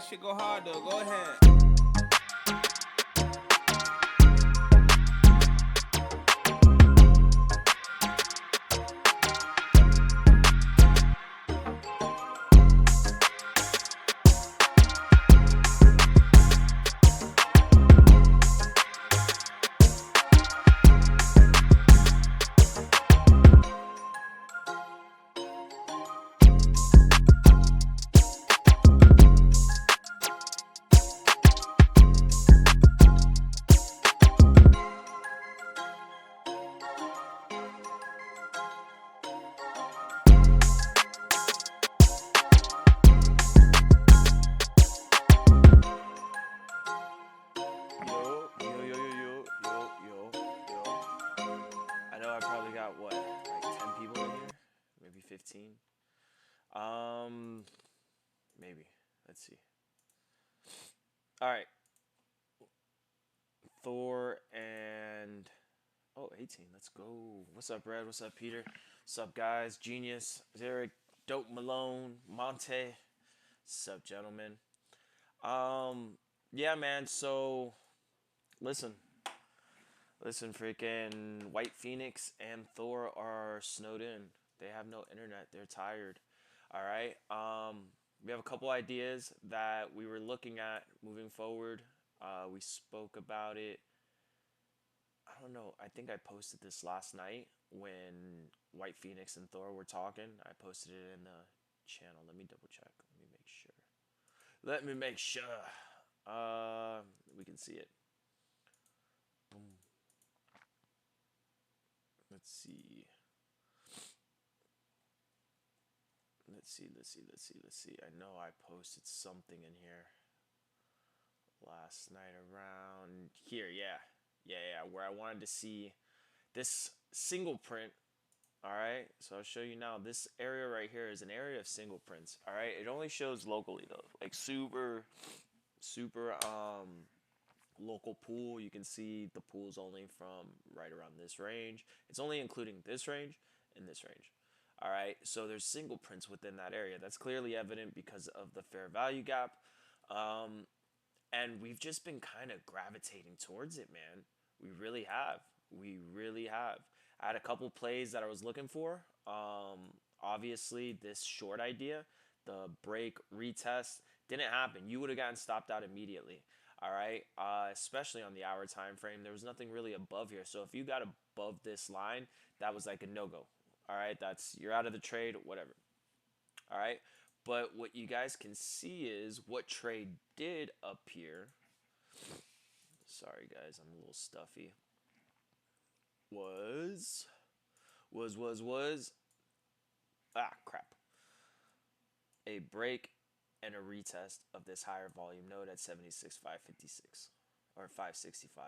shit go hard though. Go ahead. Yo, yo, yo, yo, yo, yo, yo, yo. I know I probably got what, like 10 people in here? Maybe 15? Um, maybe. Let's see. Alright. Thor and. Oh, 18. Let's go. What's up, Brad? What's up, Peter? What's up, guys? Genius. Eric. Dope Malone. Monte. What's up, gentlemen? Yeah, man. So, listen. Listen, freaking White Phoenix and Thor are snowed in. They have no internet. They're tired. All right. We have a couple ideas that we were looking at moving forward. We spoke about it. I don't know. I think I posted this last night when White Phoenix and Thor were talking. I posted it in the channel. Let me double check. Let me make sure. Let me make sure. We can see it. Boom. Let's see. Let's see. I know I posted something in here last night around here. Yeah. Where I wanted to see this single print. All right. So I'll show you now. This area right here is an area of single prints. All right. It only shows locally though. Like super local pool. You can see the pool's only from right around this range. It's only including this range and this range. All right, so there's single prints within that area. That's clearly evident because of the fair value gap. And we've just been kind of gravitating towards it, man. We really have. We really have. I had a couple plays that I was looking for. Obviously, this short idea, the break retest, didn't happen. You would have gotten stopped out immediately. All right, especially on the hour time frame. There was nothing really above here. So if you got above this line, that was like a no go. All right, that's you're out of the trade, whatever. All right, but what you guys can see is what trade did appear. Sorry, guys, I'm a little stuffy. Was crap. A break and a retest of this higher volume node at 76,556 or 565.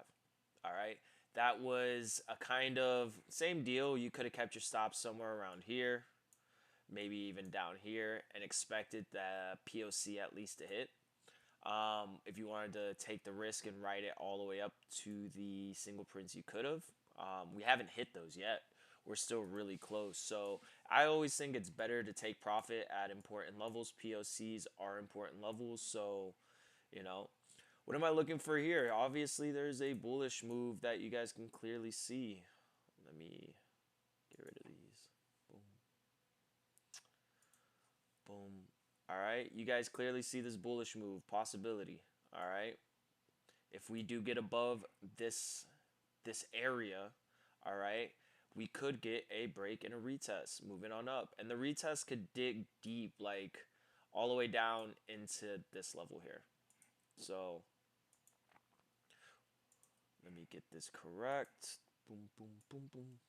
All right, that was a kind of same deal. You could have kept your stop somewhere around here, maybe even down here, and expected the POC at least to hit. If you wanted to take the risk and ride it all the way up to the single prints, you could have. We haven't hit those yet. We're still really close. So I always think it's better to take profit at important levels. POCs are important levels. So, you know, what am I looking for here? Obviously, there's a bullish move that you guys can clearly see. Let me get rid of these. Boom. Boom. All right. You guys clearly see this bullish move possibility. All right. If we do get above this area, all right, we could get a break and a retest moving on up. And the retest could dig deep, like all the way down into this level here. So let me get this correct. Boom, boom, boom, boom.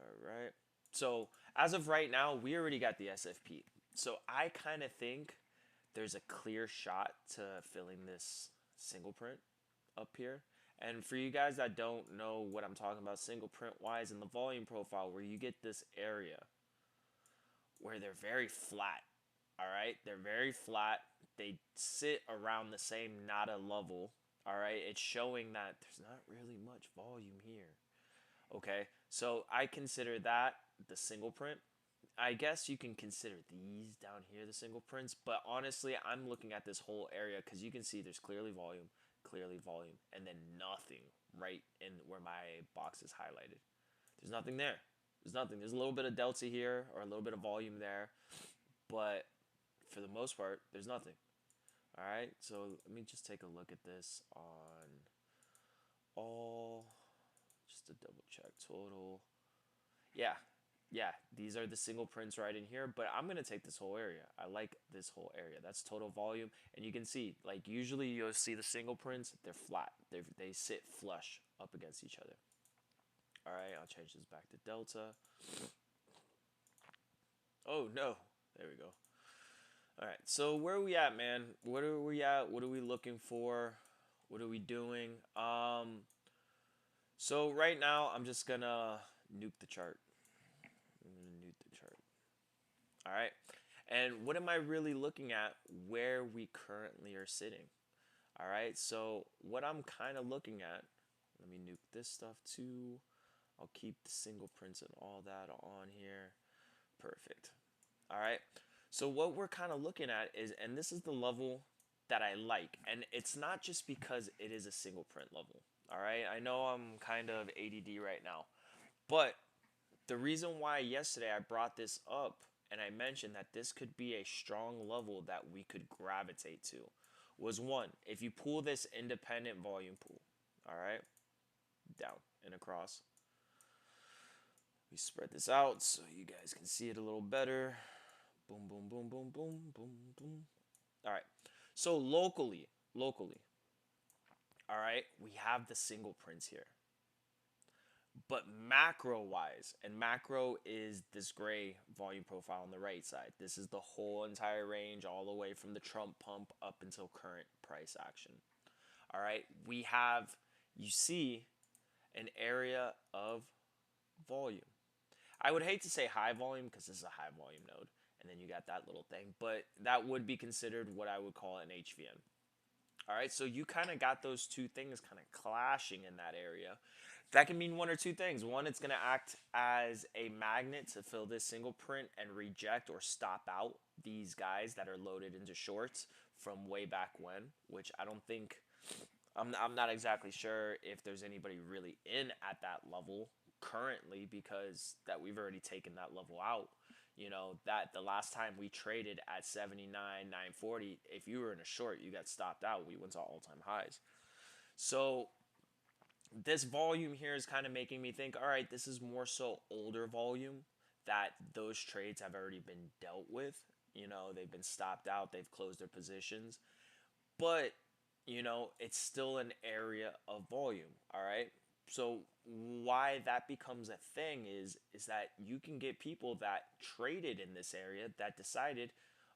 All right. So as of right now, we already got the SFP. So I kind of think there's a clear shot to filling this single print up here. And for you guys that don't know what I'm talking about single print wise, in the volume profile where you get this area where they're very flat, all right? They're very flat. They sit around the same nada level, all right? It's showing that there's not really much volume here, okay? So I consider that the single print. I guess you can consider these down here the single prints, but honestly, I'm looking at this whole area because you can see there's clearly volume, and then nothing right in where my box is highlighted. There's nothing there. There's nothing. There's a little bit of delta here or a little bit of volume there, but for the most part, there's nothing. All right, so let me just take a look at this on all, just to double check total. Yeah, yeah, these are the single prints right in here, but I'm gonna take this whole area. I like this whole area. That's total volume, and you can see, like, usually you'll see the single prints, they're flat. They sit flush up against each other. All right, I'll change this back to delta. Oh no, there we go. All right, so where are we at, man? What are we at? What are we looking for? What are we doing? So right now I'm just gonna nuke the chart. I'm gonna nuke the chart. All right, and what am I really looking at? Where we currently are sitting. All right, so what I'm kind of looking at. Let me nuke this stuff too. I'll keep the single prints and all that on here. Perfect. All right. So what we're kind of looking at is, and this is the level that I like, and it's not just because it is a single print level. All right. I know I'm kind of ADD right now, but the reason why yesterday I brought this up and I mentioned that this could be a strong level that we could gravitate to was one, if you pull this independent volume pool, all right, down and across. We spread this out so you guys can see it a little better. Boom, boom, boom, boom, boom, boom, boom. All right. So locally, all right, we have the single prints here. But macro wise, and macro is this gray volume profile on the right side. This is the whole entire range all the way from the Trump pump up until current price action. All right, we have, you see, an area of volume. I would hate to say high volume because this is a high volume node, and then you got that little thing, but that would be considered what I would call an HVN. All right, so you kind of got those two things kind of clashing in that area. That can mean one or two things. One, it's going to act as a magnet to fill this single print and reject or stop out these guys that are loaded into shorts from way back when, which I don't think, I'm not exactly sure if there's anybody really in at that level currently because that we've already taken that level out. You know, that the last time we traded at 79, 940, if you were in a short, you got stopped out. We went to all-time highs. So this volume here is kind of making me think, all right, this is more so older volume that those trades have already been dealt with. You know, they've been stopped out, they've closed their positions. But, you know, it's still an area of volume, all right? So why that becomes a thing is that you can get people that traded in this area that decided,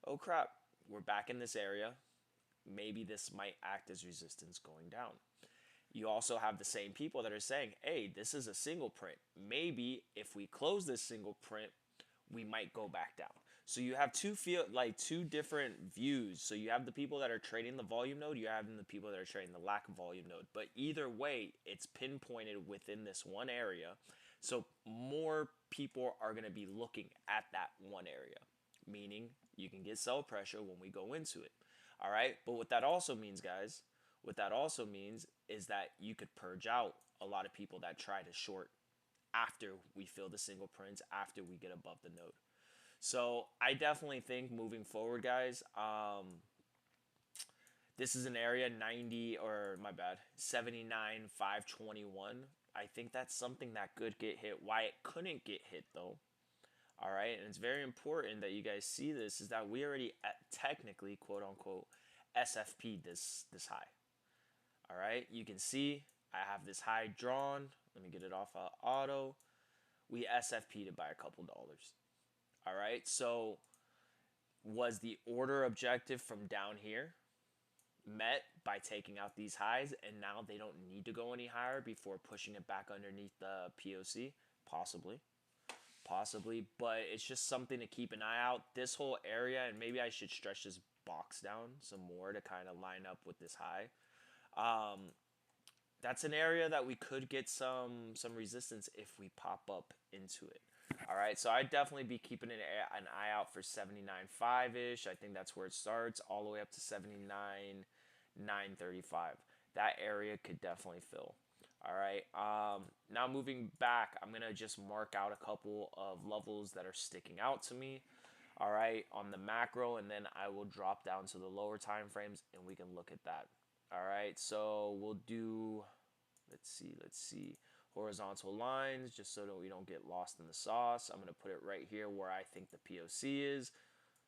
oh crap, we're back in this area. Maybe this might act as resistance going down. You also have the same people that are saying, hey, this is a single print. Maybe if we close this single print, we might go back down. So you have two different views. So you have the people that are trading the volume node, you have the people that are trading the lack of volume node. But either way, it's pinpointed within this one area. So more people are going to be looking at that one area, meaning you can get sell pressure when we go into it. All right. But what that also means, guys, what that also means is that you could purge out a lot of people that try to short after we fill the single prints, after we get above the node. So I definitely think moving forward, guys, this is an area 90, or my bad, 79, 521. I think that's something that could get hit. Why it couldn't get hit though, all right, and it's very important that you guys see this, is that we already technically, quote unquote, SFP'd this high. All right, you can see I have this high drawn. Let me get it off auto. We SFP'd it by a couple dollars. All right, so was the order objective from down here met by taking out these highs, and now they don't need to go any higher before pushing it back underneath the POC? Possibly. Possibly, but it's just something to keep an eye out. This whole area, and maybe I should stretch this box down some more to kind of line up with this high. that's an area that we could get some resistance if we pop up into it. All right, so I'd definitely be keeping an eye out for 79.5 ish. I think that's where it starts, all the way up to 79.935. That area could definitely fill. All right. Now moving back, I'm gonna just mark out a couple of levels that are sticking out to me. All right, on the macro, and then I will drop down to the lower time frames, and we can look at that. All right, so we'll do. Let's see. Horizontal lines, just so that we don't get lost in the sauce. I'm gonna put it right here where I think the POC is.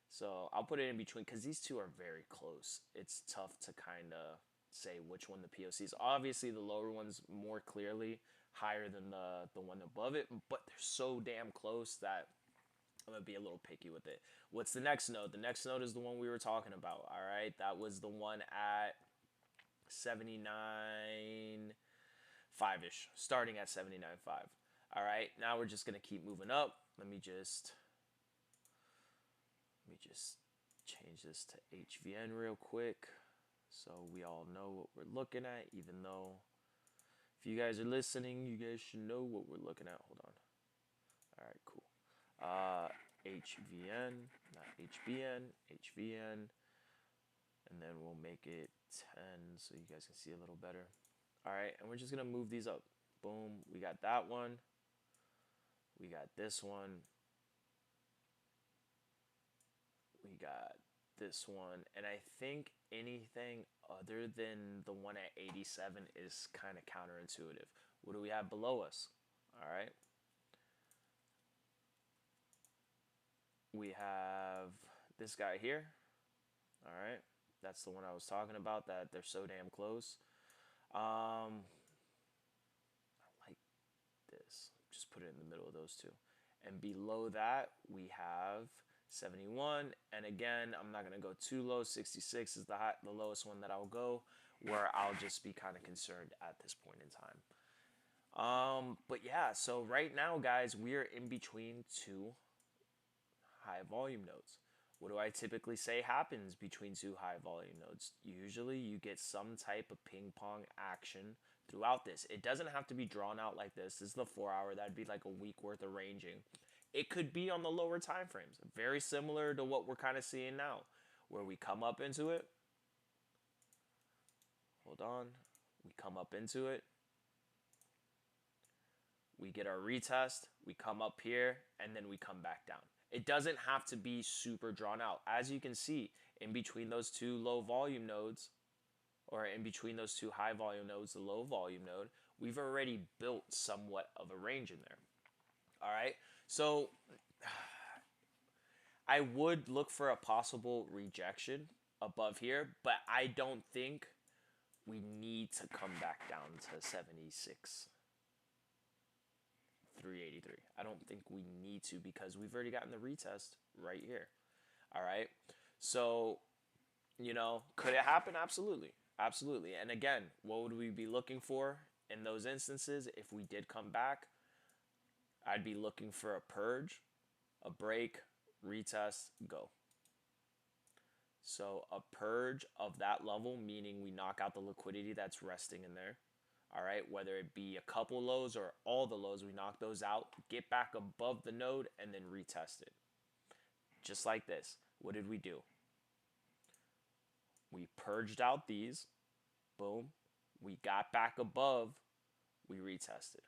So I'll put it in between because these two are very close. It's tough to kind of say which one the POC is. Obviously, the lower one's more clearly higher than the one above it, but they're so damn close that I'm gonna be a little picky with it. What's the next node? The next node is the one we were talking about. All right, that was the one at 79.5 ish, starting at 79.5. All right, now we're just gonna keep moving up. Let me just change this to HVN real quick so we all know what we're looking at, even though if you guys are listening, you guys should know what we're looking at. Hold on. All right, cool. HVN, not HBN, HVN, and then we'll make it 10 so you guys can see a little better. All right, and we're just gonna move these up. Boom, we got that one. We got this one. We got this one, and I think anything other than the one at 87 is kind of counterintuitive. What do we have below us? All right. We have this guy here. All right. That's the one I was talking about, that they're so damn close. I like this. Just put it in the middle of those two. And below that, we have 71. And again, I'm not going to go too low. 66 is the lowest one that I'll go, where I'll just be kind of concerned at this point in time. But yeah, so right now, guys, we are in between two high volume nodes. What do I typically say happens between two high volume nodes? Usually you get some type of ping pong action throughout this. It doesn't have to be drawn out like this. This is the 4 hour. That'd be like a week worth of ranging. It could be on the lower time frames. Very similar to what we're kind of seeing now, where we come up into it. Hold on. We come up into it. We get our retest. We come up here, and then we come back down. It doesn't have to be super drawn out. As you can see, in between those two low volume nodes, or in between those two high volume nodes, the low volume node, we've already built somewhat of a range in there. All right, so I would look for a possible rejection above here, but I don't think we need to come back down to 76. 383. I don't think we need to, because we've already gotten the retest right here. All right. So, could it happen? Absolutely. Absolutely. And again, what would we be looking for in those instances if we did come back? I'd be looking for a purge, a break, retest, go. So a purge of that level, meaning we knock out the liquidity that's resting in there. All right, whether it be a couple lows or all the lows, we knock those out, get back above the node, and then retest it. Just like this. What did we do? We purged out these. Boom. We got back above. We retested.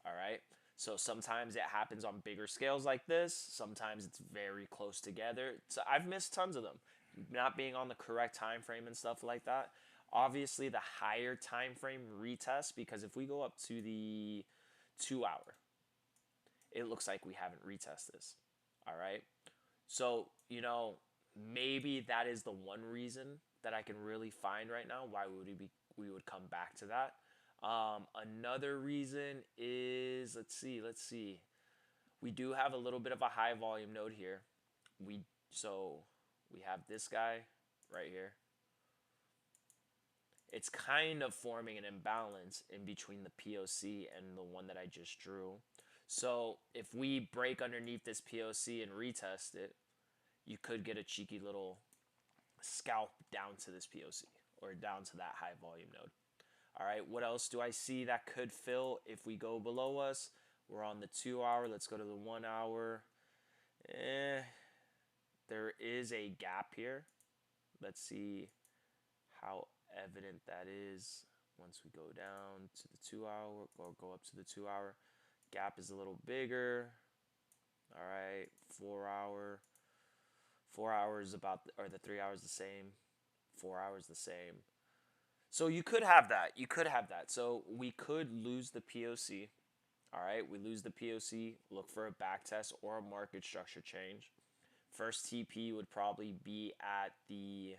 All right. So sometimes it happens on bigger scales like this. Sometimes it's very close together. So I've missed tons of them. Not being on the correct time frame and stuff like that. Obviously, the higher time frame retest, because if we go up to the 2 hour, it looks like we haven't retested this. All right. So, maybe that is the one reason that I can really find right now why we would come back to that. Another reason is, let's see. We do have a little bit of a high volume node here. We have this guy right here. It's kind of forming an imbalance in between the POC and the one that I just drew. So if we break underneath this POC and retest it, you could get a cheeky little scalp down to this POC or down to that high volume node. All right, what else do I see that could fill if we go below us? We're on the 2 hour. Let's go to the 1 hour. Eh, there is a gap here. Let's see how evident that is once we go down to the 2 hour or go up to the 2 hour. Gap is a little bigger. All right, 4 hour. 4 hours about, or the 3 hours the same. 4 hours the same. So you could have that. You could have that. So we could lose the POC. All right, we lose the POC. Look for a back test or a market structure change. First TP would probably be at the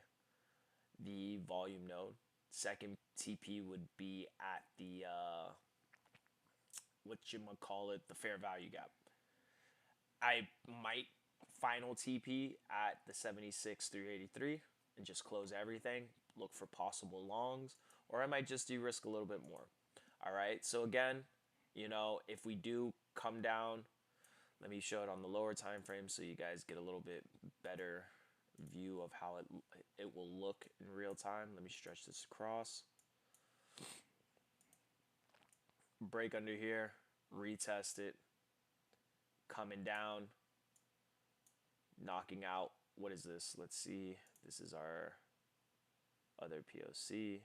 volume node. Second TP would be at the what you might call it, the fair value gap. I might final TP at the 76 through 83 and just close everything. Look for possible longs, or I might just de-risk a little bit more. All right. So again, if we do come down, let me show it on the lower time frame so you guys get a little bit better view of how it will look in real time. Let me stretch this across. Break under here, retest it, coming down, knocking out. What is this? Let's see. This is our other POC.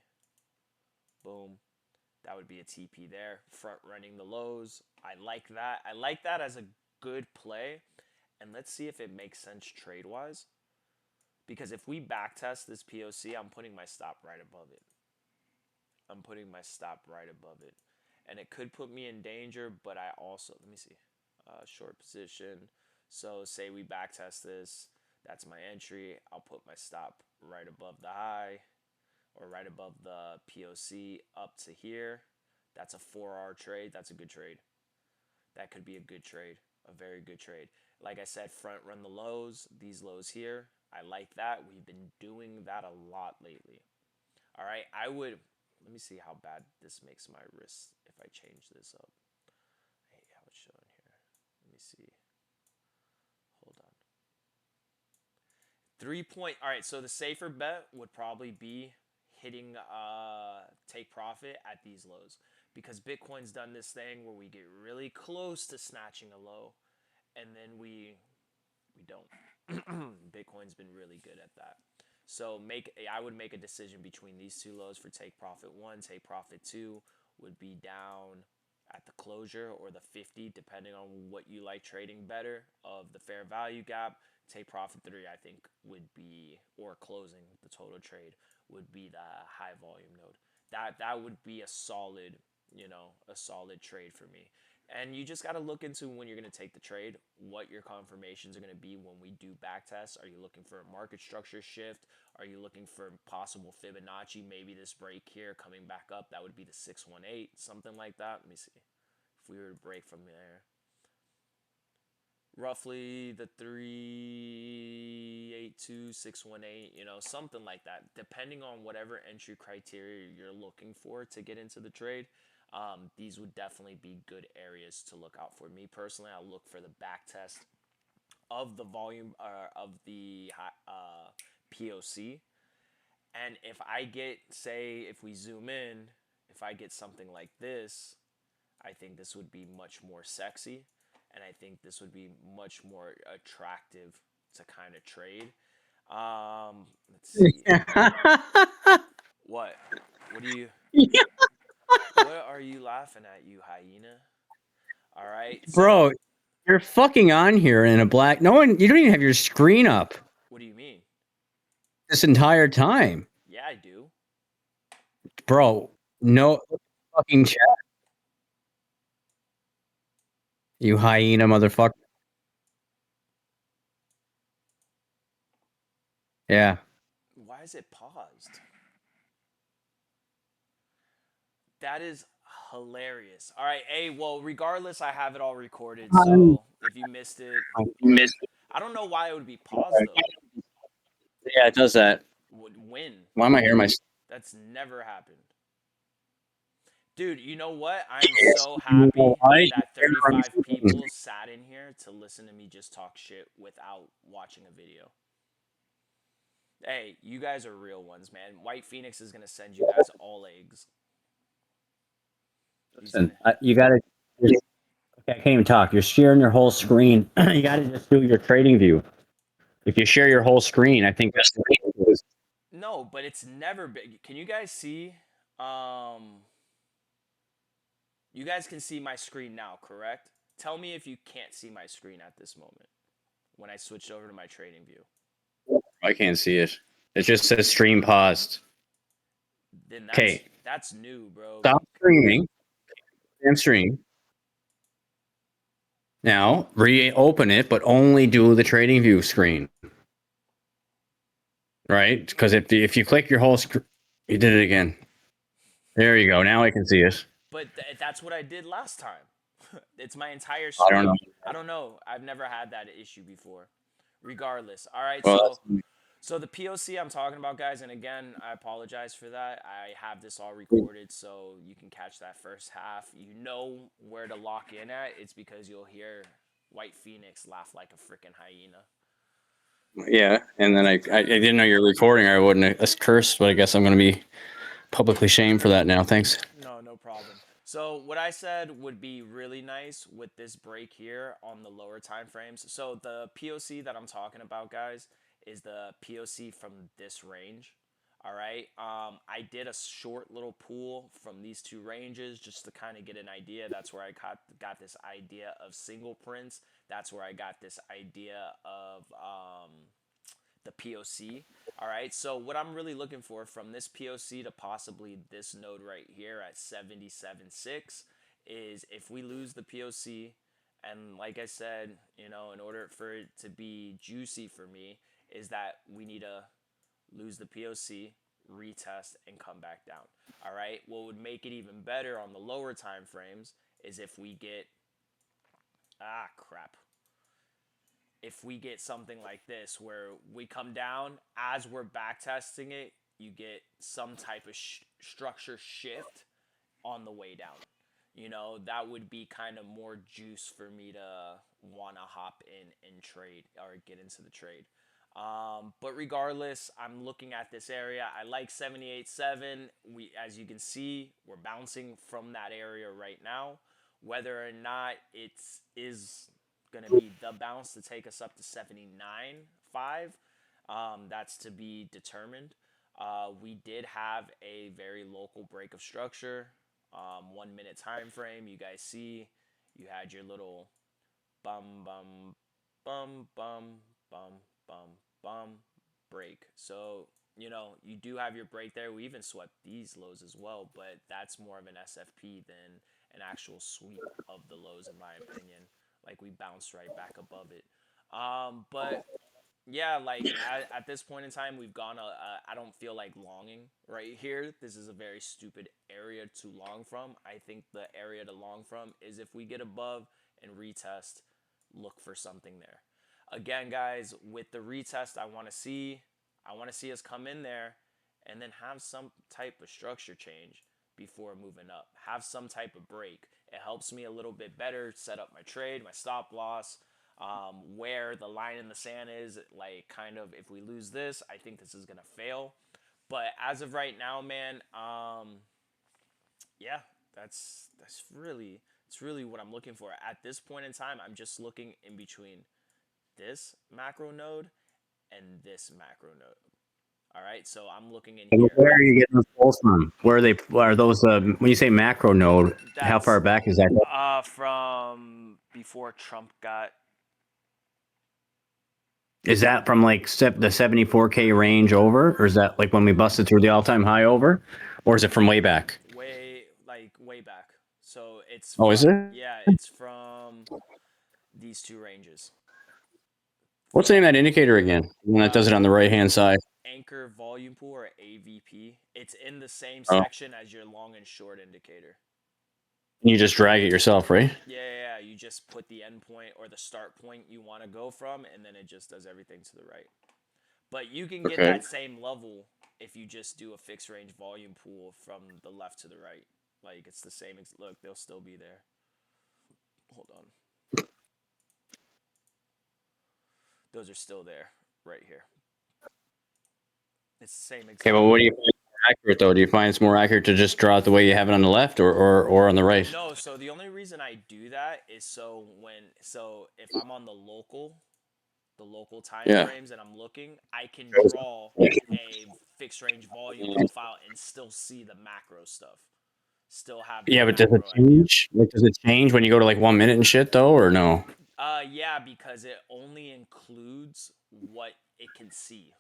Boom. That would be a TP there. Front running the lows. I like that. I like that as a good play. And let's see if it makes sense trade wise. Because if we backtest this POC, I'm putting my stop right above it. I'm putting my stop right above it. And it could put me in danger, but I also, let me see, short position. So say we backtest this, that's my entry. I'll put my stop right above the high or right above the POC up to here. That's a 4 hour trade. That's a good trade. That could be a good trade, a very good trade. Like I said, front run the lows, these lows here. I like that. We've been doing that a lot lately. All right, let me see how bad this makes my wrist if I change this up. I hate how it's showing here. Let me see. Hold on. 3 point. All right, so the safer bet would probably be hitting take profit at these lows, because Bitcoin's done this thing where we get really close to snatching a low and then we don't. Bitcoin's been really good at that. So I would make a decision between these two lows for take profit 1, take profit 2 would be down at the closure or the 50, depending on what you like trading better, of the fair value gap. Take profit 3, I think, would be, or closing the total trade would be the high volume node. That would be a solid, a solid trade for me. And you just got to look into, when you're going to take the trade, what your confirmations are going to be when we do back tests. Are you looking for a market structure shift? Are you looking for possible Fibonacci? Maybe this break here coming back up, that would be the 618, something like that. Let me see. If we were to break from there, roughly the 382, 618, something like that, depending on whatever entry criteria you're looking for to get into the trade. These would definitely be good areas to look out for. Me personally, I'll look for the back test of the volume of the POC. And if I get, say, if we zoom in, if I get something like this, I think this would be much more sexy. And I think this would be much more attractive to kind of trade. Let's see. What? What do you? What are you laughing at, you hyena? All right. So Bro, you're fucking on here in a black. No one, you don't even have your screen up what do you mean? this entire time, Yeah, I do. bro. No fucking chat, you hyena motherfucker. Yeah. Why is it paused? That is hilarious. All right. Hey, well, regardless, I have it all recorded. So if you missed it, You missed it. I don't know why it would be paused though. Yeah, it does that. When? Why am I hearing my? That's never happened. Dude, you know what? I'm so happy Why? that 35 people sat in here to listen to me just talk shit without watching a video. Hey, you guys are real ones, man. White Phoenix is going to send you guys all eggs. He's Listen, gonna. you got to. Okay, I can't even talk. You're sharing your whole screen. You got to just do your trading view. If you share your whole screen, I think that's the way. No, but it's never been. Can you guys see? Um, you guys can see my screen now, correct? Tell me if you can't see my screen at this moment when I switched over to my trading view. I can't see it. It just says stream paused. Then Okay, that's new, bro. stop streaming. Damn stream. Now reopen it, but only do the trading view screen. Right? Because if you click your whole screen, you did it again. There you go. Now I can see it. But that's what I did last time. It's my entire I don't know. screen. I don't know. I've never had that issue before. Regardless. All right, Well, so the POC I'm talking about, guys, and again, I apologize for that. I have this all recorded so you can catch that first half. You know where to lock in at. It's because you'll hear White Phoenix laugh like a freaking hyena. yeah. And then I didn't know you were recording. I wouldn't have cursed, but I guess I'm going to be publicly shamed for that now. Thanks. No, no problem. So what I said would be really nice with this break here on the lower time frames. So the POC that I'm talking about, guys, is the POC from this range. All right. I did a short little pool from these two ranges just to kind of get an idea. That's where I got this idea of single prints. That's where I got this idea of the POC. All right, so what I'm really looking for from this POC to possibly this node right here at 77.6 is if we lose the POC, and like I said, in order for it to be juicy for me, is that we need to lose the POC, retest, and come back down. All right, what would make it even better on the lower time frames is if we get, crap, if we get something like this where we come down as we're back testing it, you get some type of structure shift on the way down. That would be kind of more juice for me to want to hop in and trade or get into the trade. But regardless, I'm looking at this area. I like 78.7. As you can see, we're bouncing from that area right now. Whether or not it is going to be the bounce to take us up to 79.5, that's to be determined. We did have a very local break of structure, 1 minute time frame. You guys see, you had your little bum bum bum bum bum bum bum break. So you do have your break there. We even swept these lows as well, but that's more of an SFP than an actual sweep of the lows, in my opinion. Like we bounced right back above it. But yeah, like at this point in time, we've gone. I don't feel like longing right here. This is a very stupid area to long from. I think the area to long from is if we get above and retest, look for something there. Again, guys, with the retest, I want to see us come in there and then have some type of structure change before moving up. Have some type of break. It helps me a little bit better set up my trade, my stop loss, where the line in the sand is. Like, kind of, if we lose this, I think this is gonna fail. But as of right now, man, yeah, that's really it's really what I'm looking for at this point in time. I'm just looking in between this macro node and this macro node. All right, so I'm looking in And here. where are you getting those polls from? Where are they? Are those? When you say macro node, how far That's back is that? from before Trump got Is that from like the 74K range over, or is that like when we busted through the all-time high over, or is it from way back? way back. So it's Oh, from is it? yeah, it's from these two ranges. What's the name of that From indicator again? When it does it uh, on the right-hand side. anchor volume pool or AVP. It's in the same Oh, section as your long and short indicator. you just drag it yourself, right? Yeah. You just put the end point or the start point you want to go from, and then it just does everything to the right. But you can get Okay. that same level if you just do a fixed range volume pool from the left to the right. Like it's the same. Look, they'll still be there. Hold on. Those are still there right here. It's the same Okay, exact. well, what do you think accurate though? Do you find it's more accurate to just draw it the way you have it on the left, or on the right? No, so the only reason I do that is so if I'm on the local time Yeah. frames and I'm looking, I can draw a fixed range volume profile and still see the macro stuff. Still have the Yeah, but does it macro idea. change? Like, does it change when you go to like 1 minute and shit though, or no? Yeah, because it only includes what it can see.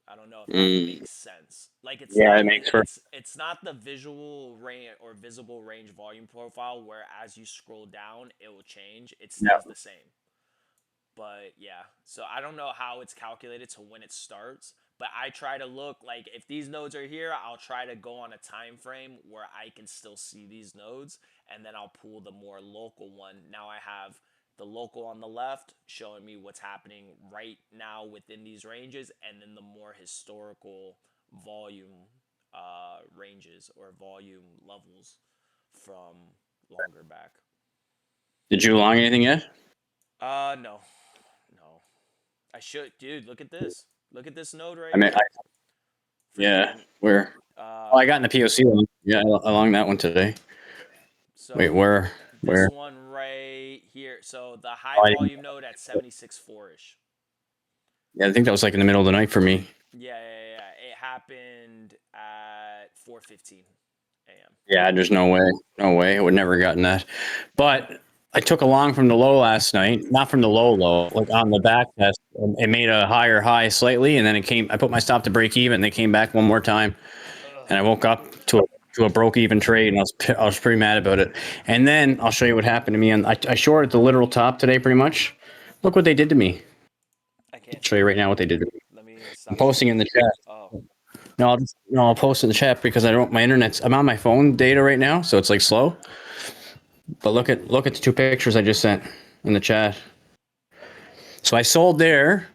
I don't know if that Mm, makes sense. Like yeah, it makes for. it's not the visual range or visible range volume profile where as you scroll down it will change. It Yeah. stays the same. But yeah, so I don't know how it's calculated to when it starts, but I try to look like if these nodes are here, I'll try to go on a time frame where I can still see these nodes, and then I'll pull the more local one. Now I have the local on the left showing me what's happening right now within these ranges, and then the more historical volume ranges or volume levels from longer back. Did you long anything yet? No, no. I should, dude. Look at this. Look at this node I right mean, here. yeah. Freaking. Where? Oh, I got in the POC one. Yeah, along that one today. Wait, So where? this Where? one right here. So the high Oh, volume node at 76.4 ish. yeah, I think that was like in the middle of the night for me. Yeah. It happened at 4:15 a.m. Yeah, there's no way. No way. I would never have gotten that. But I took a long from the low last night, not from the low, like on the back test. And it made a higher high slightly, and then it came. I put my stop to break even. And they came back one more time, Ugh. and I woke up to a broke even trade, and I was pretty mad about it. And then I'll show you what happened to me. And I shorted the literal top today, pretty much. Look what they did to me. I can't I'll show you see. right now what they did to me. Let me I'm stop posting sharing. in the chat. Oh, No, I'll post in the chat because I don't. My internet's. I'm on my phone data right now, so it's like slow. But look at the two pictures I just sent in the chat. So I sold there.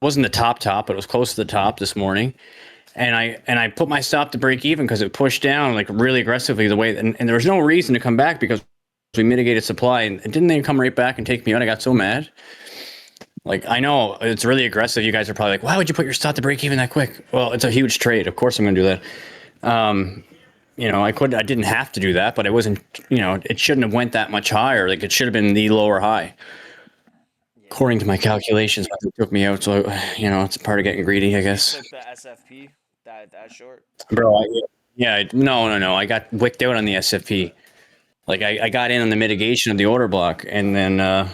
It wasn't the top, but it was close to the top this morning. And I put my stop to break even because it pushed down like really aggressively the way, and there was no reason to come back because we mitigated supply, and didn't they come right back and take me out? I got so mad. Like, I know it's really aggressive. You guys are probably like, why would you put your stop to break even that quick? Well, it's a huge trade. Of course I'm going to do that. I didn't have to do that, but it wasn't, it shouldn't have went that much higher. Like, it should have been the lower high, yeah. according to my calculations. But it took me out, so it's a part of getting greedy, I You guess. took the SFP that short. Bro, yeah, no. I got wicked out on the SFP. Like, I got in on the mitigation of the order block, and then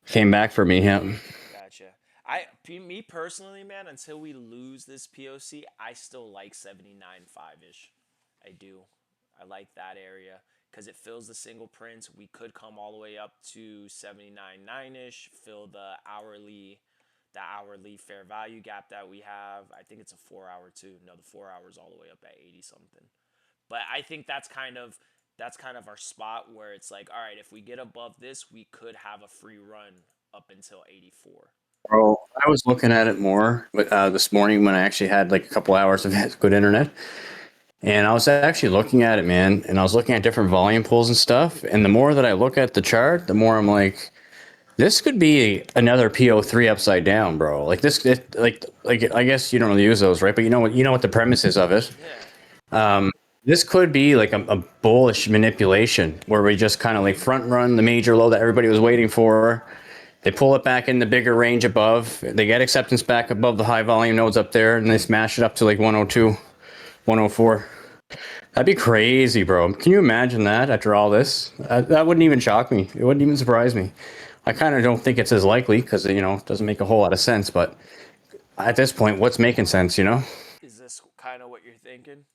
came back for me. Yeah. Gotcha. Me personally, man, until we lose this POC, I still like 79.5 ish. I do. I like that area because it fills the single prints. We could come all the way up to 79.9 ish, fill the hourly fair value gap that we have. I think it's a 4 hour too. No, the 4 hours all the way up at 80 something. But I think that's kind of our spot where it's like, all right, if we get above this, we could have a free run up until 84. Bro, I was looking at it more this morning when I actually had like a couple hours of good internet. And I was actually looking at it, man, and I was looking at different volume pools and stuff. And the more that I look at the chart, the more I'm like, this could be another PO3 upside down, bro. Like this, like I guess you don't really use those, right? But you know what the premise is of it. Yeah. This could be like a bullish manipulation where we just kind of like front run the major low that everybody was waiting for. They pull it back in the bigger range above. They get acceptance back above the high volume nodes up there, and they smash it up to like 102, 104. That'd be crazy, bro. Can you imagine that after all this? That wouldn't even shock me. It wouldn't even surprise me. I kind of don't think it's as likely because, it doesn't make a whole lot of sense. But at this point, what's making sense? Is this kind of what you're thinking?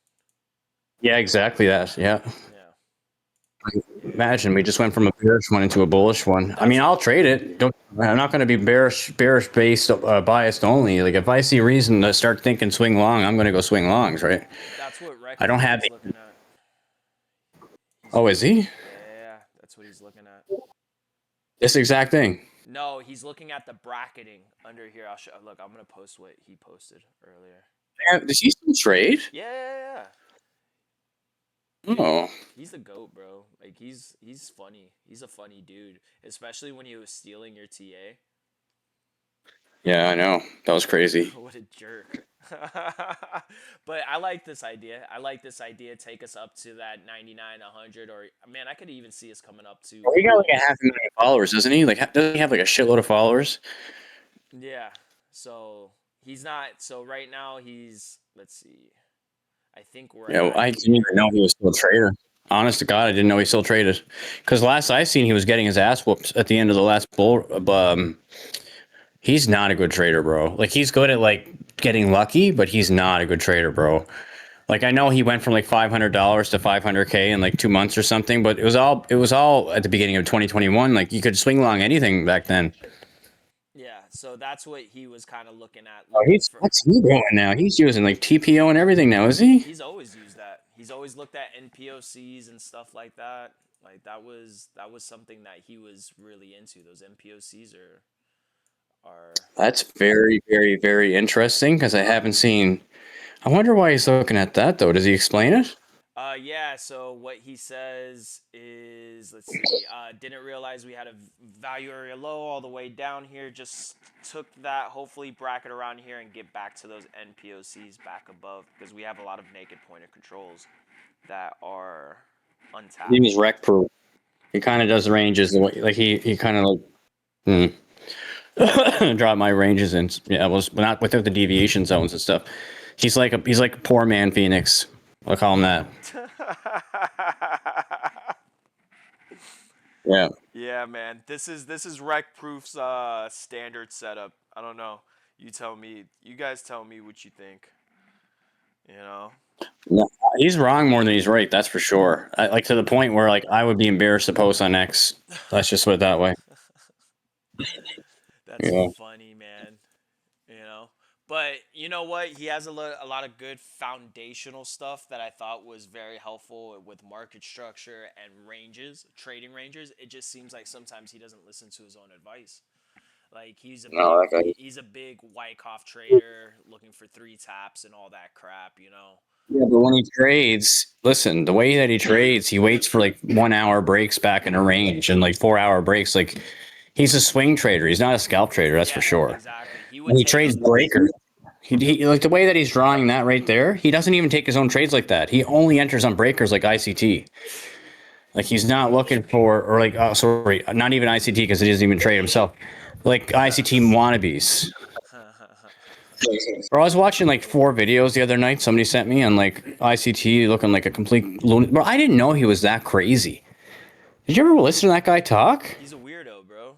Yeah, exactly that. Yeah. Yeah. Imagine we just went from a bearish one into a bullish one. I That's mean, I'll trade it. I'm not going to be bearish based, biased only. Like if I see reason to start thinking swing long, I'm going to go swing longs, right? that's what I don't have. He's looking at. He's Oh, is he? Yeah, that's what he's looking at. This exact thing. No, he's looking at the bracketing under here. I'll show. Look, I'm gonna post what he posted earlier. Does he still trade? Yeah. Dude, Oh, he's the goat, bro. Like he's funny. He's a funny dude, especially when he was stealing your TA. yeah, I know. That was crazy. What a jerk. But I like this idea. I like this idea. Take us up to that 99, 100, or man, I could even see us coming up to Well, he got like a 500,000 followers, doesn't he? Like, doesn't he have like a shitload of followers? yeah. So he's not. So right now he's. Let's see. I think we're Yeah, at I didn't even here. know he was still a trader. Honest to God, I didn't know he still traded. Because last I seen, he was getting his ass whooped at the end of the last bull. He's not a good trader, bro. Like he's good at like getting lucky, but he's not a good trader, bro. Like I know he went from like $500 to 500K in like 2 months or something, but it was all at the beginning of 2021. Like you could swing along anything back then. Yeah. So that's what he was kind of looking at, Oh, looking for. what's he doing now? He's using like TPO and everything now, is he? He's always used that. He's always looked at NPOCs and stuff like that. Like that was something that he was really into. Those NPOCs are That's very, very, very interesting because I haven't seen. I wonder why he's looking at that though. Does he explain it? yeah, so what he says is, let's see, didn't realize we had a value area low all the way down here. Just took that, hopefully bracket around here and get back to those NPOCs back above because we have a lot of naked pointer controls that are He untapped. means rec proof. He kind of does ranges the way, like he kind of like drop my ranges in. Yeah, well, not without the deviation zones and stuff. He's like a poor man Phoenix. I'll call him that. Yeah. Yeah, man. This is Rec Proof's standard setup. I don't know. You tell me. You guys tell me what you think. You know. No, he's wrong more than he's right. That's for sure. Like to the point where like I would be embarrassed to post on X. Let's just put it that way. That's Yeah. funny, man. You know. But you know what? He has a lot of good foundational stuff that I thought was very helpful with market structure and ranges, trading ranges. It just seems like sometimes he doesn't listen to his own advice. Like No, that guy. he's a big Wyckoff trader looking for three taps and all that crap, you know. Yeah, but when he trades, listen, the way that he trades, he waits for like 1 hour breaks back in a range and like 4 hour breaks. Like he's a swing trader. He's not a scalp trader, that's for Yeah, sure. exactly. He would And he take a trades breakers. He like the way that he's drawing that right there. He doesn't even take his own trades like that. He only enters on breakers like ICT. Like he's not looking for or like oh sorry, not even ICT because he doesn't even trade himself. Like ICT wannabes. Bro, I was watching like 4 videos the other night. Somebody sent me on like ICT looking like a complete lunatic. Bro, I didn't know he was that crazy. Did you ever listen to that guy talk? He's a weirdo, bro.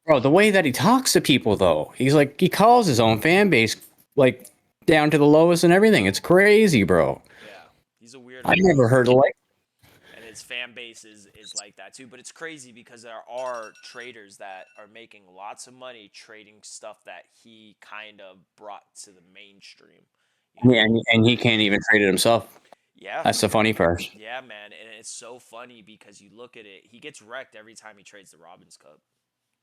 Bro, the way that he talks to people though, he's like he calls his own fan base like down to the lowest and everything. It's crazy, bro. Yeah. He's a I weirdo, never bro. heard of like And his fan base is like that too. But it's crazy because there are traders that are making lots of money trading stuff that he kind of brought to the mainstream. You yeah, know? and he can't even trade it himself. Yeah. That's the funny part. Yeah, man. And it's so funny because you look at it, he gets wrecked every time he trades the Robbins Cup.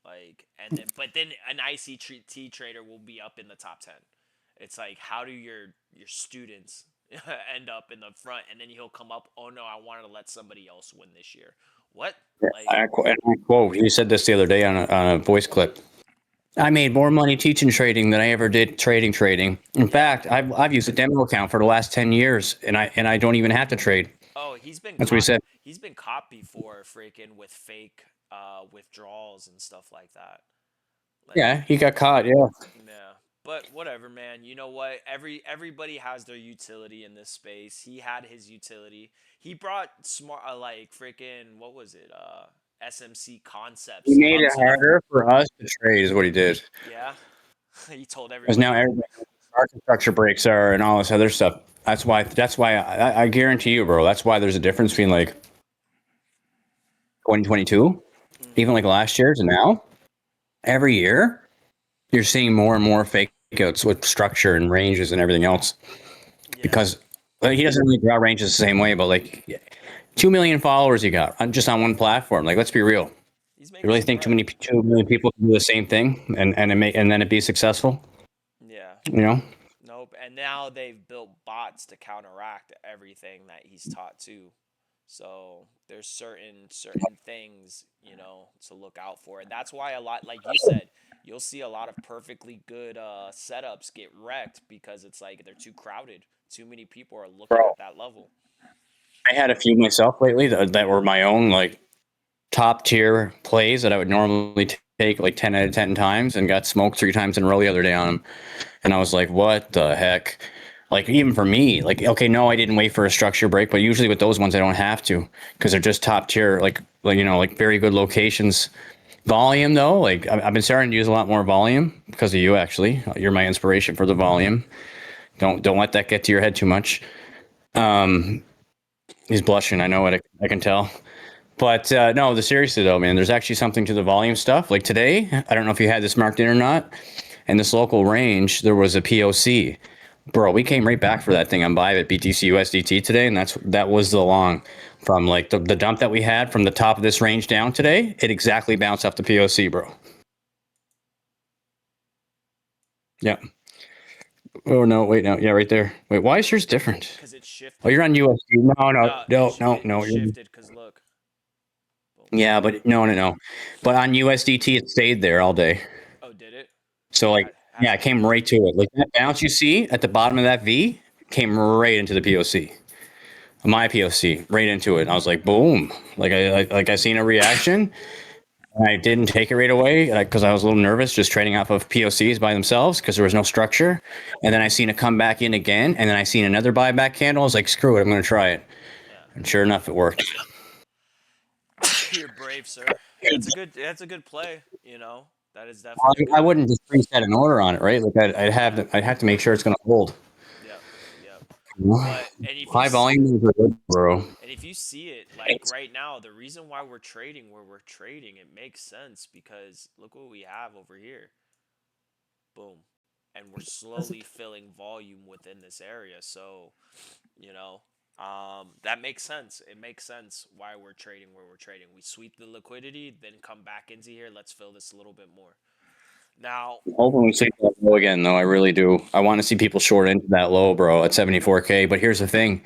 Like, and then, but then an ICT trader will be up in the top 10. It's like, how do your students end up in the front? And then he'll come up, oh no, I wanted to let somebody else win this year. What? Like, I quote, he said this the other day on a voice clip. I made more money teaching trading than I ever did trading. In yeah. fact, I've used a demo account for the last 10 years and I don't even have to trade. Oh, he's been That's what he caught. said. He's been caught before, freaking with fake withdrawals and stuff like that. Like, Yeah, he got caught. Yeah. yeah, but whatever, man. You know what? Everybody has their utility in this space. He had his utility. He brought smart, like freaking what was it? SMC He concepts made up it to the harder for us to trade is what he did. yeah. He told Because now everybody. everybody architecture breaks are and all this other stuff. That's why I guarantee you, bro. That's why there's a difference between like 2022, even Hmm. like last year to now. Every year, you're seeing more and more fake outs with structure and ranges and everything else. Yeah, Because he doesn't really draw ranges the same way, but like 2 million followers you got just on one platform. Like, let's be real. he's You making really some think bread. 2 million people can do the same thing and then it be successful? Yeah. You know? Nope. And now they've built bots to counteract everything that he's taught too. So there's certain things, to look out for. And that's why a lot, like you said, you'll see a lot of perfectly good setups get wrecked because it's like they're too crowded. Too many people are looking Bro, at that level. I had a few myself lately that were my own like top tier plays that I would normally take like 10 out of 10 times and got smoked 3 times in a row the other day on them. And I was like, what the heck? Like, even for me, like, okay, no, I didn't wait for a structure break, but usually with those ones, I don't have to because they're just top tier, like very good locations. Volume, though, like, I've been starting to use a lot more volume because of you, actually. You're my inspiration for the volume. Don't let that get to your head too much. He's blushing. I know it. I can tell. But no, the seriously though, man, there's actually something to the volume stuff. Like today, I don't know if you had this marked in or not. In this local range, there was a POC. Bro, we came right back for that thing on buy at BTC USDT today, and that was the long from like the dump that we had from the top of this range down today. It exactly bounced off the POC, bro. Yeah. Oh no, wait, no, yeah, right there. Wait, why is yours different? Because it Oh, shifted. you're on USD. No, no, No, no, no, it no. shifted because look. Boom. Yeah, but no, no, no. But on USDT, it stayed there all day. Oh, did it? So like, yeah, Hasn't it came moved. right to it. Like that bounce you see at the bottom of that V came right into the POC, my POC, right into it. And I was like, boom! Like I seen a reaction. And I didn't take it right away because I was a little nervous just trading off of POCs by themselves because there was no structure. And then I seen it come back in again, and then I seen another buyback candle. I was like, screw it, I'm going to try it. Yeah. And sure enough, it worked. You're brave, sir. That's a good play. That is definitely a good I play. wouldn't just preset an order on it, right? Like Yeah. I'd have to make sure it's going to hold. Yep. Yep. But High volume is good, bro. and if you see it like right now, the reason why we're trading where we're trading, it makes sense because look what we have over here. Boom. And we're slowly filling volume within this area. So, you know, that makes sense. It makes sense why we're trading where we're trading. We sweep the liquidity, then come back into here. Let's fill this a little bit more. Now, Hoping we see that low again, though. I really do. I want to see people short into that low, bro, at 74K. But here's the thing: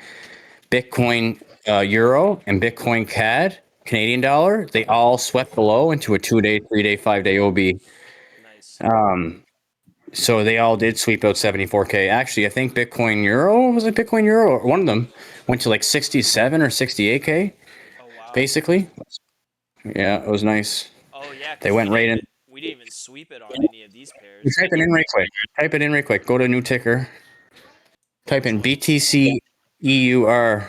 Bitcoin Euro and Bitcoin CAD, Canadian dollar, they all swept below into a 2 day, 3 day, 5 day OB. nice. So they all did sweep out 74K. Actually, I think Bitcoin Euro was it Bitcoin Euro or one of them went to like 67 or 68K, Oh wow. basically. Yeah, it was nice. Oh yeah, They because went right in. we didn't even sweep it on any of these pairs. Type it in right quick. Type it in right quick. Go to a new ticker. Type Which in one? BTC EUR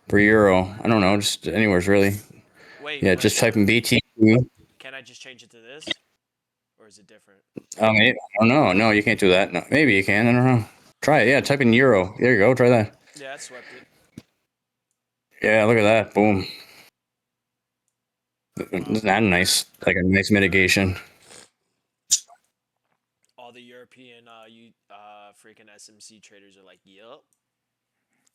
for Euro. I don't know, just anywhere's really. Wait, Yeah, but just type in BTC. can I just change it to this, or is it different? Maybe, I don't know. No, you can't do that. No, maybe you can. I don't know. Try it. Yeah, type in Euro. There you go. Try that. Yeah, I swept it. Yeah, look at that. Boom. Wow. Isn't that nice? Like a nice mitigation. All the European freaking SMC traders are like, yup.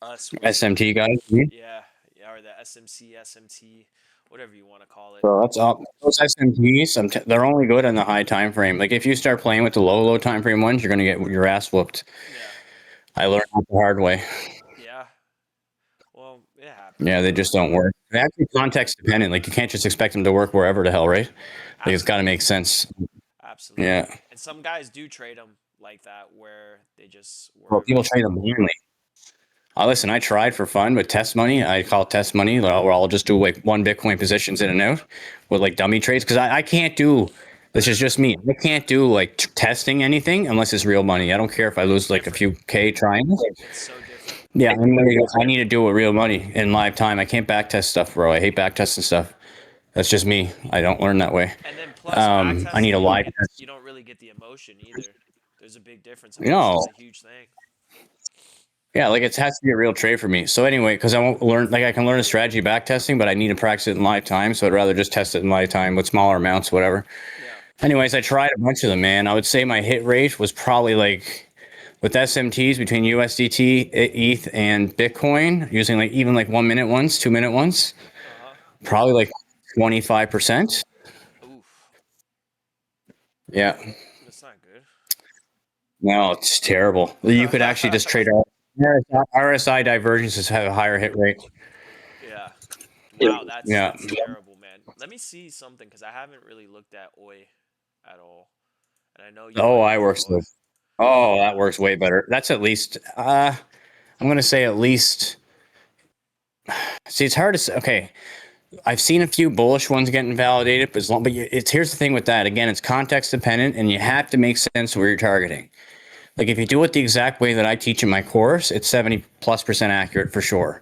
Us, SMT guys. yeah, yeah, or the SMC, SMT, whatever you want to call it. Bro, that's up. Those SMTs, they're only good in the high time frame. Like if you start playing with the low time frame ones, you're gonna get your ass whooped. Yeah, I learned that the hard way. yeah. Well, it happens, Yeah, they bro. just don't work. They're actually context dependent. Like you can't just expect them to work wherever the hell, right? Like it's got to make Absolutely, sense. absolutely. Yeah. And some guys do trade them like that, where they just Well, wherever. people trade them blindly. Listen, I tried for fun with test money. I call it test money, where I'll just do like one Bitcoin positions in and out with like dummy trades because I can't do. This is just me. I can't do like testing anything unless it's real money. I don't care if I It's lose like a different. few K trying. It's so different. Yeah, I need to do it with real money in live time. I can't back test stuff, bro. I hate back testing stuff. That's just me. I don't learn that way. And then plus back I need a testing, live test. you don't really get the emotion either. There's a big difference. You know, Emotion's a huge thing. yeah, like it has to be a real trade for me. So anyway, because I won't learn, like I can learn a strategy back testing, but I need to practice it in live time. So I'd rather just test it in live time with smaller amounts, whatever. Yeah. Anyways, I tried a bunch of them, man. I would say my hit rate was probably like with SMTs between USDT, ETH, and Bitcoin, using like even like 1 minute ones, 2 minute ones, Uh huh. probably like 25%. Oof. Yeah. That's not good. No, it's terrible. You could actually just trade RSI divergences have a higher hit rate. Wow, that's Yeah. that's terrible, man. Let me see something because I haven't really looked at Oi at all, and I know you Oh, might I prefer works. Oi. Oh, that works way better. That's at least. I'm gonna say at least. See, it's hard to say. Okay, I've seen a few bullish ones getting validated, but it's here's the thing with that. Again, it's context dependent, and you have to make sense where you're targeting. Like if you do it the exact way that I teach in my course, it's 70+% accurate for sure.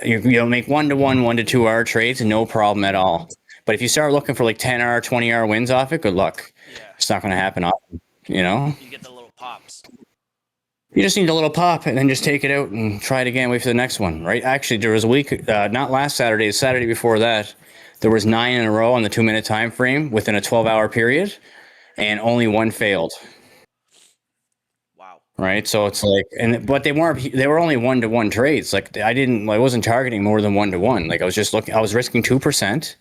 You'll make 1-to-1, 1 to 2 hour trades, and no problem at all. But if you start looking for like 10 hour, 20 hour wins off it, good luck. Yeah, It's not going to happen often. You know, you get the little pops. you just need a little pop and then just take it out and try it again. Wait for the next one, right? Actually, there was a week, not last Saturday, the Saturday before that, there was 9 in a row on the 2 minute time frame within a 12-hour period, and only one failed. Wow. Right, so it's like, but they were only 1-to-1 trades. Like I wasn't targeting more than 1-to-1. Like I was risking 2%,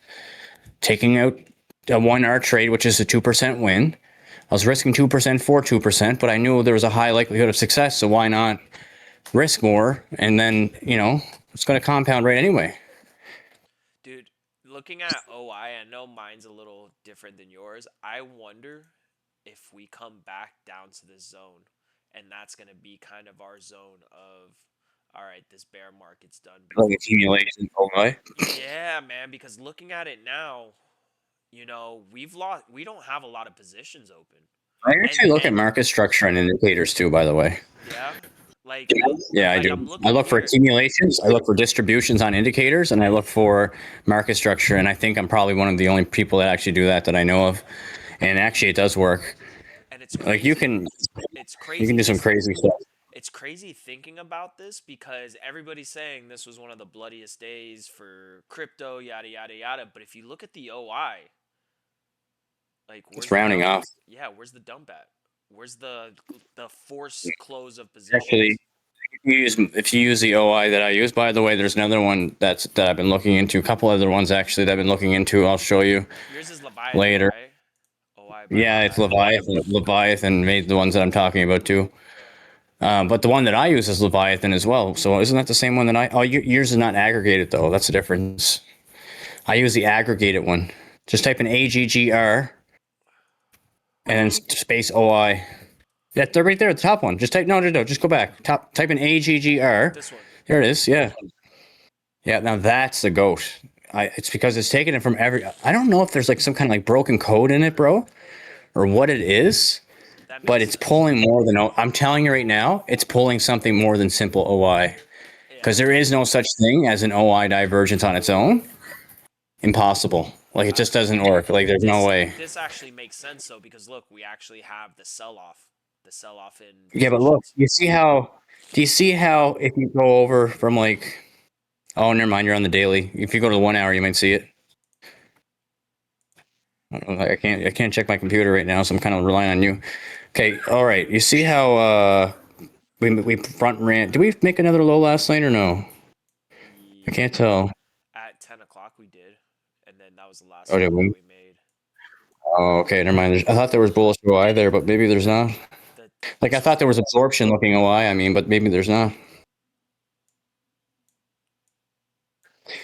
taking out a 1 hour trade, which is a 2% win. I was risking 2% for 2%, but I knew there was a high likelihood of success, so why not risk more? And then, it's going to compound right anyway. Dude, looking at I know mine's a little different than yours. I wonder if we come back down to this zone, and that's going to be kind of our zone of, all right, this bear market's done Like before. accumulation. Oh, right. Yeah, man, because looking at it now, we don't have a lot of positions open. I And actually look at and market structure and indicators too, by the way. yeah, like Yeah, I like do. I'm I looking look for here. accumulations, I look for distributions on indicators, and I look for market structure. And I think I'm probably one of the only people that actually do that I know of. And actually, it does work. And it's Like you crazy. can It's you crazy can do some just crazy stuff. it's crazy thinking about this because everybody's saying this was one of the bloodiest days for crypto, yada yada yada. But if you look at the OI, like It's where's the rounding dump? off. Yeah, where's the dump at? Where's the forced close of Actually, positions? if you use the OI that I use, by the way, there's another one that I've been looking into. A couple other ones actually that I've been looking into. I'll show you Yours is Leviathan, later. right? OI by Yeah, it's Leviathan. Leviathan. Leviathan made the ones that I'm talking about too. But the one that I use is Leviathan as well. So isn't that the same one that I? Oh, yours is not aggregated though. That's the difference. I use the aggregated one. Just type in AGGR and then space OI. Yeah, they're right there at the top one. Just type no. Just go back. Type in AGGR. This one. There it is. Yeah, yeah. Now that's the goat. It's because it's taking it from every. I don't know if there's like some kind of like broken code in it, bro, or what it is. That But makes it's sense. pulling more than I'm telling you right now. It's pulling something more than simple OI Yeah. because there is no such thing as an OI divergence on its own. Impossible. Like it I, just doesn't work. Like there's no way. this actually makes sense though because look, we actually have the sell off in Yeah, but look, positions. you see how? Do you see how if you go over from like? Oh, never mind. You're on the daily. If you go to the 1 hour, you might see it. I can't. I can't check my computer right now, so I'm kind of relying on you. Okay. All right. You see how we front ran? Did we make another low last night or no? I can't Yeah, tell. at 10 o'clock we did, and then that was the last Oh, did low that we? we made. Oh, okay. Never mind. I thought there was bullish OI there, but maybe there's not. The Like I thought there was absorption looking OI. I mean, but maybe there's not.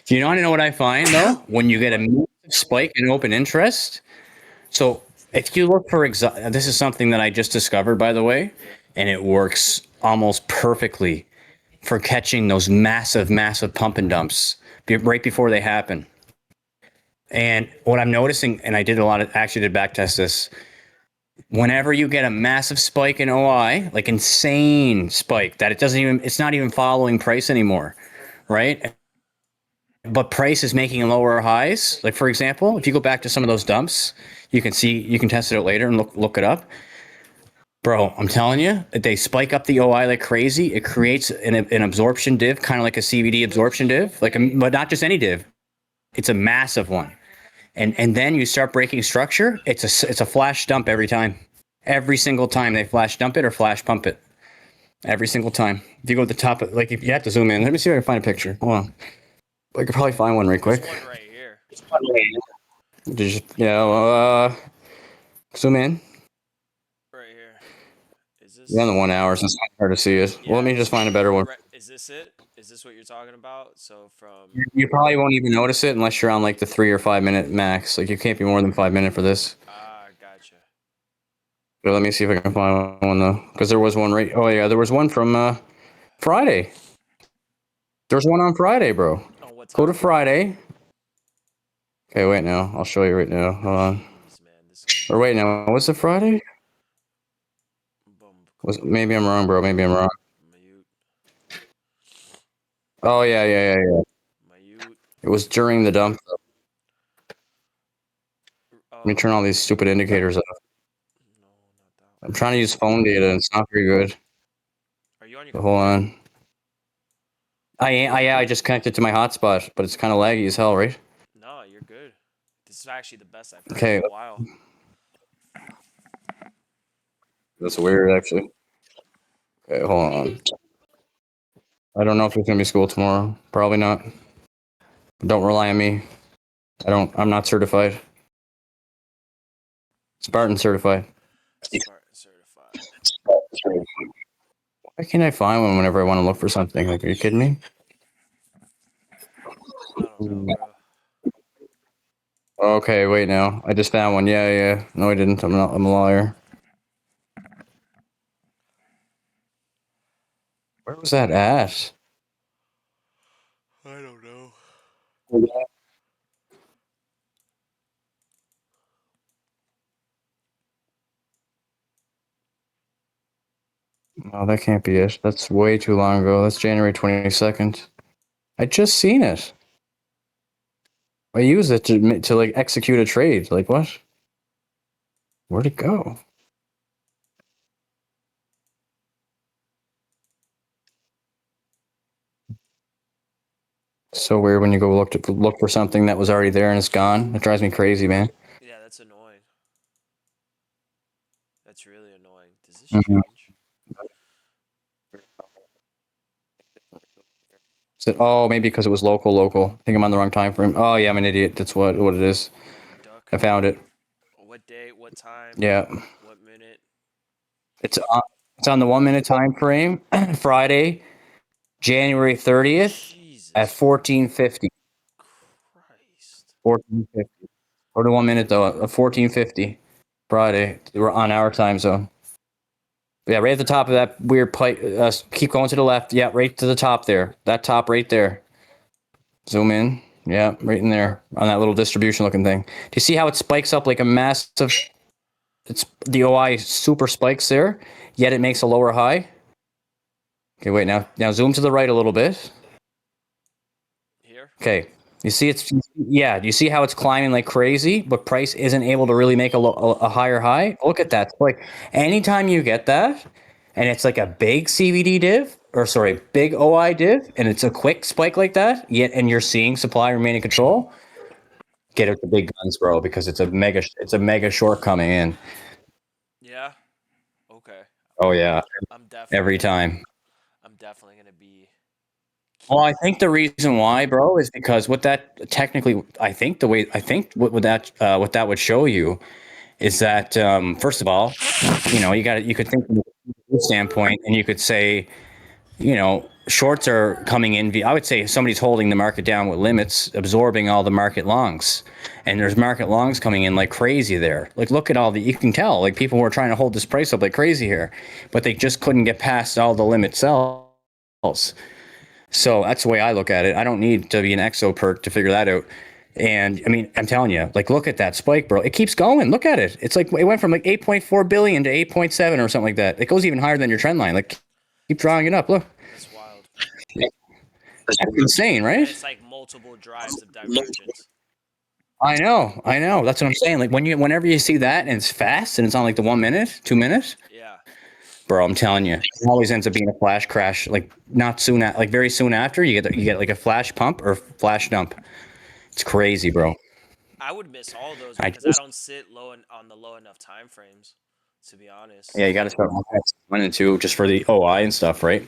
Do you want to know what I find though? When you get a what? massive spike in open interest. So if you look for this is something that I just discovered, by the way, and it works almost perfectly for catching those massive pump and dumps right before they happen. And what I'm noticing, and I did a lot of actually did back test this. Whenever you get a massive spike in OI, like insane spike, that it's not even following price anymore, right? But price is making lower highs. Like for example, if you go back to some of those dumps, you can test it out later and look it up. Bro, I'm telling you, they spike up the OI like crazy. It creates an absorption div, kind of like a CVD absorption div, but not just any div. It's a massive one. And then you start breaking structure. It's a flash dump every time. Every single time they flash dump it or flash pump it. Every single time. If you go to the top, like if you have to zoom in, let me see if I can find a picture. Hold on. I could probably find one right There's quick. one right here. Yeah, zoom in. Right here. Is You're on the this? 1 hour, so it's hard to see it. Well, let Yeah. me just find a better one. Is this it? Is this what you're talking about? So from You probably won't even notice it unless you're on like the 3 or 5 minute max. Like you can't be more than 5 minutes for this. gotcha. But let me see if I can find one though, because there was one right. Oh yeah, there was one from Friday. There's one on Friday, bro. On what Go to time frame? Friday. Okay, wait now. I'll show you right now. Hold on. Jeez, man, this is gonna be Or wait now. Was it Friday? boom. Was maybe I'm wrong, bro. Maybe I'm wrong. Mute, Oh yeah. mute. It was during the dump. Let me turn all Oh these stupid indicators off. no, not that I'm one. trying to use phone data, and it's not very good. Are you on your So hold computer? on. Yeah, I just connected to my hotspot, but it's kind of laggy as hell, right? No, you're good. This is actually the best I've heard in Okay, a while. that's weird actually. Okay, hold on. I don't know if there's gonna be school tomorrow. Probably not. Don't rely on me. I'm not certified. Spartan certified. Spartan certified. Why can't I find one whenever I want to look for something? Like, are you kidding me? I don't know, bro. Okay, wait now. I just found one. Yeah. No, I didn't. I'm not. I'm a liar. Where was that at? I don't know. Oh, that can't be it. That's way too long ago. That's January 22nd. I just seen it. I use it to like execute a trade. Like what? Where'd it go? So weird when you go look for something that was already there and it's gone. It drives me crazy, man. Yeah, that's annoying. That's really annoying. Does this Mhm. change? Oh, maybe because it was local. I think I'm on the wrong time frame. Oh yeah, I'm an idiot. That's what it is. Duck. I found it. What date? What time? Yeah, What minute? it's on, it's on the 1 minute time frame. Friday, January 30th at Jesus 14:50. Christ. 14:50. Or to 1 minute though. 14:50. Friday. We're on our time zone. Yeah, right at the top of that weird pipe. Keep going to the left. Yeah, right to the top there. That top right there. Zoom in. Yeah, right in there on that little distribution looking thing. Do you see how it spikes up like a massive? It's the OI super spikes there, yet it makes a lower high. Okay, wait now zoom to the right a little bit. Here? Okay, you see it's yeah. Do you see how it's climbing like crazy, but price isn't able to really make a higher high? Look at that. Like anytime you get that, and it's like a big CVD div, or sorry, big OI div, and it's a quick spike like that, yet and you're seeing supply remain in control. Get out the big guns, bro, because it's a mega short coming in. Yeah. Okay. Oh yeah, I'm definitely every gonna time. I'm definitely gonna be Well, I keeping think the reason why, bro, is because what that technically, I think what that would show you is that first of all, you could think from a standpoint, and you could say, shorts are coming in. I would say somebody's holding the market down with limits, absorbing all the market longs, and there's market longs coming in like crazy there. Like look at all the, you can tell like people were trying to hold this price up like crazy here, but they just couldn't get past all the limit sells. So that's the way I look at it. I don't need to be an exopert to figure that out. And I mean, I'm telling you, like, look at that spike, bro. It keeps going. Look at it. It's like it went from like 8.4 billion to 8.7 or something like that. It goes even higher than your trend line. Like, keep that's drawing it up. Look, that's wild. that's insane, And right? it's like multiple drives of divergence. I know. That's what I'm saying. Like whenever you see that and it's fast and it's on like the 1 minute, 2 minutes, Yeah. bro. I'm telling you, it always ends up being a flash crash. Like not soon, like very soon after, you get like a flash pump or flash dump. It's crazy, bro. I would miss all those I because I just don't sit on the low enough time frames, to be honest. Yeah, you got to start one and two just for the OI and stuff, right?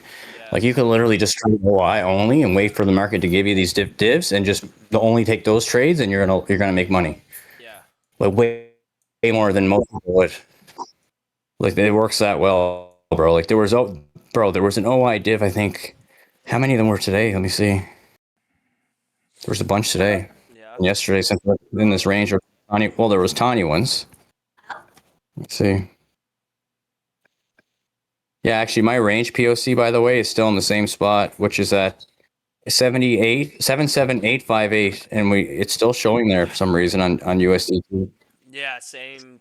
Like you Yes. could literally just trade OI only and wait for the market to give you these divs and just only take those trades and you're gonna make money. Yeah. Like way more than most people would. Like it works that well, bro. Like there was an OI div I think How many of them were today? Let me see. There was a bunch today. Yeah. And yesterday, since we're in this range, well, there was tiny ones. Let's see. Yeah, actually, my range POC, by the way, is still in the same spot, which is at 77858, and it's still showing there for some reason on USDT. Yeah, same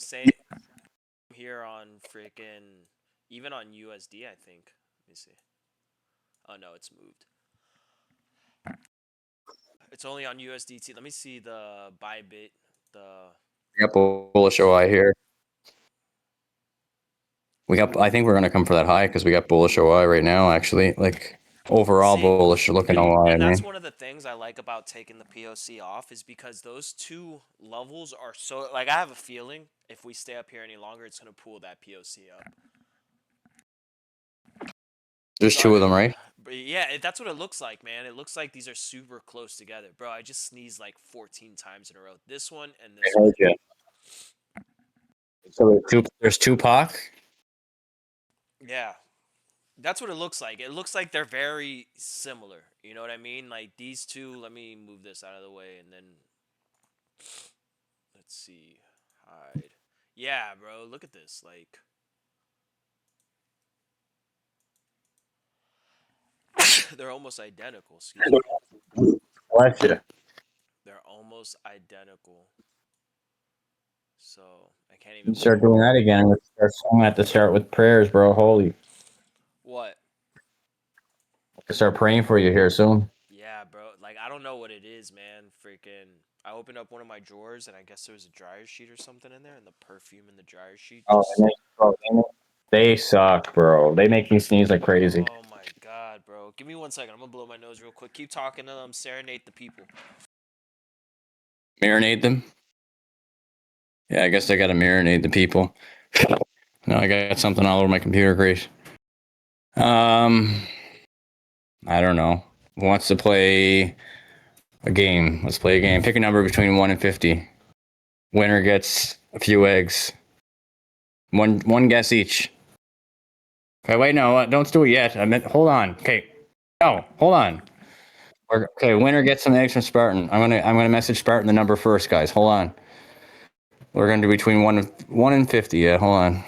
here on freaking even on USD, I think. Let me see. Oh no, it's moved. It's only on USDT. Let me see the Bybit. We got bullish OI here. I think we're gonna come for that high because we got bullish OI right now. Actually, like overall See, bullish looking OI. and that's one of the things I like about taking the POC off is because those two levels are so like I have a feeling if we stay up here any longer, it's gonna pull that POC up. There's two of them, right? But yeah, that's what it looks like, man. It looks like these are super close together, bro. I just sneezed like 14 times in a row. This one and this one. Yeah. So there's Tupac. Yeah, that's what it looks like. It looks like they're very similar. You know what I mean? Like these two. Let me move this out of the way and then let's see. Hide. Yeah, bro. Look at this. Like. They're almost identical. Excuse me. Bless you. They're almost identical. So I can't even Start doing that again. I'm gonna have to start with prayers, bro. Holy. What? I'll start praying for you here soon. Yeah, bro. Like I don't know what it is, man. Freaking. I opened up one of my drawers and I guess there was a dryer sheet or something in there, and the perfume in the dryer sheet. Just... They suck, bro. They make me sneeze like crazy. Oh my god, bro. Give me 1 second. I'm gonna blow my nose real quick. Keep talking to them. Serenade the people. Marinate them. Yeah, I guess I gotta marinate the people. No, I got something all over my computer. Great. I don't know. Who wants to play a game? Let's play a game. Pick a number between 1 and 50. Winner gets a few eggs. One guess each. Okay, wait, no, don't do it yet. Hold on. Okay, no, hold on. Okay, winner gets some eggs from Spartan. I'm gonna message Spartan the number first, guys. Hold on. We're gonna do between one and 50. Yeah, hold on.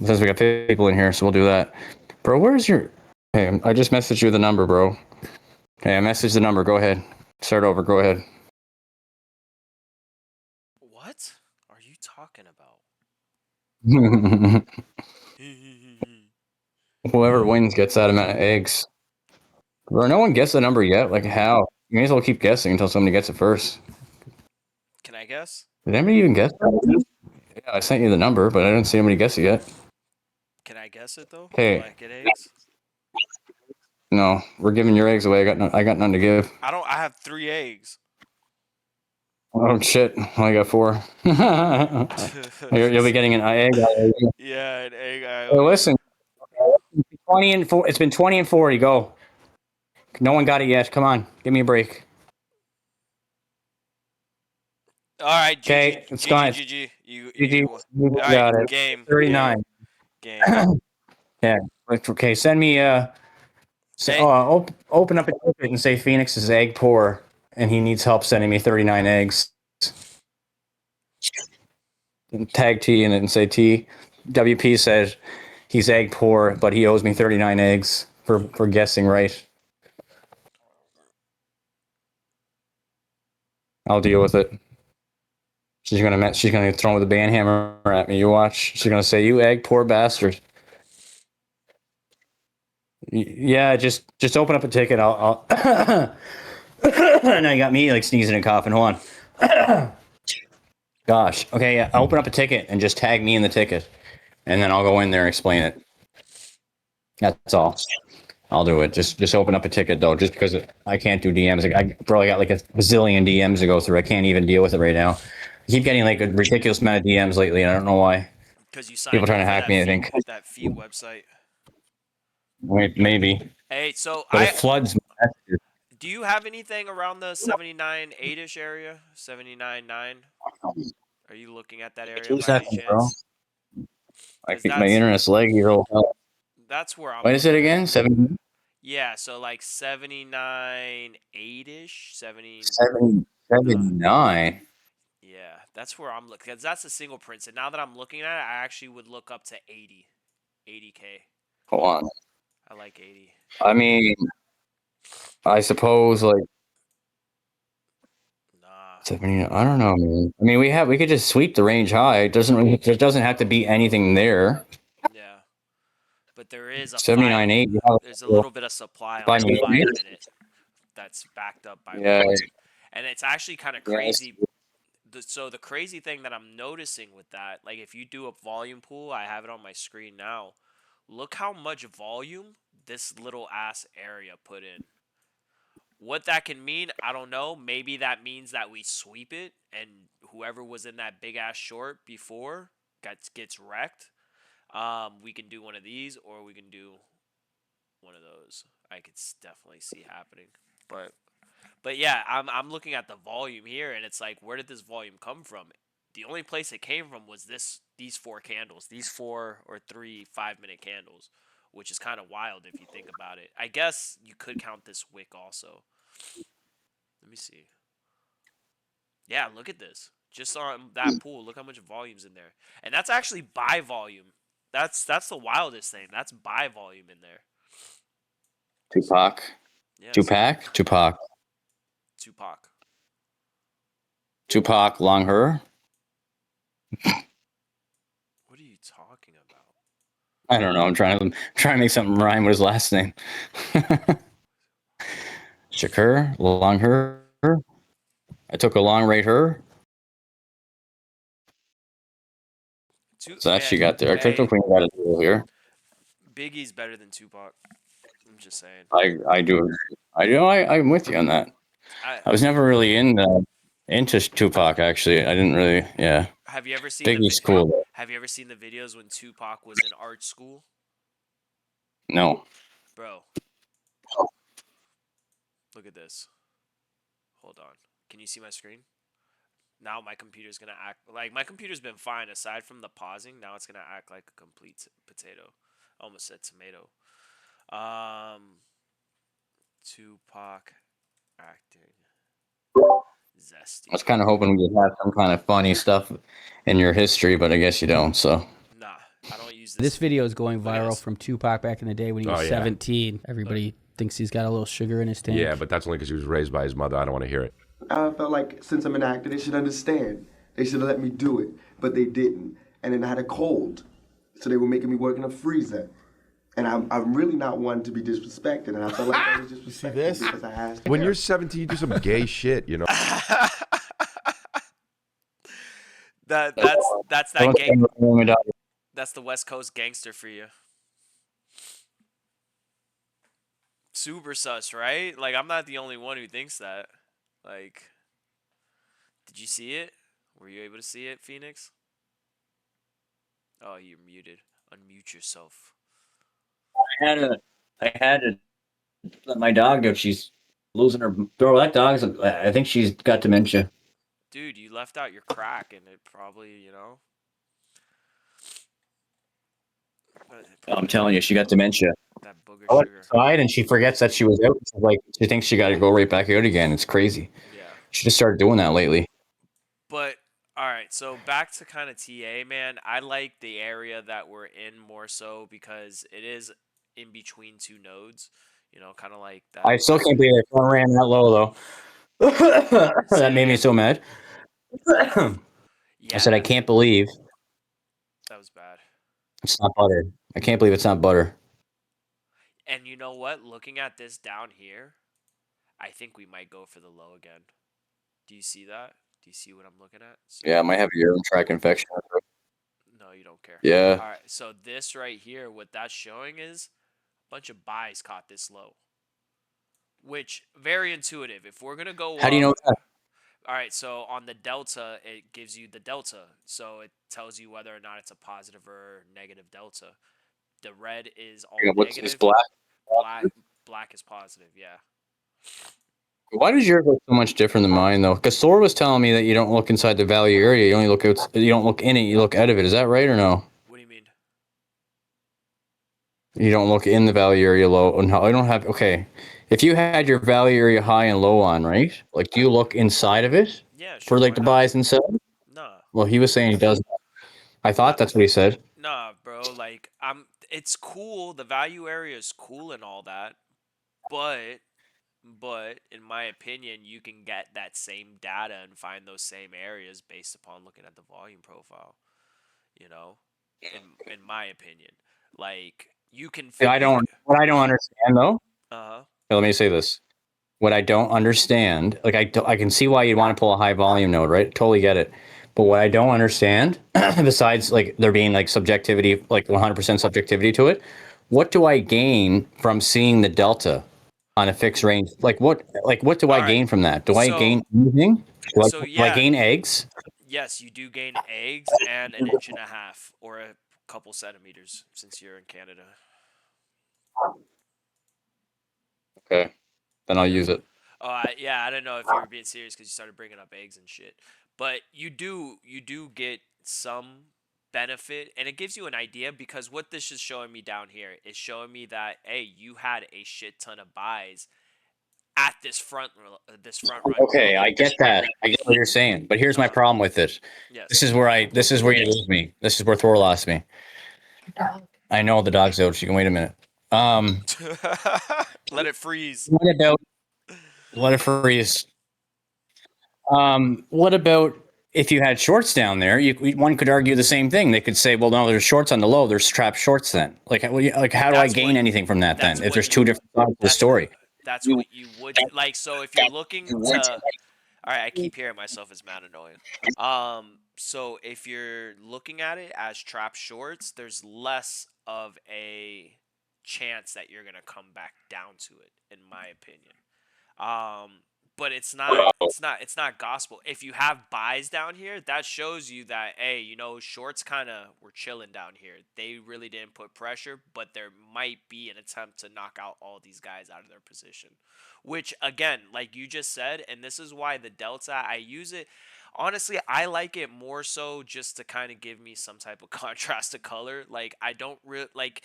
Since we got people in here, so we'll do that. Bro, where's your? Hey, I just messaged you the number, bro. Okay, I messaged the number. Go ahead. Start over. Go ahead. What are you talking about? Whoever wins gets that amount of eggs. Bro, no one gets the number yet. Like how? You may as well keep guessing until somebody gets it first. Can I guess? Did anybody even guess that? Yeah, I sent you the number, but I didn't see anybody guess it yet. Can I guess it though? Hey. Do I get eggs? No, we're giving your eggs away. I got none to give. I have 3 eggs. Oh shit! I got 4. You'll be getting an egg. Yeah, an egg. Hey, listen. 20 and 4. It's been 20 and 40. Go. No one got it yet. Come on, give me a break. All right, okay, it's gone. GG. You got it. Game. 39. Game. Yeah. Okay, send me. Open up a ticket and say Phoenix is egg poor, and he needs help sending me 39 eggs. And tag T in it and say T. WP says he's egg poor, but he owes me 39 eggs for guessing right. I'll deal with it. She's gonna throw the band hammer at me. You watch. She's gonna say, "You egg poor bastard." Yeah, just open up a ticket. I'll now you got me like sneezing and coughing. Hold on. Gosh. Okay, yeah. Open up a ticket and just tag me in the ticket, and then I'll go in there and explain it. That's all. I'll do it. Just open up a ticket though, just because I can't do DMs. I probably got like a bazillion DMs to go through. I can't even deal with it right now. I keep getting like a ridiculous amount of DMs lately, and I don't know why. Because you signed people trying to hack me. I think that feed website. Wait, maybe. Hey, so but it floods. Do you have anything around the 79.8-ish area? 79.9? Are you looking at that area by any chance? My internet's laggy. That's where I'm. What is it again? 7? Yeah, so like 79 8 ish, 70. 79. Yeah, that's where I'm looking. Because that's a single print. And now that I'm looking at it, I actually would look up to 80. 80K. Hold on. I like 80. I mean, I suppose like Nah. 70. I don't know, man. I mean, we could just sweep the range high. There doesn't have to be anything there. Yeah. But there is a 79 8. there's a little bit of supply on By the me. 5 minute that's backed up by Yeah, volume. And it's actually kind of yeah. crazy. So the crazy thing that I'm noticing with that, like if you do a volume pool, I have it on my screen now. Look how much volume this little ass area put in. What that can mean, I don't know. Maybe that means that we sweep it and whoever was in that big ass short before gets wrecked. We can do one of these or we can do one of those. I could definitely see happening. But yeah, I'm looking at the volume here and it's like where did this volume come from? The only place it came from was these four candles, these 4 or 3 5 minute candles, which is kind of wild if you think about it. I guess you could count this wick also. Let me see. Yeah, look at this. Just on that pool, look how much volume's in there. And that's actually buy volume. That's the wildest thing. That's buy volume in there. Tupac. Yeah, see? Tupac. Tupac. Tupac long her. What are you talking about? I don't know. I'm trying to make something rhyme with his last name. Shakur, long her. I took a long right her. So that she Man, got there. Crypto hey, Queen got a deal here. Biggie's better than Tupac. I'm just saying. I do. I'm with you on that. I I was never really into Tupac actually. I didn't really. Yeah, have you ever seen Biggie's cool. Though. have you ever seen the videos when Tupac was in art school? No. Bro, look at this. Hold on. Can you see my screen? Now my computer's gonna act like my computer's been fine aside from the pausing. Now it's gonna act like a complete potato. I almost said tomato. Tupac acting I was zesty. kind of hoping we'd have some kind of funny stuff in your history, but I guess you don't. So Nah, I don't use This this. video is going Look at viral this. from Tupac back in the day when he was Oh, yeah. 17. Everybody thinks he's got a little sugar in his tank. Yeah, but that's only because he was raised by his mother. I don't want to hear it. I felt like since I'm an actor, they should understand. They should have let me do it, but they didn't. And then I had a cold, so they were making me work in a freezer. And I'm really not one to be disrespected, and I felt like I was disrespected this? because I asked. When you're 17, you do some gay shit, you know? That's that gang. That's the West Coast gangster for you. Super sus, right? Like I'm not the only one who thinks that. Like, did you see it? Were you able to see it, Phoenix? Oh, you're muted. Unmute yourself. I had to let my dog go. She's losing her. Bro, that dog's. I think she's got dementia. Dude, you left out your crack and it probably, I'm telling you, she got dementia. that booger I went sugar. outside and she forgets that she was out. She's like, she thinks she got to go right back out again. It's crazy. Yeah. She just started doing that lately. But all right, so back to kind of TA, man. I like the area that we're in more so because it is in between two nodes. Kind of like that. I still can't believe I phone ran that low though. That made me so mad. I Yeah, said I can't believe that was bad. it's not butter. I can't believe it's not butter. And you know what? Looking at this down here, I think we might go for the low again. Do you see that? Do you see what I'm looking at? So, Yeah, I might have a urinary tract infection. no, you don't care. Yeah. All right. So this right here, what that's showing is a bunch of buys caught this low, which very intuitive. If we're gonna go, How do you know that? All right. So on the delta, it gives you the delta, so it tells you whether or not it's a positive or negative delta. The red is all What's negative. this black? Black is positive. Yeah. Why does yours look so much different than mine though? Because Thor was telling me that you don't look inside the value area. You only look out. You don't look in it. You look out of it. Is that right or no? What do you mean? You don't look in the value area low. No, I don't have. Okay, if you had your value area high and low on, right? Like, do you look inside of it Yeah, sure. for like Why the not? buys and sells? Nah, Well, he was saying he does. I nah, thought that's what he said. nah, bro. Like, It's cool. The value area is cool and all that, but in my opinion, you can get that same data and find those same areas based upon looking at the volume profile. You know, in my opinion, like you can I you. don't. What I don't understand though. Uh huh. Let me say this. What I don't understand, like I can see why you'd want to pull a high volume node, right? Totally get it. But what I don't understand, besides like there being like subjectivity, like 100% subjectivity to it, what do I gain from seeing the delta on a fixed range? Like what do I All right. gain from that? Do I So gain anything? Do I yeah, gain eggs? yes, you do gain eggs and an inch and a half or a couple centimeters since you're in Canada. Okay, then I'll Yeah. use it. Oh, yeah. I don't know if you were being serious because you started bringing up eggs and shit, but you do get some benefit, and it gives you an idea because what this is showing me down here is showing me that hey, you had a shit ton of buys at this front run Okay, low. I get that. I get what you're saying, but here's my Uh, problem with it. yes. This is where you lose me. This is where Thor lost me. I know the dog's out. She can wait a minute. Um, Let it freeze. what about let it freeze? What about if you had shorts down there? One could argue the same thing. They could say, well, no, there's shorts on the low. There's trap shorts then. Like how do I That's gain what anything from that that's then? If what there's you two different sides of the that's what story. you would like. So if you're looking to, all right, I keep hearing myself. It's mad annoying. So if you're looking at it as trap shorts, there's less of a chance that you're gonna come back down to it, in my opinion. Um, but it's not gospel. If you have buys down here, that shows you that hey, shorts kind of were chilling down here. They really didn't put pressure, but there might be an attempt to knock out all these guys out of their position. Which again, like you just said, and this is why the delta I use it. Honestly, I like it more so just to kind of give me some type of contrast to color. Like I don't really like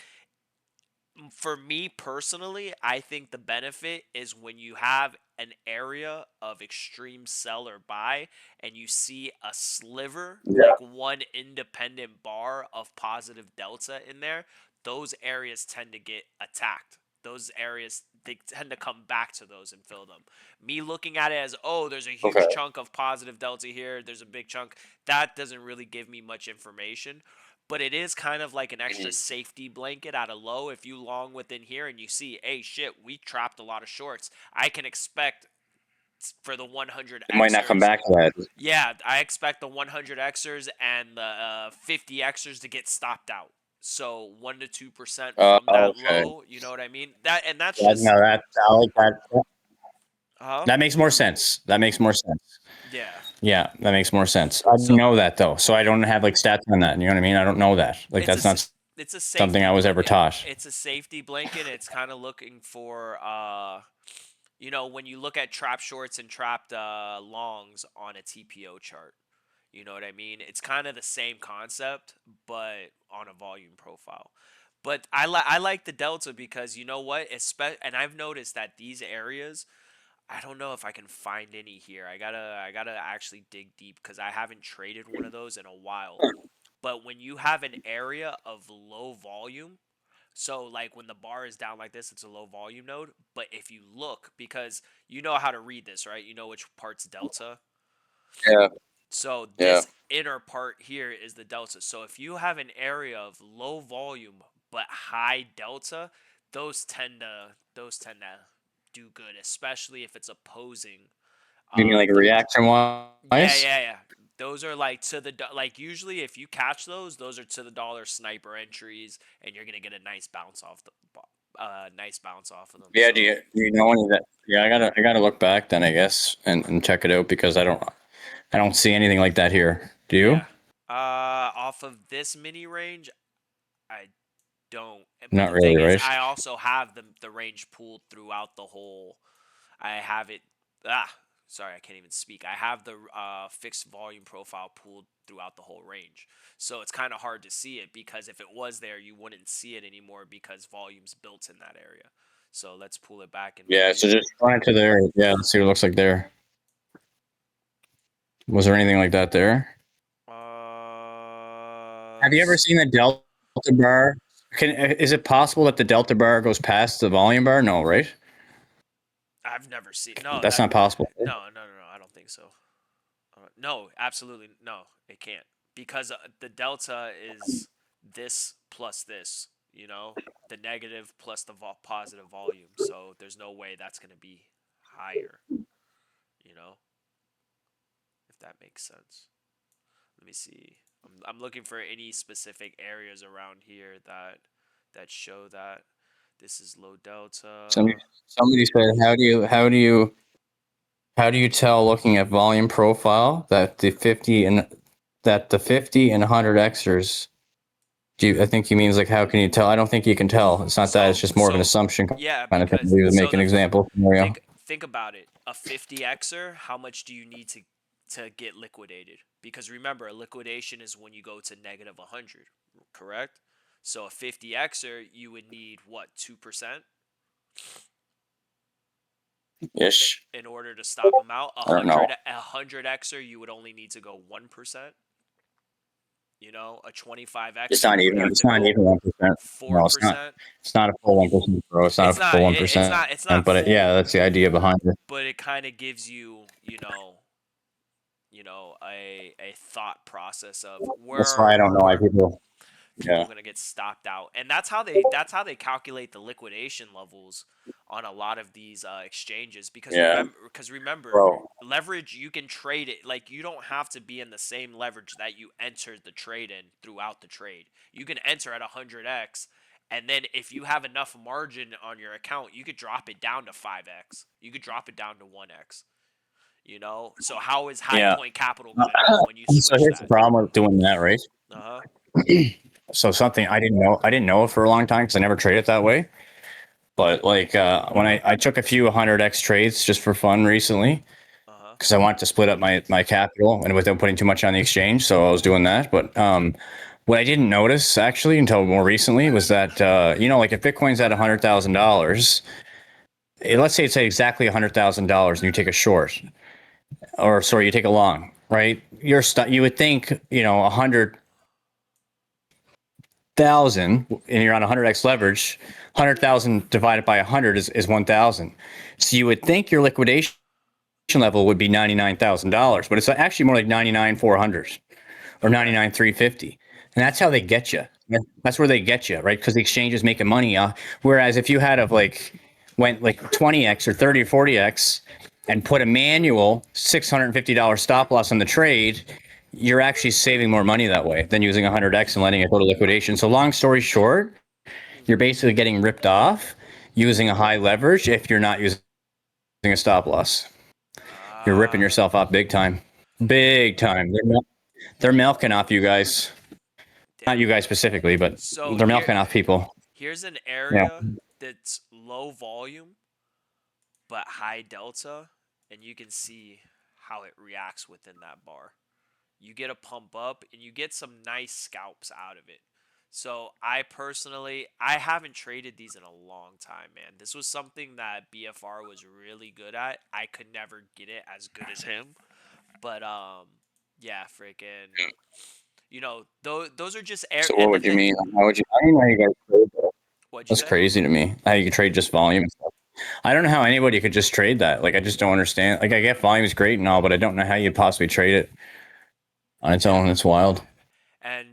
for me personally, I think the benefit is when you have an area of extreme sell or buy and you see a sliver, Yeah. like one independent bar of positive delta in there, those areas tend to get attacked. Those areas, they tend to come back to those and fill them. Me looking at it as, oh, there's a Okay. huge chunk of positive delta here, there's a big chunk, that doesn't really give me much information, but it is kind of like an extra safety blanket at a low. If you long within here and you see, hey, shit, we trapped a lot of shorts, I can expect for the 100 It might not come Xers. back to that. Yeah, I expect the 100 Xers and the 50 Xers to get stopped out. So 1 to 2% from that Okay. low, you know what I mean? That's Yeah, just no, I like that. huh? That makes more sense. That makes more sense. Yeah. Yeah, that makes more sense. I didn't So know that though, so I don't have like stats on that. You know what I mean? I don't know that. Like it's a that's not it's a something safety I was ever blanket. taught. It's a safety blanket. It's kind of looking for when you look at trap shorts and trapped longs on a TPO chart. You know what I mean? It's kind of the same concept, but on a volume profile. But I like the delta because you know what? And I've noticed that these areas, I don't know if I can find any here. I gotta actually dig deep because I haven't traded one of those in a while. But when you have an area of low volume, so like when the bar is down like this, it's a low volume node. But if you look, because you know how to read this, right? You know which part's delta. Yeah, So yeah. this inner part here is the delta. So if you have an area of low volume but high delta, those tend to do good, especially if it's opposing. You mean like a The reaction Yeah, wise? yeah, yeah. Those are like like usually if you catch those are to the dollar sniper entries, and you're gonna get a nice bounce off nice bounce off of them. Yeah. So Do you know any of that? Yeah, I gotta look back then, I guess, and check it out because I don't see anything like that here. Do you? yeah, off of this mini range, I don't. But Not the thing really, is, right? I also have the range pooled throughout the whole. I have it. Ah, sorry, I can't even speak. I have the fixed volume profile pulled throughout the whole range. So it's kind of hard to see it because if it was there, you wouldn't see it anymore because volume's built in that area. So let's pull it back and Yeah, so volume. just run it to there. Yeah, let's see what it looks like there. Was there anything like that there? Have you ever seen the delta bar? Is it possible that the delta bar goes past the volume bar? No, right? I've never seen. No, That's not possible. no. I don't think so. No, absolutely no. It can't because the delta is this plus this. You know, the negative plus the positive volume. So there's no way that's going to be higher. You know, if that makes sense. Let me see. I'm looking for any specific areas around here that show that this is low delta. Somebody said, how do you tell looking at volume profile that the 50 and 100 Xers? I think he means like how can you tell? I don't think you can tell. It's not that. It's just more of an assumption Yeah, kind of thing. because We would make an example scenario. think about it. A 50xer, how much do you need to get liquidated? Because remember, a liquidation is when you go to negative 100, correct? So a 50xer, you would need what, 2%? Ish. In order to stop them out. I don't know. A 100xer, you would only need to go 1%. You know, a 25x. It's not even. It's not even 1%. 4%. No, it's not. It's not a full 1%, bro. It's not a full 1%. It's not. But full, yeah, that's the idea behind it. But it kind of gives you, a thought process of where. That's why I don't know why people. People are gonna get stopped out, and that's how they calculate the liquidation levels on a lot of these exchanges. Because remember, Bro. leverage, you can trade it, like you don't have to be in the same leverage that you entered the trade in throughout the trade. You can enter at 100x, and then if you have enough margin on your account, you could drop it down to 5x. You could drop it down to 1x. You know, so how is High Point Capital gonna know when you switch So here's the problem with doing that, right? So something I didn't know it for a long time because I never traded that way. But like when I took a few 100x trades just for fun recently, because I wanted to split up my capital and without putting too much on the exchange, so I was doing that. But what I didn't notice actually until more recently was that like if Bitcoin's at $100,000, let's say it's at exactly $100,000 and you take a short, or sorry, you take a long, right? You would think 100,000 and you're on 100x leverage, 100,000 divided by 100 is 1,000. So you would think your liquidation level would be $99,000, but it's actually more like 99,400 or 99,350, and that's how they get you. That's where they get you, right? Because the exchange is making money. Whereas if you had went like 20x or 30 or 40x and put a manual $650 stop loss on the trade, you're actually saving more money that way than using 100x and letting it go to liquidation. So long story short, you're basically getting ripped off using a high leverage if you're not using a stop loss. You're ripping yourself off big time. Big time. They're milking off you guys. Not you guys specifically, but they're milking off people. Here's an area that's low volume but high delta, and you can see how it reacts within that bar. You get a pump up and you get some nice scalps out of it. So I haven't traded these in a long time, man. This was something that BFR was really good at. I could never get it as good as him. But yeah, freaking those are just So what would you mean? I don't know how you guys trade that. That's crazy to me. How you could trade just volume and stuff. I don't know how anybody could just trade that. Like I just don't understand. Like I get volume is great and all, but I don't know how you'd possibly trade it on its own. It's wild. And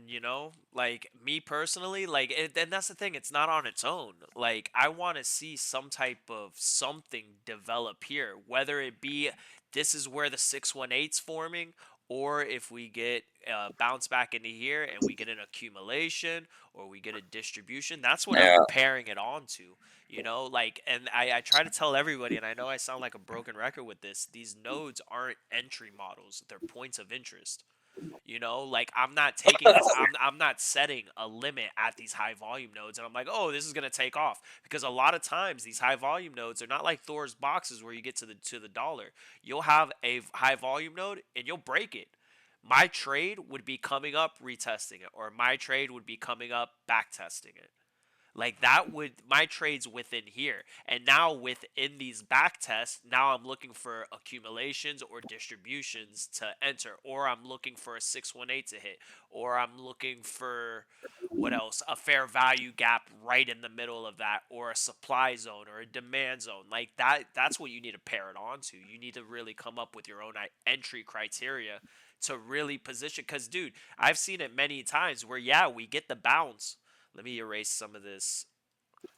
like me personally, and that's the thing, it's not on its own. Like I want to see some type of something develop here, whether it be this is where the 618's forming, or if we get bounce back into here and we get an accumulation or we get a distribution. That's what I'm comparing it on to. And I try to tell everybody, and I know I sound like a broken record with this, these nodes aren't entry models, they're points of interest. You know, like I'm not taking this. I'm not setting a limit at these high volume nodes, and I'm like, oh, this is gonna take off because a lot of times these high volume nodes are not like Thor's boxes where you get to the dollar. You'll have a high volume node and you'll break it. My trade would be coming up retesting it, or my trade would be coming up back testing it. Like that would my trades within here. And now within these back tests, now I'm looking for accumulations or distributions to enter, or I'm looking for a 618 to hit, or I'm looking for what else? A fair value gap right in the middle of that, or a supply zone or a demand zone. Like that's what you need to pair it onto. You need to really come up with your own entry criteria to really position, cuz dude, I've seen it many times where yeah, we get the bounce. Let me erase some of this.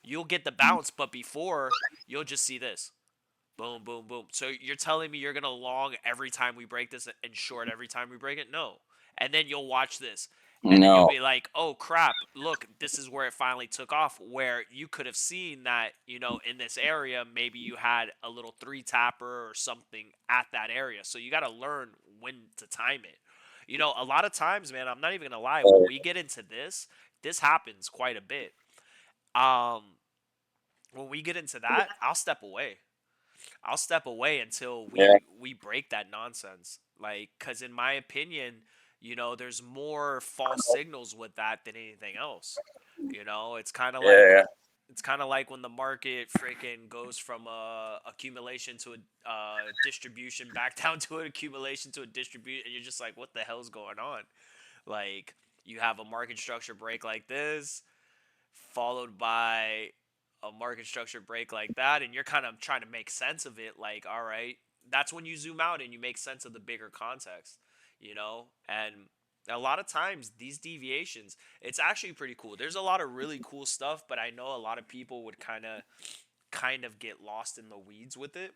You'll get the bounce, but before, you'll just see this. Boom, boom, boom. So you're telling me you're going to long every time we break this and short every time we break it? No. And then you'll watch this. And then you'll No. be like, oh crap, look, this is where it finally took off. Where you could have seen that, you know, in this area, maybe you had a little three tapper or something at that area. So you got to learn when to time it. You know, a lot of times, man, I'm not even going to lie, when we get into this happens quite a bit. Um, when we get into that, I'll step away. I'll step away until Yeah. we break that nonsense. Like, cause in my opinion, you know, there's more false signals with that than anything else. You know, Yeah. it's kind of like when the market freaking goes from a accumulation to a distribution back down to an accumulation to a distribution, and you're just like, what the hell's going on? Like, you have a market structure break like this, followed by a market structure break like that, and you're kind of trying to make sense of it. Like, all right, that's when you zoom out and you make sense of the bigger context, you know. And a lot of times these deviations, it's actually pretty cool. There's a lot of really cool stuff, but I know a lot of people would kind of get lost in the weeds with it,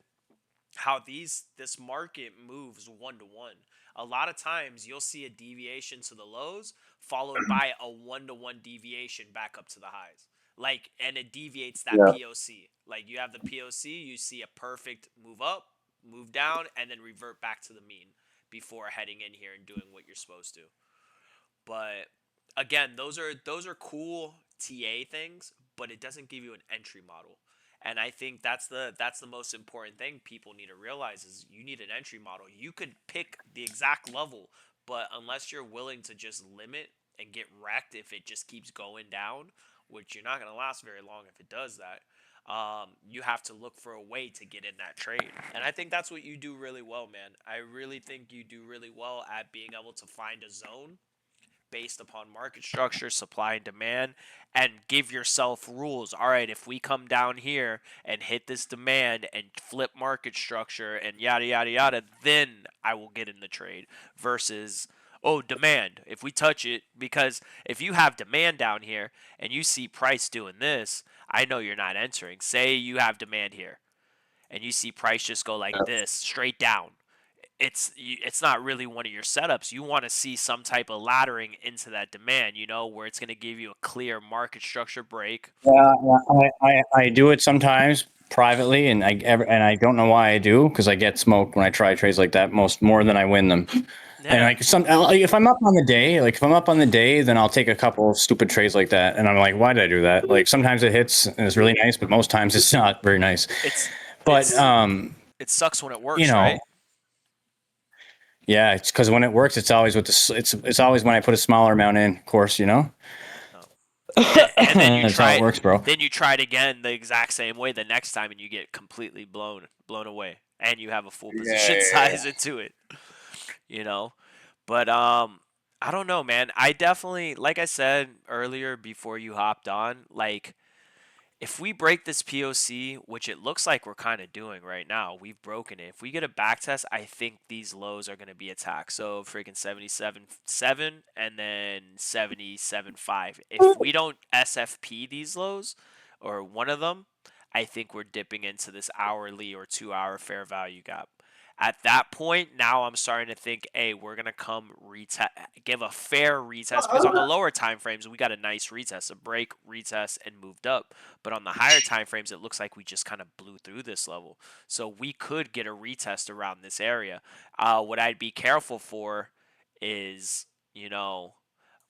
how this market moves 1 to 1. A lot of times you'll see a deviation to the lows followed by a 1 to 1 deviation back up to the highs. Like, and it deviates that Yeah. POC. Like, you have the POC, you see a perfect move up, move down, and then revert back to the mean before heading in here and doing what you're supposed to. But again, those are cool TA things, but it doesn't give you an entry model. And I think that's the most important thing people need to realize is you need an entry model. You could pick the exact level, but unless you're willing to just limit and get wrecked if it just keeps going down, which you're not going to last very long if it does that, you have to look for a way to get in that trade. And I think that's what you do really well, man. I really think you do really well at being able to find a zone based upon market structure, supply and demand, and give yourself rules. All right, if we come down here and hit this demand and flip market structure and yada yada yada, then I will get in the trade. Versus, oh, demand. If we touch it, because if you have demand down here and you see price doing this, I know you're not entering. Say you have demand here and you see price just go like this straight down, it's not really one of your setups. You want to see some type of laddering into that demand, you know, where it's going to give you a clear market structure break. Yeah, I do it sometimes privately, and I don't know why I do, because I get smoked when I try trades like that more than I win them. And Yeah, like if I'm up on the day, then I'll take a couple of stupid trades like that, and I'm like, why did I do that? Like sometimes it hits and it's really nice, but most times it's not very nice. it's But it's it sucks when it you works, know, right? yeah, it's because when it works, it's always it's always when I put a smaller amount in, of course, you know. Oh. And then you That's how try it it. works, bro. Then you try it again the exact same way the next time, and you get completely blown away, and you have a full position size into it. You know, but I don't know, man. I definitely, like I said earlier before you hopped on, like if we break this POC, which it looks like we're kind of doing right now, we've broken it. If we get a back test, I think these lows are going to be attacked. So freaking 77.7 and then 77.5. If we don't SFP these lows or one of them, I think we're dipping into this hourly or 2 hour fair value gap. At that point, now I'm starting to think, hey, we're gonna come retest, give a fair retest because on the lower time frames we got a nice retest, a break, retest, and moved up. But on the higher time frames, it looks like we just kind of blew through this level. So we could get a retest around this area. What I'd be careful for is,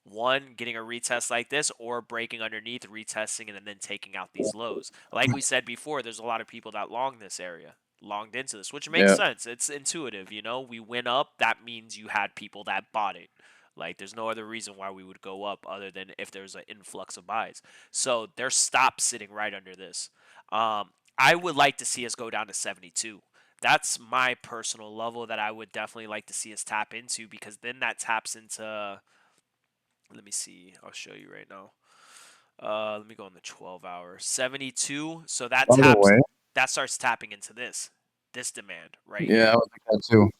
one, getting a retest like this, or breaking underneath, retesting, and then taking out these lows. Like we said before, there's a lot of people that long this area, longed into this, which makes Yeah. sense. It's intuitive, We went up, that means you had people that bought it. Like, there's no other reason why we would go up other than if there's an influx of buys. So there's stops sitting right under this. I would like to see us go down to 72. That's my personal level that I would definitely like to see us tap into, because then that taps into. Let me see. I'll show you right now. Let me go on the 12-hour. 72. So that By the taps. way, That starts tapping into this demand right yeah, I here. would like that too.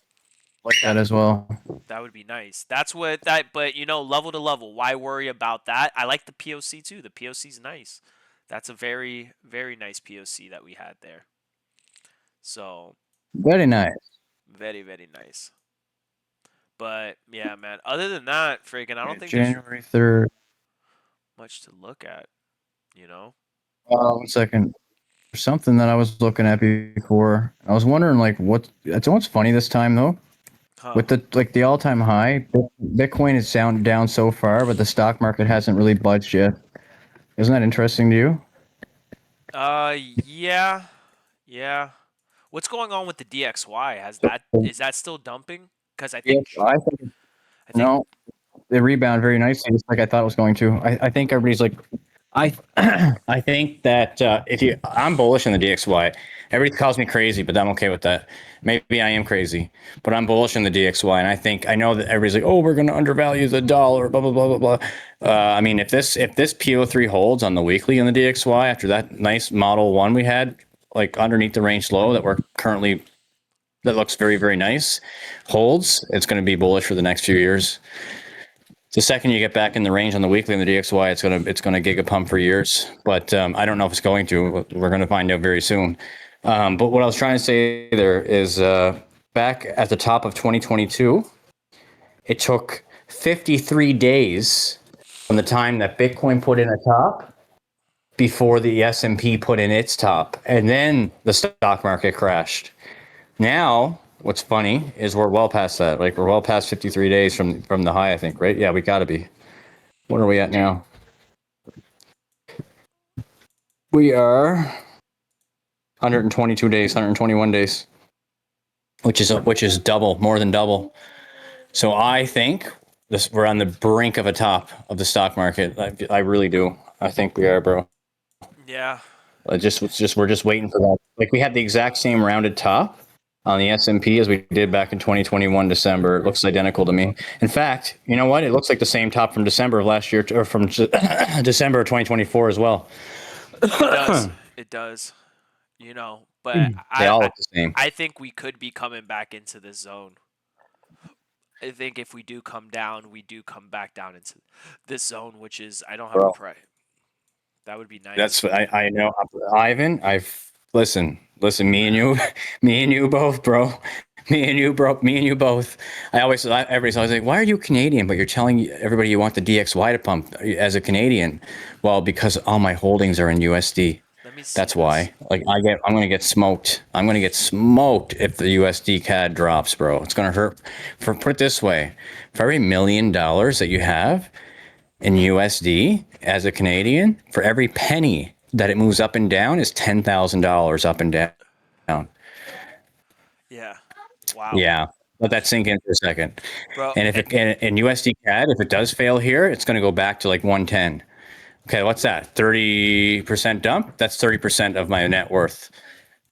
Like that as well. That would be nice. That's what that. But level to level. Why worry about that? I like the POC too. The POC's nice. That's a very, very nice POC that we had there. So Very nice. very, very nice. But yeah, man. Other than that, freaking, I don't think there's January 3rd. much to look at. You know. 1 second. There's something that I was looking at before. I was wondering, like, what's funny this time though? Huh. With the all-time high, Bitcoin is down so far, but the stock market hasn't really budged yet. Isn't that interesting to you? Yeah, yeah. What's going on with the DXY? Is that still dumping? Because I Yeah, think I think I think no, they rebound very nicely, just like I thought it was going to. I think everybody's like, I I think that I'm bullish on the DXY. Everybody calls me crazy, but I'm okay with that. Maybe I am crazy, but I'm bullish on the DXY, and I know that everybody's like, oh, we're going to undervalue the dollar, blah blah blah blah blah. I mean, if this PO3 holds on the weekly on the DXY after that nice Model 1 we had, like underneath the range low that we're currently, that looks very very nice, holds, it's going to be bullish for the next few years. The second you get back in the range on the weekly and the DXY, it's gonna giga pump for years. But I don't know if it's going to. We're going to find out very soon. But what I was trying to say there is, back at the top of 2022, it took 53 days from the time that Bitcoin put in a top before the S&P put in its top, and then the stock market crashed. Now, what's funny is we're well past that. Like, we're well past 53 days from the high, I think, right? Yeah, we got to be. What are we at now? We are 122 days, 121 days, which is double, more than double. So I think we're on the brink of a top of the stock market. I really do. I think we are, bro. yeah. We're just waiting for that. Like, we had the exact same rounded top on the S&P as we did back in 2021 December. It looks identical to me. In fact, you know what? It looks like the same top from December of last year, or from December of 2024 as well. It does. It does. But They all look the same. I think we could be coming back into this zone. I think if we do come down, we do come back down into this zone, which is, I don't have a price. That would be nice. That's what I know, Ivan. Listen. Me and you both, bro. Me and you both. Everybody's always like, why are you Canadian? But you're telling everybody you want the DXY to pump as a Canadian. Well, because all my holdings are in USD. Let me see That's this. why. Like, I'm gonna get smoked. I'm gonna get smoked if the USD CAD drops, bro. It's gonna hurt. Put it this way: for every $1 million that you have in USD as a Canadian, for every penny that it moves up and down is $10,000 up and down. Yeah. Wow. Yeah. Let that sink in for a second. Bro, And if in USD CAD, if it does fail here, it's going to go back to like 110. Okay, what's that? 30% dump? That's 30% of my net worth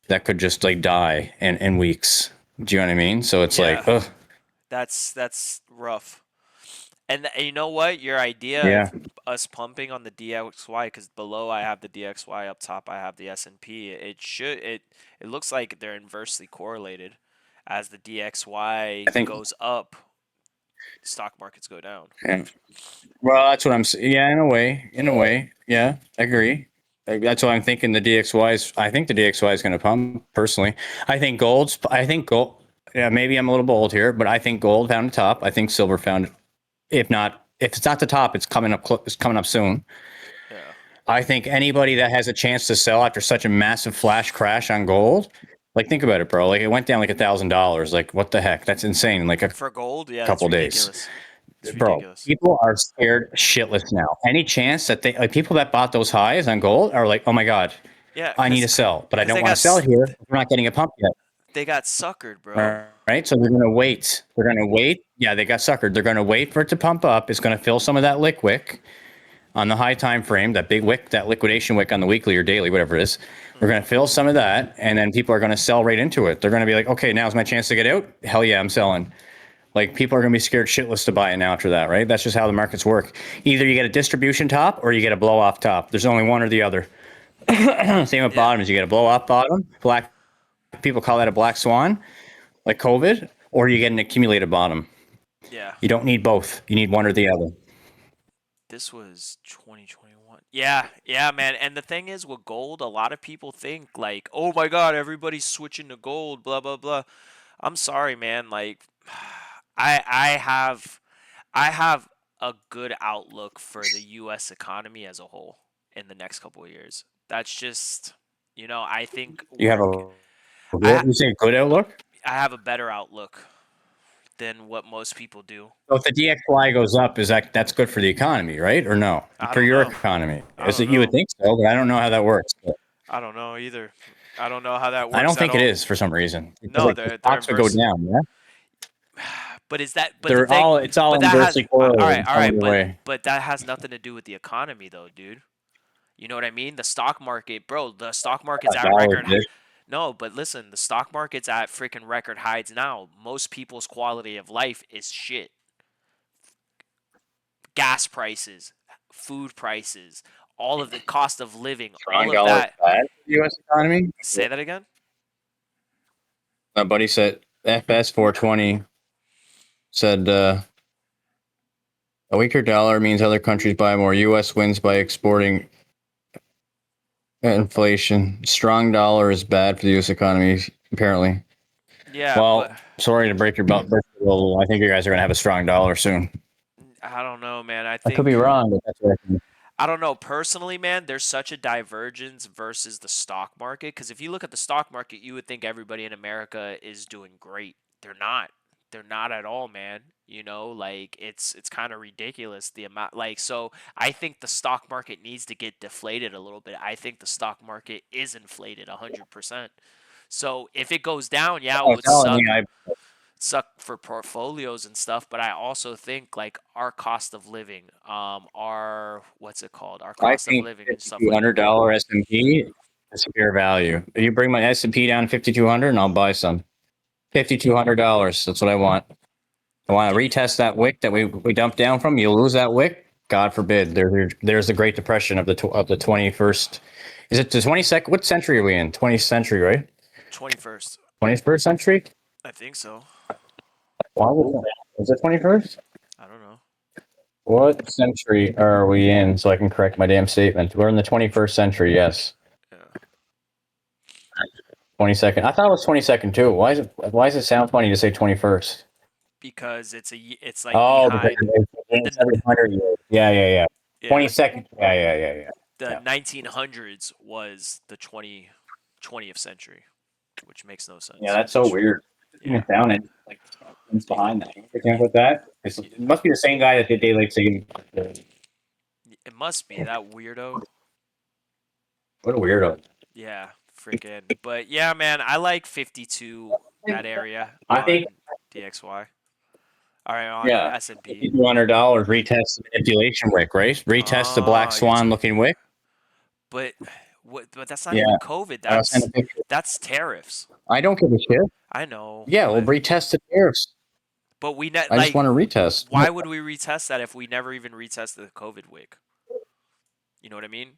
that could just like die in weeks. Do you know what I mean? So it's like, ugh. That's rough. And you know what? Your idea Yeah. of us pumping on the DXY, because below I have the DXY, up top I have the S&P. It looks like they're inversely correlated. As the DXY goes up, stock markets go down. Yeah. Well, that's what I'm saying. Yeah, in a way. Yeah, I agree. That's what I'm thinking. I think the DXY is going to pump personally. I think gold. Yeah, maybe I'm a little bold here, but I think gold found the top. I think silver found, if it's not the top, it's coming up. It's coming up soon. I think anybody that has a chance to sell after such a massive flash crash on gold, Like, think about it, bro. Like, it went down like $1,000. Like, what the heck? That's insane. Like a For gold, yeah, couple that's days. ridiculous. It's Bro, ridiculous. people are scared shitless now. Any chance that they, like, people that bought those highs on gold are like, oh my God, Yeah, I need to sell, but I 'cause don't want to sell here. We're not getting a pump yet. they got suckered, bro. Right? So they're going to wait. They're going to wait. Yeah, they got suckered. They're going to wait for it to pump up. It's going to fill some of that liquid on the high time frame, that big wick, that liquidation wick on the weekly or daily, whatever it is. We're going to fill some of that, and then people are going to sell right into it. They're going to be like, okay, now's my chance to get out. Hell yeah, I'm selling. Like, people are going to be scared shitless to buy it now after that, right? That's just how the markets work. Either you get a distribution top or you get a blow off top. There's only one or the other. Same with bottoms. You get a blow off bottom. Black people call that a black swan, like COVID, or you get an accumulated bottom. Yeah. You don't need both. You need one or the other. This was 2021. Yeah, man. And the thing is, with gold, a lot of people think like, "Oh my God, everybody's switching to gold." Blah blah blah. I'm sorry, man. Like, I have a good outlook for the U.S. economy as a whole in the next couple of years. That's just, I think You have you say good outlook? I have a better outlook than what most people do. So if the DXY goes up, that's good for the economy, right? Or no? I For don't your know. economy. I Is don't it you would know. think so, but I don't know how that works. I don't know either. I don't know how that works. I don't think at it all. is for some reason. Because, No, like, they're the stocks would go inverse. down, yeah? But is that? But They're the thing, all it's all but that has inversely all correlated right, either way. but that has nothing to do with the economy, though, dude. You know what I mean? The stock market, bro. The stock market's at Dollars, record. dude. No, but listen, the stock market's at freaking record highs now. Most people's quality of life is shit. Gas prices, food prices, all of the cost of living, all Strong of dollar that. bad for the U.S. economy. Say that again. My buddy said FS 420 said a weaker dollar means other countries buy more. U.S. wins by exporting inflation. Strong dollar is bad for the U.S. economy, apparently. Yeah, Well, but sorry to break your butt. I think you guys are going to have a strong dollar soon. I don't know, man. I I could be think wrong, but that's what I think. I don't know. Personally, man, there's such a divergence versus the stock market. Because if you look at the stock market, you would think everybody in America is doing great. They're not. They're not at all, man. Like it's kind of ridiculous the amount. Like, so I think the stock market needs to get deflated a little bit. I think the stock market is inflated 100%. So if it goes down, yeah, it would suck. Suck for portfolios and stuff, but I also think like our cost of living, our what's it called, our I cost of think living and stuff like $5,200 S&P is fair value. If you bring my S&P down to 5,200, and I'll buy some. $5,200. That's what I want. I want to retest that wick that we dumped down from. You lose that wick, God forbid. There's the Great Depression of the 21st. Is it the 22nd? What century are we in? 20th century, right? 21st. 21st century? I think so. Is it 21st? I don't know. What century are we in so I can correct my damn statement? We're in the 21st century, yes. Yeah. 22nd. I thought it was 22nd too. Why does it sound funny to say 21st? Because it's like Oh, behind because it's every 100 years. Yeah. yeah, 22nd. Yeah. the 1900s was the 20th century, which makes no sense. Yeah, that's so weird. Yeah. Down it, like, what's behind that? You think with that? It must be the same guy that did daylight saving. It must be that weirdo. What a weirdo. Yeah, freaking. But yeah, man, I like 52, that area. I think DXY. All right, on yeah, S&P. $200 retest the manipulation wick, right? Retest the black swan looking wick. But that's not even COVID. That's tariffs. I don't give a shit. I know. Yeah, we'll retest the tariffs. But I just want to retest. Why would we retest that if we never even retested the COVID wick? You know what I mean?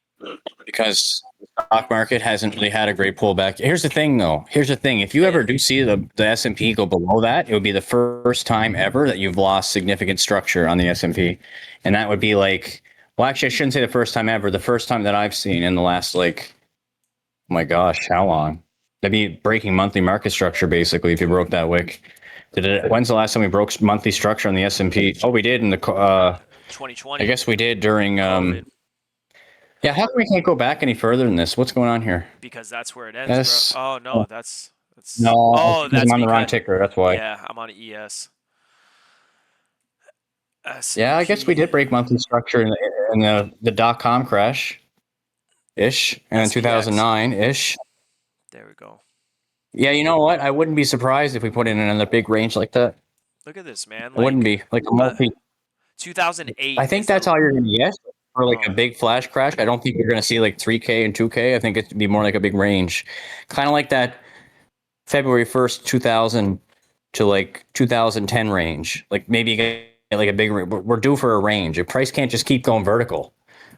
Because the stock market hasn't really had a great pullback. Here's the thing, though. If you ever do see the S&P go below that, it would be the first time ever that you've lost significant structure on the S&P. And that would be like, well, actually, I shouldn't say the first time ever. The first time that I've seen in the last, like, oh my gosh, how long? That'd be breaking monthly market structure, basically, if you broke that wick. When's the last time we broke monthly structure on the S&P? Oh, we did in the 2020. I guess we did during yeah, how come we can't go back any further than this? What's going on here? Because that's where it ends, bro. Oh no, that's No, Oh, because that's I'm on the wrong because ticker. That's why. yeah, I'm on ES. Yeah, I guess we did S&P. break monthly structure in the .com crash ish, and then SPX. 2009 ish. There we go. Yeah, you know what? I wouldn't be surprised if we put in another big range like that. Look at this, man. I wouldn't Like be like a multi. 2008 I think is that's the all you're going to get for like a oh big flash crash. I don't think you're going to see like 3K and 2K. I think it'd be more like a big range, kind of like that February 1st, 2000 to like 2010 range. Like maybe you get like a big. We're due for a range. A price can't just keep going vertical.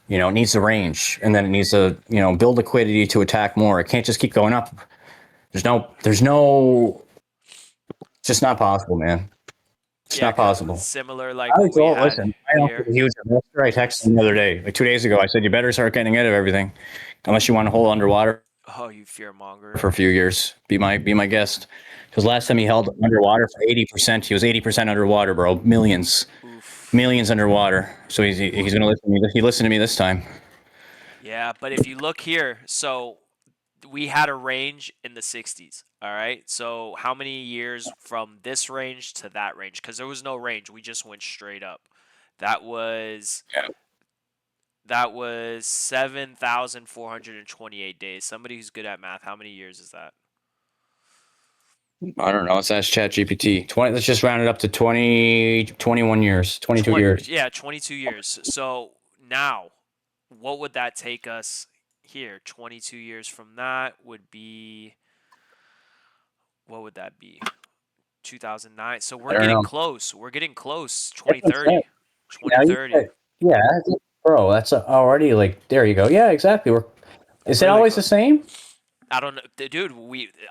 You know, it needs a range, and then it needs to build liquidity to attack more. It can't just keep going up. There's no. It's just not possible, man. It's yeah, not possible. similar I like what was we told, had listen, I don't think here. he was an investor. I texted him the other day, like 2 days ago. I said, you better start getting out of everything, unless you want to hold underwater Oh, you fear monger. for a few years. Be my guest. Because last time he held underwater for 80%, he was 80% underwater, bro. Millions, Oof. millions underwater. So he's gonna listen to me. He listened to me this time. Yeah, but if you look here, so we had a range in the 60s. All right. So how many years from this range to that range? Because there was no range. We just went straight up. That was Yeah. that was 7,428 days. Somebody who's good at math. How many years is that? I don't know. Let's ask ChatGPT. 20. Let's just round it up to 20, 21 years, 22 years. Yeah, 22 years. So now, what would that take us here? 22 years from that would be, what would that be? 2009. So I we're don't getting know. close. We're getting close. That's what I'm 2030. saying. Now you 2030. yeah, bro. That's already like there you go. Yeah, exactly. Is it Really always the close. same? I don't know, dude.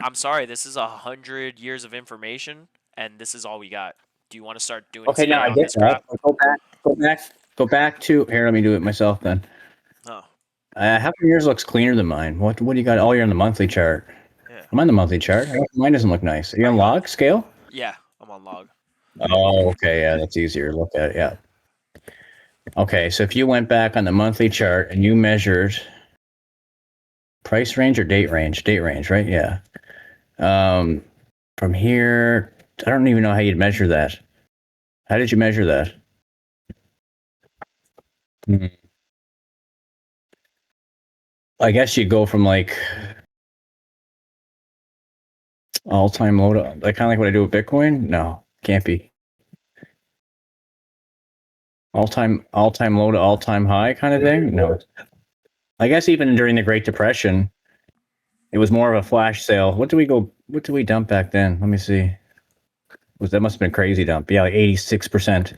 I'm sorry. This is 100 years of information, and this is all we got. Do you want to start doing Okay, now TA I on get this that. crap? Go back to here. Let me do it myself then. Oh, Half of yours looks cleaner than mine. What do you got? Oh, you're on the monthly chart. yeah. I'm on the monthly chart. Mine doesn't look nice. Are you on log scale? Yeah, I'm on log. Oh, okay. Yeah, that's easier to look at. Yeah. Okay, so if you went back on the monthly chart and you measured price range or date range? Date range, right? Yeah. From here, I don't even know how you'd measure that. How did you measure that? Hmm. I guess you go from like all-time low to like kind of like what I do with Bitcoin. No, can't be all-time low to all-time high kind of thing. No, I guess even during the Great Depression, it was more of a flash sale. What do we go? What did we dump back then? Let me see. That must have been a crazy dump. Yeah, like 86%.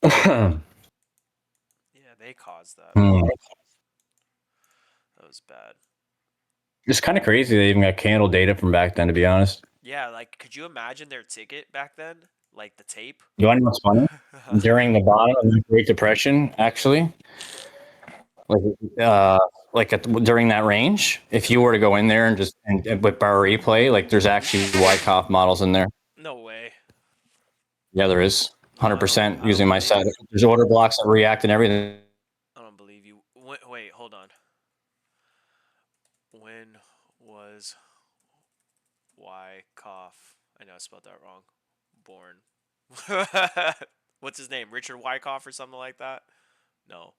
Hmm. Yeah, they caused that. That was bad. It's kind of crazy they even got candle data from back then, to be honest. Yeah, like, could you imagine their ticket back then? Like the tape? You want to know what's funny? During the bottom of the Great Depression, actually, like during that range, if you were to go in there and just and with bar replay, like there's actually Wyckoff models in there. No way. Yeah, there is No, I 100% don't using my believe set. you. There's order blocks that react and everything. I don't believe you. Wait, hold on. When was Wyckoff? I know I spelled that wrong. Born. What's his name? Richard Wyckoff or something like that? No.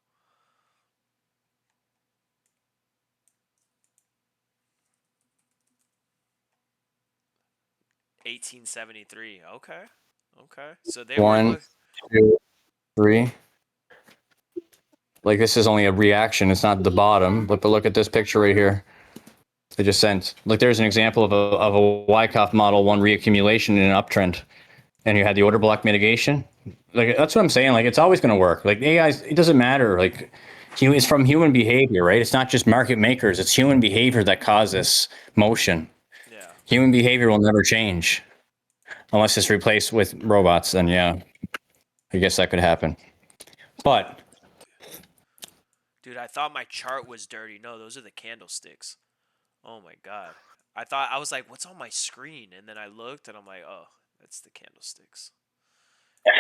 $1873. Okay. Okay. So they were 1, 2, 3. Like this is only a reaction. It's not the bottom. But look at this picture right here. They just sent. Like there's an example of a Wyckoff model one reaccumulation in an uptrend, and you had the order block mitigation. Like that's what I'm saying. Like it's always going to work. Like AI, it doesn't matter. Like it's from human behavior, right? It's not just market makers. It's human behavior that causes motion. Yeah. Human behavior will never change unless it's replaced with robots. Then yeah, I guess that could happen. But Dude, I thought my chart was dirty. No, those are the candlesticks. Oh my god. I was like, what's on my screen? And then I looked and I'm like, oh, that's the candlesticks.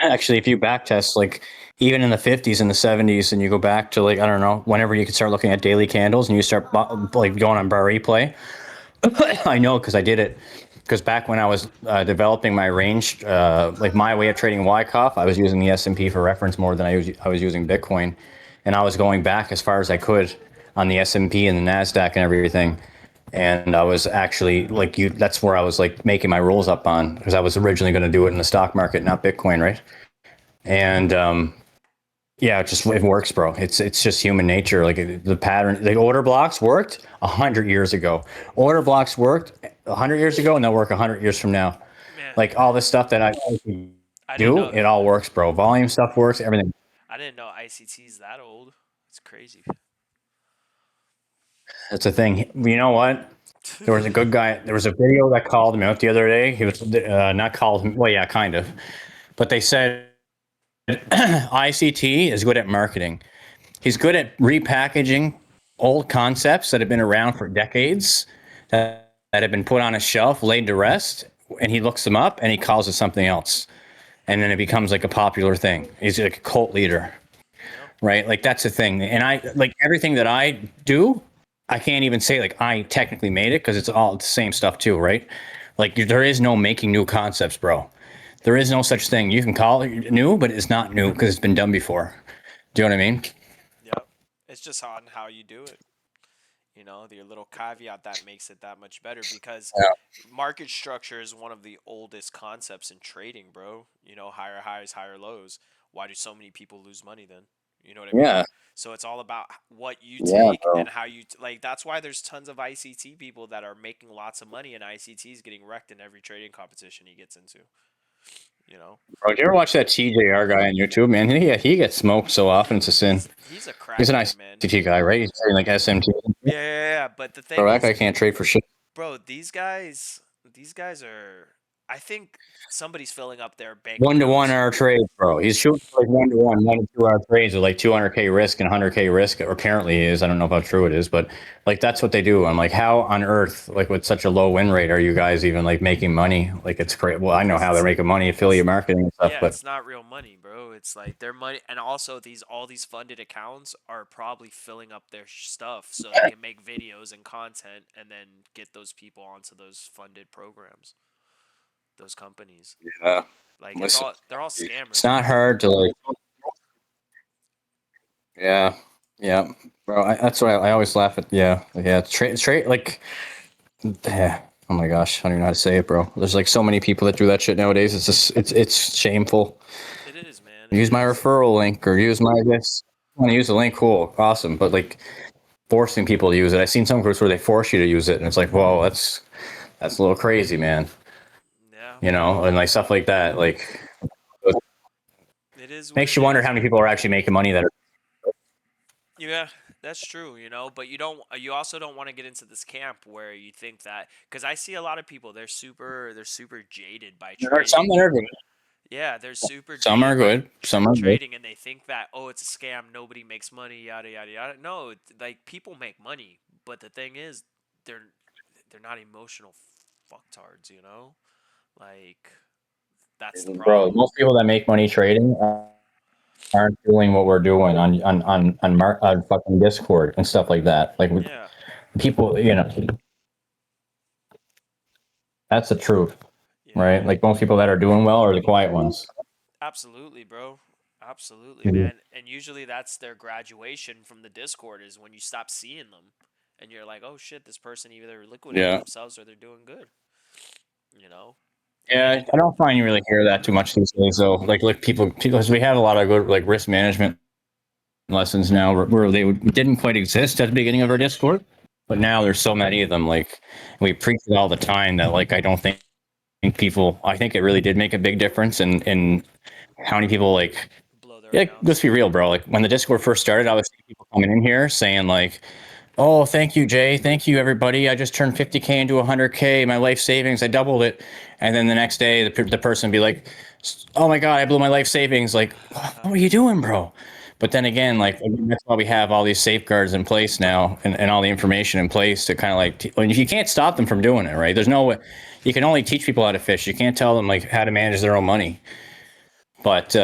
actually, if you backtest, like even in the 50s and the 70s, and you go back to like I don't know, whenever you can start looking at daily candles and you start like going on bar replay, I know because I did it. Because back when I was developing my range, like my way of trading Wyckoff, I was using the S&P for reference more than I was using Bitcoin, and I was going back as far as I could on the S&P and the Nasdaq and everything. And I was actually like you. That's where I was like making my rules up on because I was originally going to do it in the stock market, not Bitcoin, right? And yeah, it works, bro. It's just human nature. Like the pattern, the order blocks worked 100 years ago. Order blocks worked 100 years ago, and they'll work 100 years from now. Man, Like all this stuff that I I didn't do, know. it all works, bro. Volume stuff works, everything. I didn't know ICT's that old. It's crazy. That's a thing. You know what? There was a good guy. There was a video that called him out the other day. He was not called him. Well, yeah, kind of. But they said ICT is good at marketing. He's good at repackaging old concepts that have been around for decades that have been put on a shelf, laid to rest, and he looks them up and he calls it something else. And then it becomes like a popular thing. He's like a cult leader, right? Like that's the thing. And I like everything that I do, I can't even say like I technically made it because it's all the same stuff too, right? Like there is no making new concepts, bro. There is no such thing. You can call it new, but it's not new because it's been done before. Do you know what I mean? Yep. It's just on how you do it. Your little caveat that makes it that much better because market structure is one of the oldest concepts in trading, bro. Higher highs, higher lows. Why do so many people lose money then? You know what I mean? Yeah. So it's all about what you Yeah, take bro. and how you like. That's why there's tons of ICT people that are making lots of money, and ICT is getting wrecked in every trading competition he gets into. You know, Bro, do you ever watch that TJR guy on YouTube, man? He gets smoked so often. It's a sin. he's a He's an crackhead, man. ICT guy, right? He's trading like SMT. Yeah. But the Bro, thing that is, guy can't trade for shit. bro, these guys are. I think somebody's filling up their bank 1-to-1 accounts. hour trades, bro. He's shooting for like 1-to-1, 1 to 2 hour trades with like 200K risk and 100K risk, or apparently he is. I don't know how true it is, but like that's what they do. I'm like, how on earth, like with such a low win rate, are you guys even like making money? Like it's great. Well, I know how they're making money, affiliate marketing and stuff, Yeah, but it's not real money, bro. It's like their money, and also all these funded accounts are probably filling up their stuff so they can make videos and content, and then get those people onto those funded programs, those companies. yeah, Like listen, they're all it's scammers, not man. hard to like, yeah, yeah, bro. That's why I always laugh at, yeah, trade like. Yeah. Oh my gosh, I don't even know how to say it, bro. There's like so many people that do that shit nowadays. It's just it's shameful. It is, man. It Use my is. referral link or use my this. Want to use the link? Cool, awesome. But like forcing people to use it. I've seen some groups where they force you to use it, and it's like, whoa, that's a little crazy, man. Yeah, And like stuff like that, like it is what makes it you wonder is, how many man. people are actually making money that are. Yeah, that's true, but you don't you also don't want to get into this camp where you think that cuz I see a lot of people they're super jaded by There are some trading. that are good. Yeah, they're super Some are jaded by good. Some are good. trading and they think that it's a scam, nobody makes money, yada yada yada. No, like people make money, but the thing is they're they're not emotional fucktards. Like that's the Bro, problem. most people that make money trading aren't doing what we're doing on fucking Discord and stuff like that. Like Yeah. people, that's the truth, Yeah. right? Like most people that are doing well are the quiet ones. Absolutely, bro. Absolutely, Mhm. man. And usually that's their graduation from the Discord is when you stop seeing them and you're like, "Oh shit, this person either liquidated Yeah. themselves or they're doing good." You know? Yeah, I don't find you really hear that too much these days, though. Like people, because we have a lot of good like risk management lessons now, where they didn't quite exist at the beginning of our Discord, but now there's so many of them. Like we preach it all the time that like I don't think people. I think it really did make a big difference in how many people like. Blow their Yeah, let's accounts. be real, bro. Like when the Discord first started, I was seeing people coming in here saying like, "Oh, thank you, Jay. Thank you, everybody. I just turned 50K into 100K. My life savings, I doubled it." And then the next day, the person be like, "Oh my God, I blew my life savings." Like, what are you doing, bro? But then again, like that's why we have all these safeguards in place now and all the information in place to kind of like, you can't stop them from doing it, right? There's no way. You can only teach people how to fish. You can't tell them like how to manage their own money. But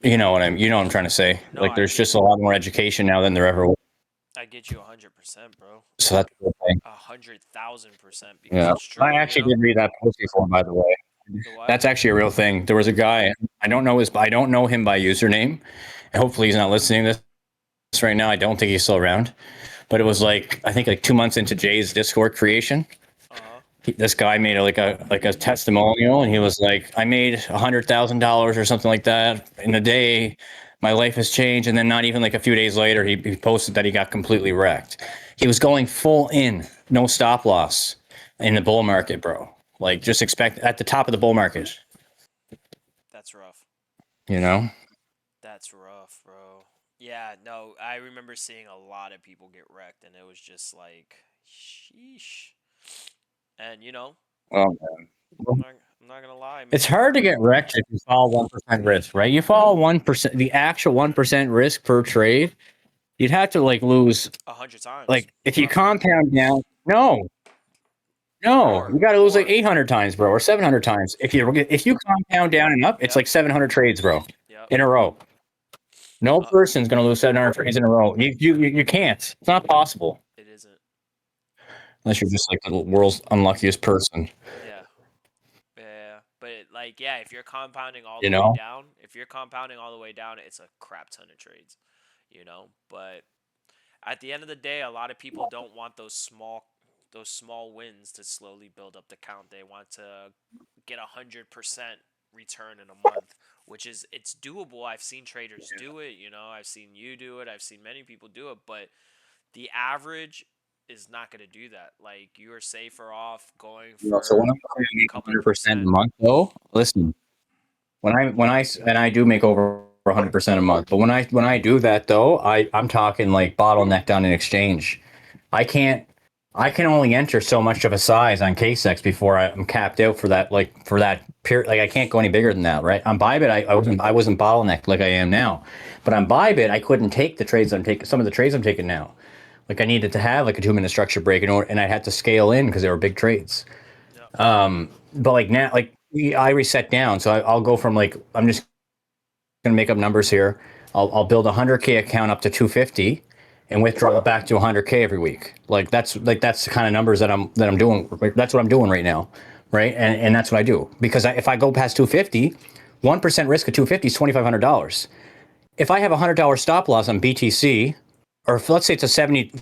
you know what I'm trying to say. No, Like I there's get just a lot more education now than there ever was. get you 100%, bro. So that's the thing. 100,000% because Yeah, it's true. I actually did read that post before, by the way. The what? That's actually a real thing. There was a guy. I don't know him by username, and hopefully he's not listening to this right now. I don't think he's still around. But it was like I think like 2 months into Jay's Discord creation, this guy made a testimonial, and he was like, "I made $100,000 or something like that in a day. My life has changed." And then not even like a few days later, he posted that he got completely wrecked. He was going full in, no stop loss in the bull market, bro. Like just expect at the top of the bull market. That's rough. You know. That's rough, bro. Yeah, no, I remember seeing a lot of people get wrecked, and it was just like, sheesh. And Oh man. I'm not gonna lie, man. It's hard to get wrecked if you follow 1% risk, right? You follow 1%, the actual 1% risk per trade. You'd have to like lose 100 times. like if you compound down. No, you got to lose like 800 times, bro, or 700 times. If you compound down and up, it's like 700 trades, bro, in a row. No person's gonna lose 700 trades in a row. You can't. It's not possible. It isn't. Unless you're just like the world's unluckiest person. Yeah. Yeah. But if you're compounding all You the way know? down, it's a crap ton of trades. But at the end of the day, a lot of people don't want those small wins to slowly build up the count. They want to get 100% return in a month, which it's doable. I've seen traders do it. I've seen you do it. I've seen many people do it, but the average is not going to do that. Like you're safer off going for So when I'm a couple 100% a month, though, listen, and I do make over 100% a month, but when I do that though, I'm talking like bottlenecked on an exchange. I can only enter so much of a size on KSEX before I'm capped out for that period. Like I can't go any bigger than that, right? On Bybit, I wasn't bottlenecked like I am now, but on Bybit, I couldn't take the trades I'm taking. Some of the trades I'm taking now, like I needed to have like a 2-minute structure break and I had to scale in because they were big trades. But like now, like I reset down, so I'll go from like I'm just gonna make up numbers here. I'll build a 100K account up to 250 and withdraw it back to 100K every week. That's the kind of numbers that I'm doing. That's what I'm doing right now, right? And that's what I do because if I go past 250, 1% risk of 250 is $2,500. If I have a $100 stop loss on BTC, or if, let's say it's a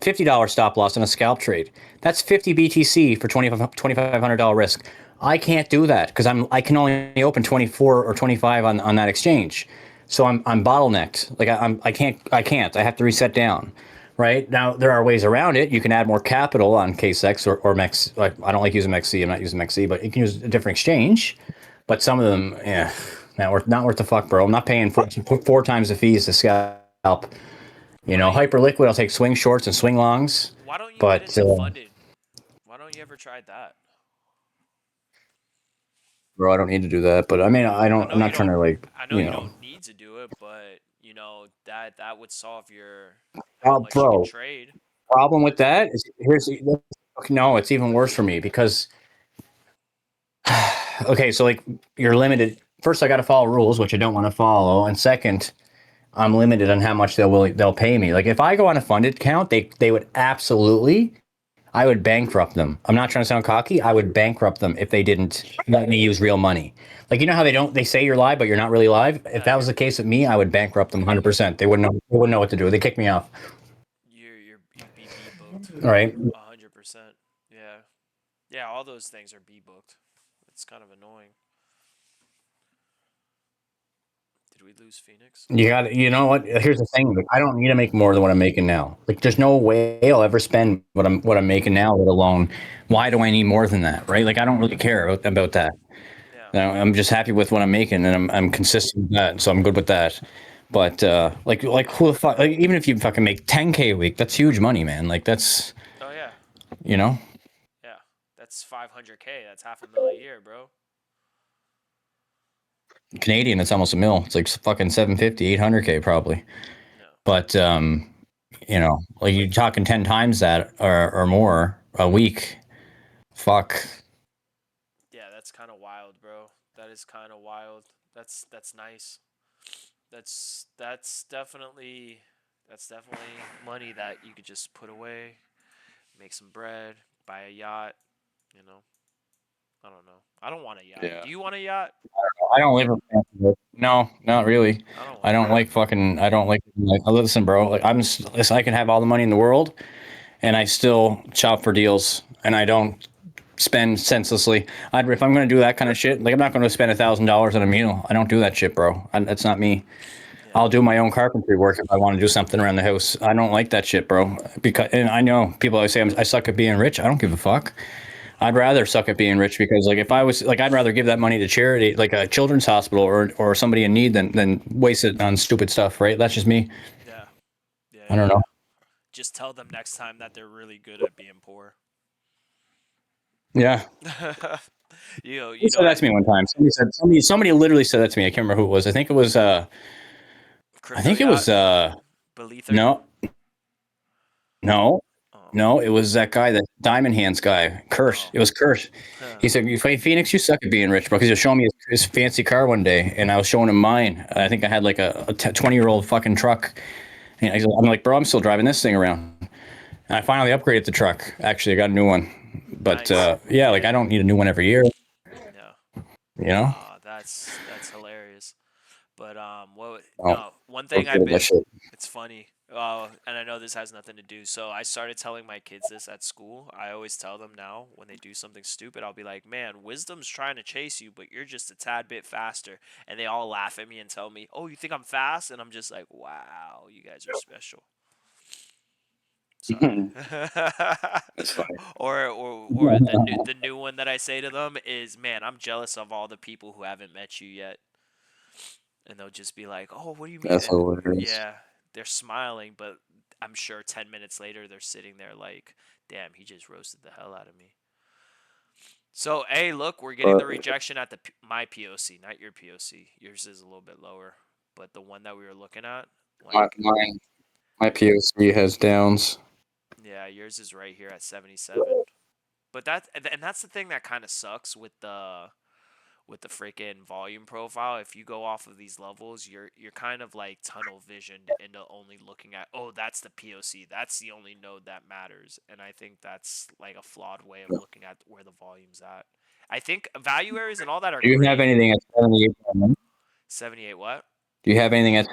$50 stop loss on a scalp trade, that's 50 BTC for $2,500 risk. I can't do that because I can only open 24 or 25 on that exchange. So I'm bottlenecked. Like I can't. I have to reset down. Right now, there are ways around it. You can add more capital on KSEX or MEX. Like, I don't like using MEXC. I'm not using MEXC, but you can use a different exchange. But some of them, yeah, not worth the fuck, bro. I'm not paying four times the fees to scalp. Hyperliquid. I'll take swing shorts and swing longs. Why don't you get into funded? Why don't you ever try that? Bro, I don't need to do that, but I mean, I'm not trying to like. I know you don't need to do it, but that would solve your Bro, trade. Problem with that is no, it's even worse for me because okay, so like you're limited. First, I got to follow rules, which I don't want to follow, and second, I'm limited on how much they'll pay me. Like if I go on a funded account, they would absolutely. I would bankrupt them. I'm not trying to sound cocky. I would bankrupt them if they didn't let me use real money. Like how they say you're live, but you're not really live. If that was the case with me, I would bankrupt them 100%. They wouldn't know what to do. They kick me off. You'd be booked. All right. 100%. Yeah. All those things are be booked. It's kind of annoying. Did we lose Phoenix? You know what? Here's the thing. Like, I don't need to make more than what I'm making now. Like, there's no way I'll ever spend what I'm making now, let alone why do I need more than that, right? Like, I don't really care about that. Yeah. I'm just happy with what I'm making, and I'm consistent with that, so I'm good with that. But like who the fuck? Like, even if you fucking make 10K a week, that's huge money, man. Like that's. Oh yeah. Yeah, that's 500K. That's $500,000 a year, bro. Canadian, that's almost $1 million. It's like fucking 750, 800K probably. No. But like you're talking 10 times that or more a week. Fuck. Yeah, that's kind of wild, bro. That is kind of wild. That's nice. That's definitely That's definitely money that you could just put away, make some bread, buy a yacht. You know, I don't know. I don't want a yacht. Yeah. Do you want a yacht? I don't live in No, not really. I don't I want a don't yacht. like fucking. I don't like. Listen, bro. Like listen, I can have all the money in the world, and I still shop for deals, and I don't spend senselessly. If I'm going to do that kind of shit, like I'm not going to spend $1,000 on a meal. I don't do that shit, bro. That's not me. Yeah. I'll do my own carpentry work if I want to do something around the house. I don't like that shit, bro. Because and I know people always say I suck at being rich. I don't give a fuck. I'd rather suck at being rich because, like, if I was like, I'd rather give that money to charity, like a children's hospital or somebody in need, than waste it on stupid stuff, right? That's just me. Yeah. Yeah. I don't Yeah. know. Just tell them next time that they're really good at being poor. Yeah, You who know, said that to me one time? Somebody literally said that to me. I can't remember who it was. I crypto think it yacht, was Belither. no, no, Oh, no. It was that guy, that Diamond Hands guy, Kurt. oh, It was Kurt. huh. He said, Phoenix, you suck at being rich, bro." Because he was showing me his fancy car one day, and I was showing him mine. I think I had like a 20-year-old fucking truck. And I'm like, "Bro, I'm still driving this thing around." And I finally upgraded the truck. Actually, I got a new one. But Nice. yeah, like I don't need a new one every year. No. You know? That's hilarious. But Oh, no, one don't thing get I've it, that been shit. it's funny. And I know this has nothing to do. So I started telling my kids this at school. I always tell them now when they do something stupid, I'll be like, "Man, wisdom's trying to chase you, but you're just a tad bit faster." And they all laugh at me and tell me, "Oh, you think I'm fast?" And I'm just like, "Wow, you guys are special." Sorry. That's funny. or the new one that I say to them is, "Man, I'm jealous of all the people who haven't met you yet." And they'll just be like, "Oh, what do you mean?" That's And hilarious. yeah, they're smiling, but I'm sure 10 minutes later they're sitting there like, "Damn, he just roasted the hell out of me." So, hey, look, we're getting But the rejection at my POC, not your POC. Yours is a little bit lower, but the one that we were looking at, my like, mine, my POC has downs. yeah, yours is right here at 77. But that's the thing that kind of sucks with the freaking volume profile. If you go off of these levels, you're kind of like tunnel visioned into only looking at, oh, that's the POC, that's the only node that matters. And I think that's like a flawed way of looking at where the volume's at. I think value areas and all that are Do you have great. anything at 78.1? 78 what? Do you have anything at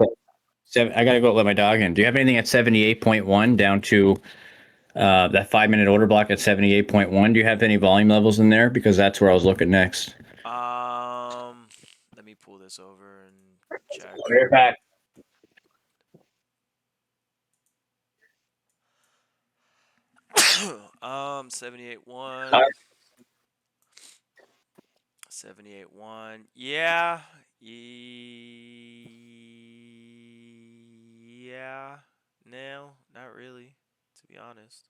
seven? I gotta go let my dog in. Do you have anything at 78.1 down to that 5 minute order block at 78.1? Do you have any volume levels in there? Because that's where I was looking next. Let me pull this over and check. I'll be right back. 78.1. 78.1. Yeah. Yeah. No, not really, to be honest.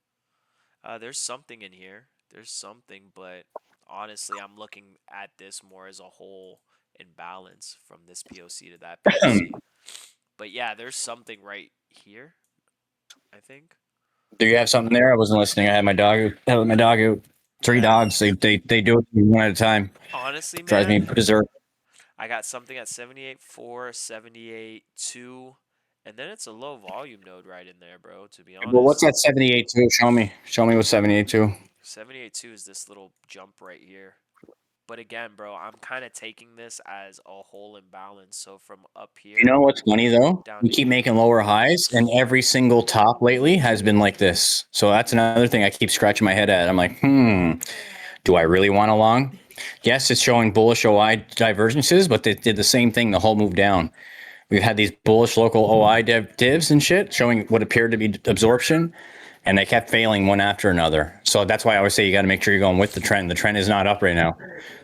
There's something in here. There's something, but honestly, I'm looking at this more as a whole in balance from this POC to that POC. But yeah, there's something right here, I think. Do you have something there? I wasn't listening. I had my dog. I let my dog out. Three Yeah. dogs. They do it one at a time. Honestly, Drives me man, berserk. I got something at 78.4, 78.2, and then it's a low volume node right in there, bro, to be Well, what's honest. that 78.2? Show me. Show me what 78.2. 78.2 is this little jump right here. But again, bro, I'm kind of taking this as a whole imbalance. So from up here You know what's funny though? down We to keep here. making lower highs, and every single top lately has been like this. So that's another thing I keep scratching my head at. I'm like, do I really want a long? Yes, it's showing bullish OI divergences, but they did the same thing the whole move down. We've had these bullish local OI divs and shit showing what appeared to be absorption, and they kept failing one after another. So that's why I always say you got to make sure you're going with the trend. The trend is not up right now.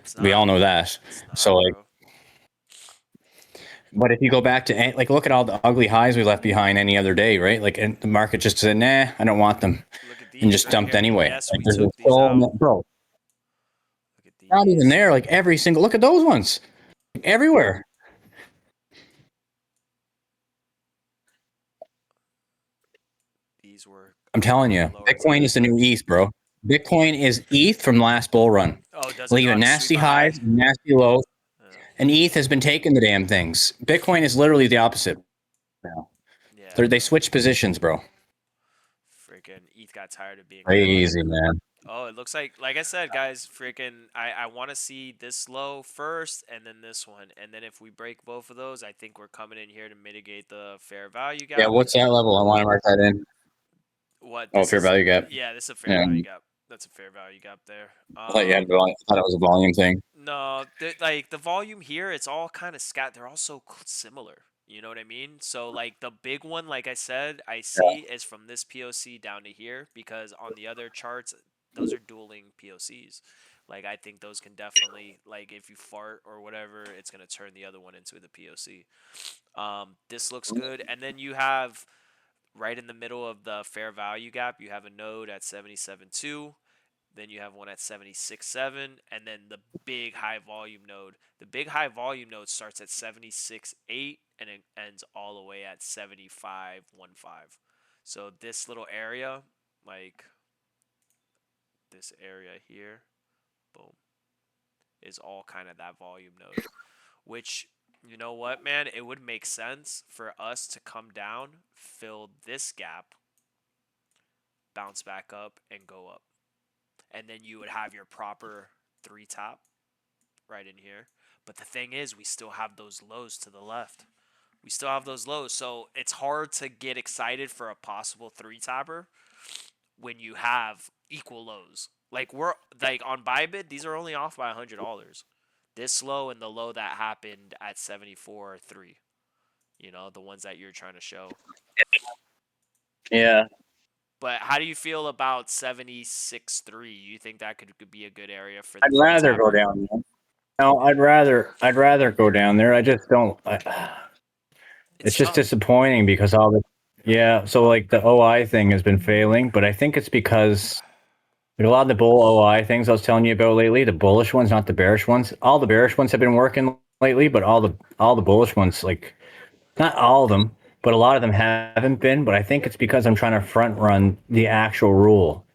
It's We not. all know that. It's So not, like, bro. but if you go back to like, look at all the ugly highs we left behind any other day, right? Like, and the market just said, nah, I don't want them, Look at and these just right dumped here. anyway. Yes, Like, we there's took these out. bro, Look at not even these. there. Like every single, look at those ones, everywhere. These were I'm telling you, lower Bitcoin time is the new frames. ETH, bro. Bitcoin is ETH from last bull run, Oh, does it leaving not sweep nasty a high? highs, nasty lows, Uh, and ETH has been taking the damn things. Bitcoin is literally the opposite now. Yeah. They switched positions, bro. Freaking ETH got tired of being on the Crazy, man. Oh, it looks like I said, guys, freaking I want to see this low first and then this one. And then if we break both of those, I think we're coming in here to mitigate the fair value Yeah, gap. what's that level? I want to mark that in. What Oh, this fair is value gap. Yeah, this is a fair Yeah. value gap. That's a fair value gap there. I thought you had volume. I thought it was a volume thing. No, like the volume here, it's all kind of they're all so similar. You know what I mean? So like the big one, like I said, I see is from this POC down to here because on the other charts, those are dueling POCs. Like I think those can definitely like if you fart or whatever, it's gonna turn the other one into the POC. This looks good, and then you have right in the middle of the fair value gap, you have a node at 77.2. Then you have one at 76.7, and then the big high volume node. The big high volume node starts at 76.8 and it ends all the way at 75.15. So this little area, like this area here, boom, is all kind of that volume node. Which, you know what, man? It would make sense for us to come down, fill this gap, bounce back up, and go up. And then you would have your proper 3 top right in here. But the thing is, we still have those lows to the left. We still have those lows, so it's hard to get excited for a possible 3 topper when you have equal lows. Like we're like on Bybit, these are only off by $100. This low and the low that happened at 74.3. You know, the ones that you're trying to show. Yeah. But how do you feel about 76.3? You think that could be a good area for the I'd rather go three-tapper? down there. No, I'd rather go down there. I just don't. It's It's just tough. disappointing because all the yeah. So like the OI thing has been failing, but I think it's because like, a lot of the bull OI things I was telling you about lately, the bullish ones, not the bearish ones. All the bearish ones have been working lately, but all the bullish ones, like not all of them, but a lot of them haven't been. But I think it's because I'm trying to front run the actual rule,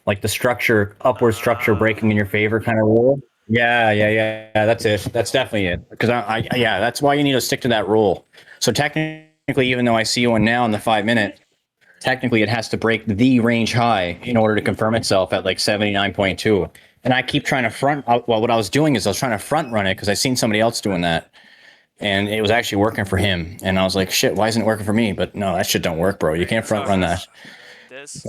like the structure, upward structure breaking in your favor kind of rule. Yeah. That's it. That's definitely it. Because yeah, that's why you need to stick to that rule. So technically, even though I see one now in the 5 minute, technically it has to break the range high in order to confirm itself at like 79.2. And I keep trying to well, what I was doing is I was trying to front run it because I seen somebody else doing that. And it was actually working for him. And I was like, shit, why isn't it working for me? But no, that shit don't work, bro. You can't front run that. This?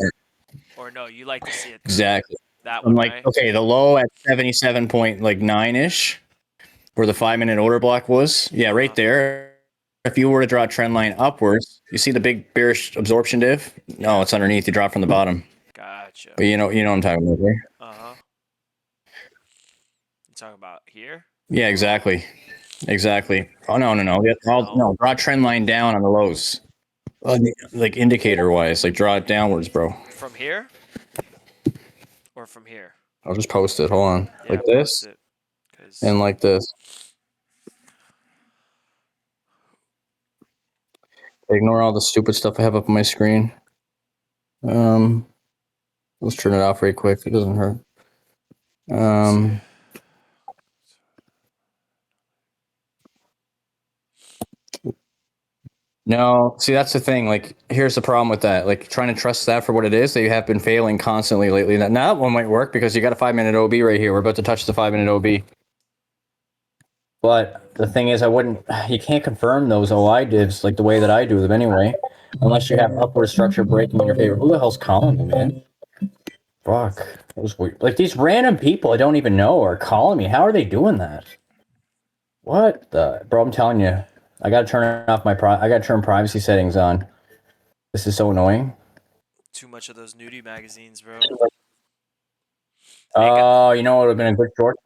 Or no, you like to see it Exactly. that I'm one, like, right? okay, the low at 77.9 ish, where the 5 minute order block was. Yeah, right there. If you were to draw a trend line upwards, you see the big bearish absorption div? No, it's underneath. You drop from the bottom. Gotcha. But you know what I'm talking about, right? Uh-huh. You talking about here? Yeah, exactly. Exactly. Oh no. No. Draw a trend line down on the lows. Like indicator wise, like draw it downwards, bro. From here? Or from here? I'll just post it. Hold on. Yeah, Like post this it. Because and like this. Ignore all the stupid stuff I have up on my screen. Let's turn it off right quick. It doesn't hurt. No, see that's the thing. Like, here's the problem with that. Like, trying to trust that for what it is. They have been failing constantly lately. Now that one might work because you got a 5 minute OB right here. We're about to touch the 5 minute OB. But the thing is, you can't confirm those OI divs like the way that I do them anyway, unless you have upward structure breaking in your favor. Who the hell's calling me, man? Fuck, that was weird. Like these random people I don't even know are calling me. How are they doing that? What the, bro? I'm telling you, I gotta turn off I gotta turn privacy settings on. This is so annoying. too much of those nudie magazines, bro. Oh, you know what would have been a good short?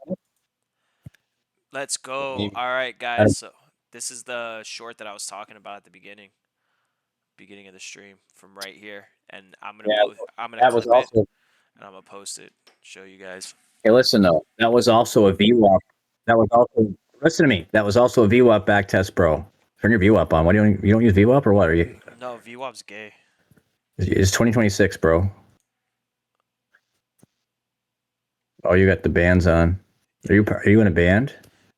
Let's go. Maybe. All right, guys. So this is the short that I was talking about at the beginning of the stream from right here, and I'm gonna That was clip it also. and I'm gonna post it, show you guys. Hey, listen though, that was also a VWAP. That was also. Listen to me. That was also a VWAP back test, bro. Turn your VWAP on. What do you don't use VWAP or what? Are you? No, VWAP's gay. It's 2026, bro. Oh, you got the bands on. Are you in a band?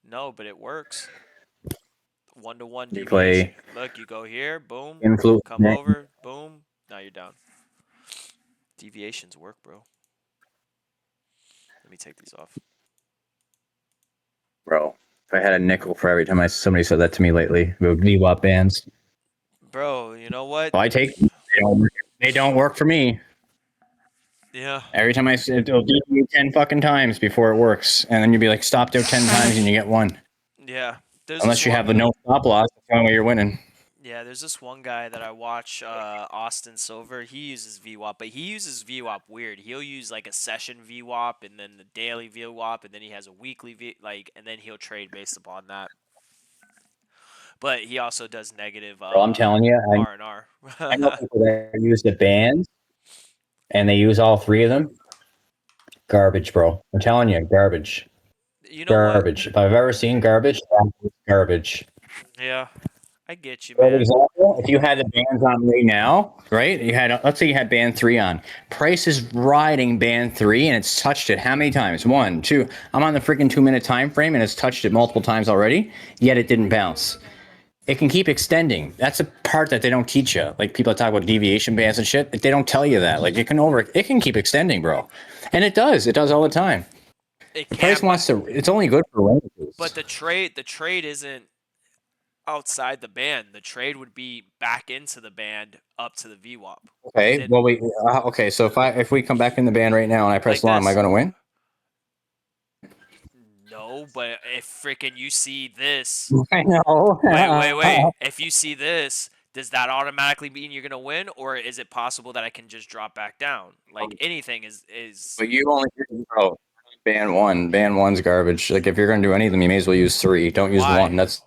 No, but it works. 1-to-1 You deviation. play Look, you go here, boom, influence, come over, boom, now you're down. Deviations work, bro. Let me take these off. bro. If I had a nickel for every time somebody said that to me lately, the VWAP bands. Bro, you know what? Well, I take them. They don't work for me. Yeah. Every time I say it'll do you 10 fucking times before it works, and then you'd be like, stop there 10 times and you get one. Yeah. There's Unless this you one. have the no stop loss, that's the only way you're winning. Yeah, there's this one guy that I watch, Austin Silver. He uses VWAP, but he uses VWAP weird. He'll use like a session VWAP and then the daily VWAP, and then he has a weekly and then he'll trade based upon that. But he also does negative Bro, I'm telling you, R&R. I know people that use the bands and they use all three of them. Garbage, bro. I'm telling you, garbage. You know what? Garbage. If I've ever seen garbage, that's garbage. Yeah, I get you, For man. example, if you had the bands on right now, right? You had, let's say you had band 3 on. Price is riding band 3 and it's touched it how many times? 1, 2. I'm on the freaking 2-minute time frame and it's touched it multiple times already, yet it didn't bounce. It can keep extending. That's a part that they don't teach you. Like people that talk about deviation bands and shit, they don't tell you that. Like it can keep extending, bro. And it does. It does all the time. It The can, price wants to. It's only good for ranges. but the trade isn't outside the band. The trade would be back into the band up to the VWAP. Okay. Well, okay. So if we come back in the band right now and I press Like long, am I this. going to win? No, but if freaking you see this, I know. wait. If you see this, does that automatically mean you're gonna win, or is it possible that I can just drop back down? Like anything is. But you only bro. Band 1. Band 1's garbage. Like if you're going to do any of them, you may as well use 3. Don't use Why? 1. That's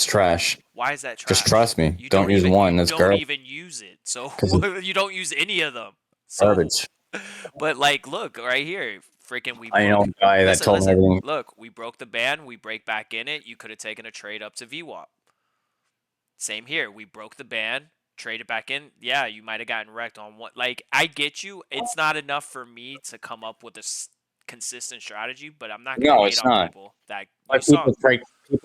trash. Why is that trash? Just trust me. You Don't use even, 1. You That's don't garbage. even use it, so 'Cause you don't use any of them. So, Garbage. but like, look right here, freaking we. I know a guy that told me everything. Look, we broke the ban. We break back in it. You could have taken a trade up to VWAP. Same here. We broke the ban, traded back in. Yeah, you might have gotten wrecked on one. Like, I get you. It's not enough for me to come up with a consistent strategy, but I'm not gonna No, hate it's on not. people that Like you saw. people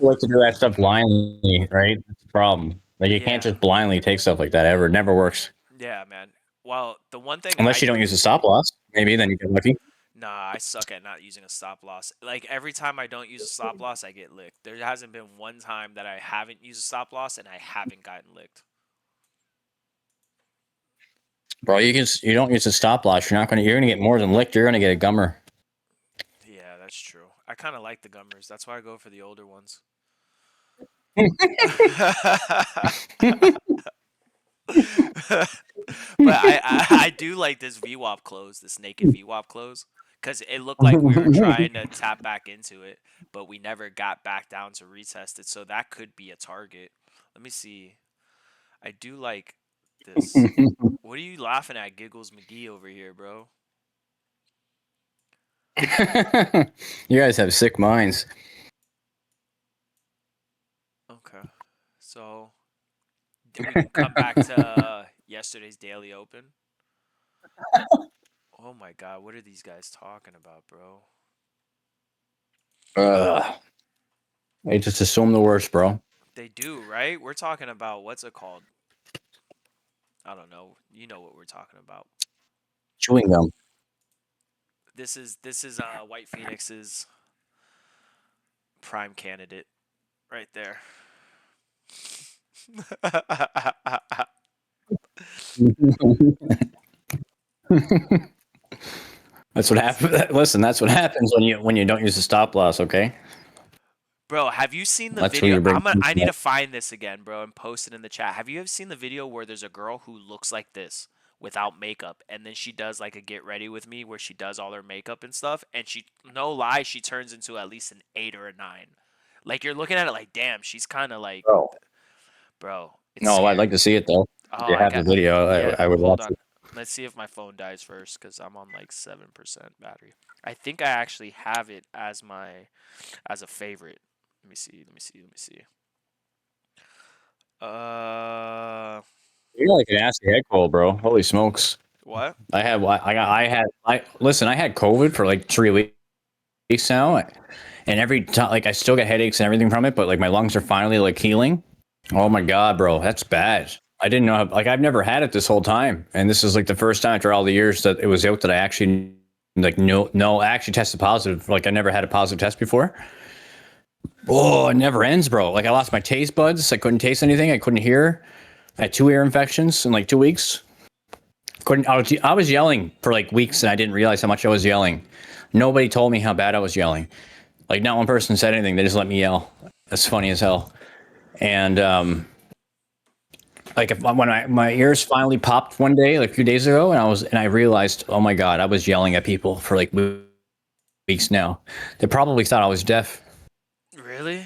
like to do that stuff blindly, right? That's the problem. Like you can't Yeah. just blindly take stuff like that ever. It never works. Yeah, man. Well, the one thing Unless you don't use a stop loss. Maybe then you get lucky. Nah, I suck at not using a stop loss. Like every time I don't use a stop loss, I get licked. There hasn't been one time that I haven't used a stop loss and I haven't gotten licked. Bro, you don't use a stop loss. You're gonna get more than licked. You're gonna get a gummer. Yeah, that's true. I kind of like the gummers. That's why I go for the older ones. But I do like this VWAP close, this naked VWAP close, because it looked like we were trying to tap back into it, but we never got back down to retest it. So that could be a target. Let me see. I do like this. What are you laughing at, Giggles McGee over here, bro? You guys have sick minds. Okay. So we can come back to yesterday's daily open. Oh my god, what are these guys talking about, bro? They just assume the worst, bro. They do, right? We're talking about what's it called? I don't know. You know what we're talking about. Chewing gum. This is White Phoenix's prime candidate right there. That's what happens. Listen, that's what happens when you don't use a stop loss. Okay. Bro, have you seen the That's when video? you bring I need to find this again, bro, and post it in the chat. Have you ever seen the video where there's a girl who looks like this without makeup, and then she does like a get ready with me where she does all her makeup and stuff, and she, no lie, she turns into at least an 8 or a 9. Like you're looking at it like, damn, she's kind of like, bro. It's No, scary. I'd like to see it though. Oh, If you have the video, yeah, I would hold watch on. it. Let's see if my phone dies first, because I'm on like 7% battery. I think I actually have it as a favorite. Let me see. You're like an ass head cold, bro. Holy smokes! What? I had COVID for like 3 weeks now, And every time, like, I still get headaches and everything from it, but like my lungs are finally like healing. Oh my god, bro, that's bad. I didn't know. Like, I've never had it this whole time, and this is like the first time after all the years that it was out that I actually like I actually tested positive. Like, I never had a positive test before. Oh, it never ends, bro. Like, I lost my taste buds. I couldn't taste anything. I couldn't hear. I had 2 ear infections in like 2 weeks. I was yelling for like weeks, and I didn't realize how much I was yelling. Nobody told me how bad I was yelling. Like, not one person said anything. They just let me yell. That's funny as hell. And like, when my ears finally popped one day, like a few days ago, and I realized, oh my god, I was yelling at people for like weeks now. They probably thought I was deaf. Really?